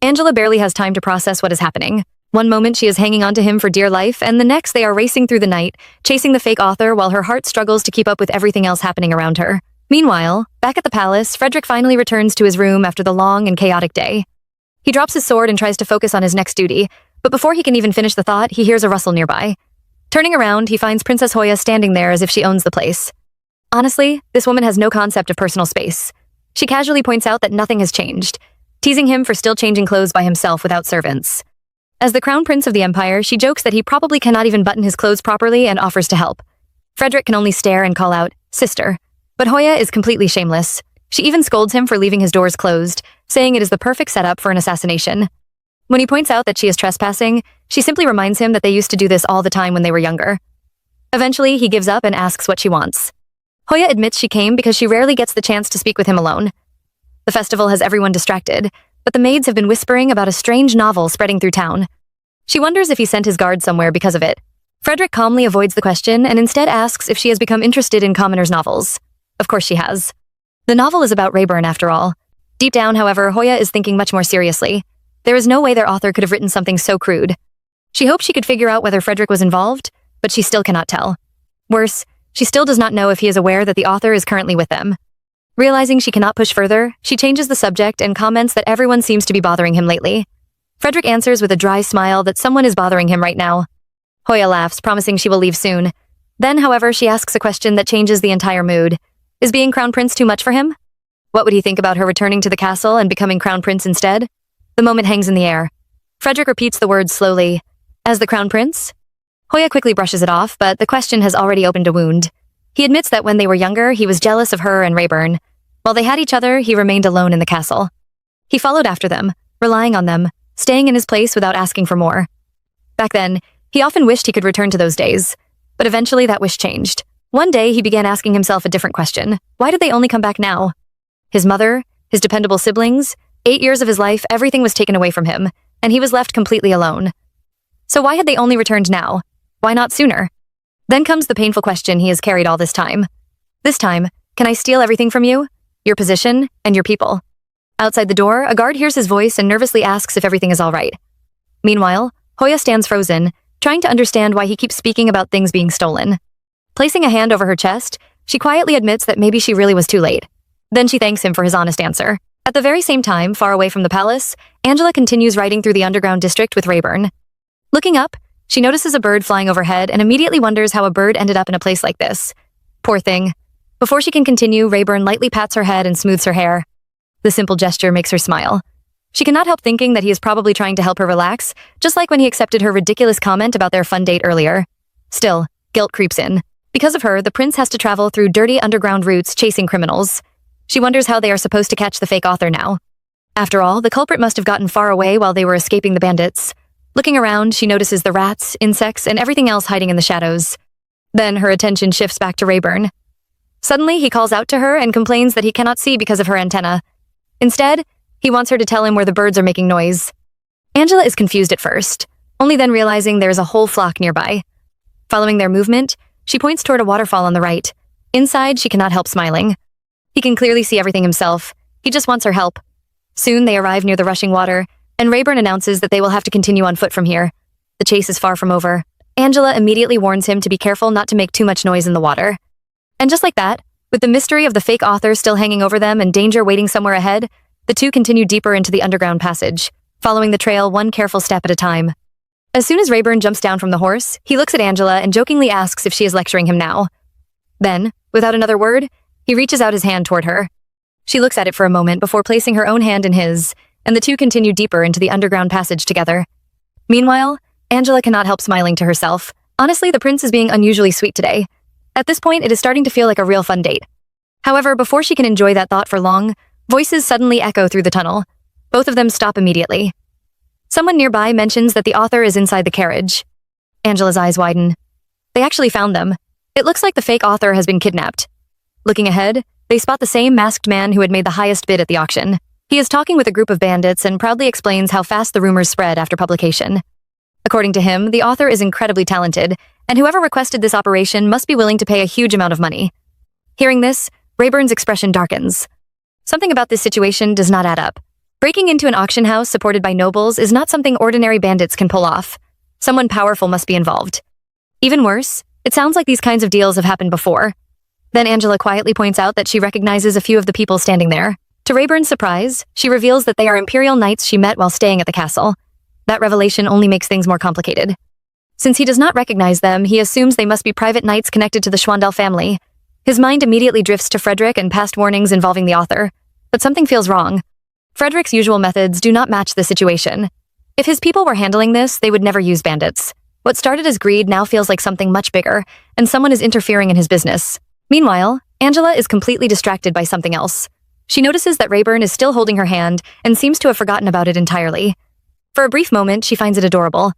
Angela barely has time to process what is happening. One moment she is hanging on to him for dear life, and the next they are racing through the night, chasing the fake author while her heart struggles to keep up with everything else happening around her. Meanwhile, back at the palace, Frederick finally returns to his room after the long and chaotic day. He drops his sword and tries to focus on his next duty, but before he can even finish the thought, he hears a rustle nearby. Turning around, he finds Princess Hoya standing there as if she owns the place. Honestly, this woman has no concept of personal space. She casually points out that nothing has changed, teasing him for still changing clothes by himself without servants. As the crown prince of the empire, she jokes that he probably cannot even button his clothes properly and offers to help. Frederick can only stare and call out, sister. But Hoya is completely shameless. She even scolds him for leaving his doors closed, saying it is the perfect setup for an assassination. When he points out that she is trespassing, she simply reminds him that they used to do this all the time when they were younger. Eventually, he gives up and asks what she wants. Hoya admits she came because she rarely gets the chance to speak with him alone. The festival has everyone distracted, but the maids have been whispering about a strange novel spreading through town. She wonders if he sent his guard somewhere because of it. Frederick calmly avoids the question and instead asks if she has become interested in commoners' novels. Of course she has. The novel is about Rayburn after all. Deep down, however, Hoya is thinking much more seriously. There is no way their author could have written something so crude. She hopes she could figure out whether Frederick was involved, but she still cannot tell. Worse, she still does not know if he is aware that the author is currently with them. Realizing she cannot push further, she changes the subject and comments that everyone seems to be bothering him lately. Frederick answers with a dry smile that someone is bothering him right now. Hoya laughs, promising she will leave soon. Then, however, she asks a question that changes the entire mood. Is being crown prince too much for him? What would he think about her returning to the castle and becoming crown prince instead? The moment hangs in the air. Frederick repeats the words slowly. As the crown prince? Hoya quickly brushes it off, but the question has already opened a wound. He admits that when they were younger, he was jealous of her and Rayburn. While they had each other, he remained alone in the castle. He followed after them, relying on them, staying in his place without asking for more. Back then, he often wished he could return to those days. But eventually that wish changed. One day, he began asking himself a different question. Why did they only come back now? His mother, his dependable siblings, 8 years of his life, everything was taken away from him, and he was left completely alone. So why had they only returned now? Why not sooner? Then comes the painful question he has carried all this time. This time, can I steal everything from you? Your position, and your people? Outside the door, a guard hears his voice and nervously asks if everything is all right. Meanwhile, Hoya stands frozen, trying to understand why he keeps speaking about things being stolen. Placing a hand over her chest, she quietly admits that maybe she really was too late. Then she thanks him for his honest answer. At the very same time, far away from the palace, Angela continues riding through the underground district with Rayburn. Looking up, she notices a bird flying overhead and immediately wonders how a bird ended up in a place like this. Poor thing. Before she can continue, Rayburn lightly pats her head and smooths her hair. The simple gesture makes her smile. She cannot help thinking that he is probably trying to help her relax, just like when he accepted her ridiculous comment about their fun date earlier. Still, guilt creeps in. Because of her, the prince has to travel through dirty underground routes chasing criminals. She wonders how they are supposed to catch the fake author now. After all, the culprit must have gotten far away while they were escaping the bandits. Looking around, she notices the rats, insects, and everything else hiding in the shadows. Then her attention shifts back to Rayburn. Suddenly, he calls out to her and complains that he cannot see because of her antenna. Instead, he wants her to tell him where the birds are making noise. Angela is confused at first, only then realizing there is a whole flock nearby. Following their movement, she points toward a waterfall on the right. Inside, she cannot help smiling. He can clearly see everything himself. He just wants her help. Soon, they arrive near the rushing water, and Rayburn announces that they will have to continue on foot from here. The chase is far from over. Angela immediately warns him to be careful not to make too much noise in the water. And just like that, with the mystery of the fake author still hanging over them and danger waiting somewhere ahead, the two continue deeper into the underground passage, following the trail one careful step at a time. As soon as Rayburn jumps down from the horse, he looks at Angela and jokingly asks if she is lecturing him now. Then, without another word, he reaches out his hand toward her. She looks at it for a moment before placing her own hand in his, and the two continue deeper into the underground passage together. Meanwhile, Angela cannot help smiling to herself. Honestly, the prince is being unusually sweet today. At this point, it is starting to feel like a real fun date. However, before she can enjoy that thought for long, voices suddenly echo through the tunnel. Both of them stop immediately. Someone nearby mentions that the author is inside the carriage. Angela's eyes widen. They actually found them. It looks like the fake author has been kidnapped. Looking ahead, they spot the same masked man who had made the highest bid at the auction. He is talking with a group of bandits and proudly explains how fast the rumors spread after publication. According to him, the author is incredibly talented, and whoever requested this operation must be willing to pay a huge amount of money. Hearing this, Rayburn's expression darkens. Something about this situation does not add up. Breaking into an auction house supported by nobles is not something ordinary bandits can pull off. Someone powerful must be involved. Even worse, it sounds like these kinds of deals have happened before. Then Angela quietly points out that she recognizes a few of the people standing there. To Rayburn's surprise, she reveals that they are Imperial Knights she met while staying at the castle. That revelation only makes things more complicated. Since he does not recognize them, he assumes they must be private knights connected to the Schwandel family. His mind immediately drifts to Frederick and past warnings involving the author. But something feels wrong. Frederick's usual methods do not match the situation. If his people were handling this, they would never use bandits. What started as greed now feels like something much bigger, and someone is interfering in his business. Meanwhile, Angela is completely distracted by something else. She notices that Rayburn is still holding her hand and seems to have forgotten about it entirely. For a brief moment, she finds it adorable.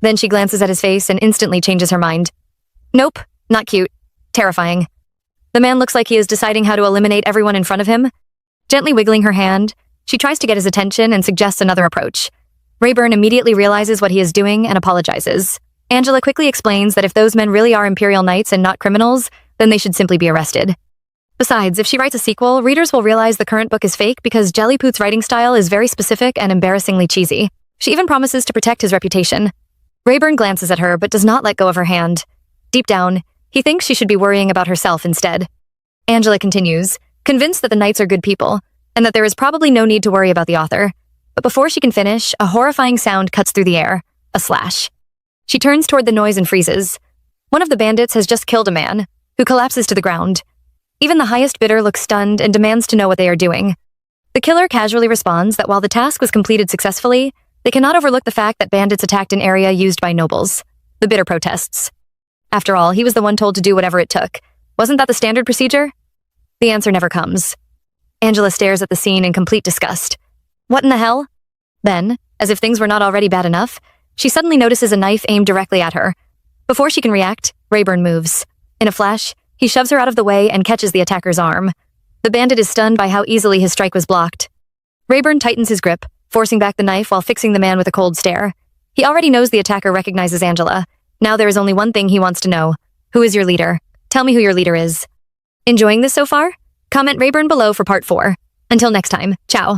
Then she glances at his face and instantly changes her mind. Nope, not cute. Terrifying. The man looks like he is deciding how to eliminate everyone in front of him. Gently wiggling her hand, she tries to get his attention and suggests another approach. Rayburn immediately realizes what he is doing and apologizes. Angela quickly explains that if those men really are Imperial Knights and not criminals, then they should simply be arrested. Besides, if she writes a sequel, readers will realize the current book is fake because Jellypoot's writing style is very specific and embarrassingly cheesy. She even promises to protect his reputation. Rayburn glances at her but does not let go of her hand. Deep down, he thinks she should be worrying about herself instead. Angela continues, convinced that the knights are good people, and that there is probably no need to worry about the author. But before she can finish, a horrifying sound cuts through the air, a slash. She turns toward the noise and freezes. One of the bandits has just killed a man, who collapses to the ground. Even the highest bidder looks stunned and demands to know what they are doing. The killer casually responds that while the task was completed successfully, they cannot overlook the fact that bandits attacked an area used by nobles. The bidder protests. After all, he was the one told to do whatever it took. Wasn't that the standard procedure? The answer never comes. Angela stares at the scene in complete disgust. What in the hell? Then, as if things were not already bad enough, she suddenly notices a knife aimed directly at her. Before she can react, Rayburn moves. In a flash, he shoves her out of the way and catches the attacker's arm. The bandit is stunned by how easily his strike was blocked. Rayburn tightens his grip, forcing back the knife while fixing the man with a cold stare. He already knows the attacker recognizes Angela. Now there is only one thing he wants to know. Who is your leader? Tell me who your leader is. Enjoying this so far? Comment Rayburn below for part 4. Until next time, ciao.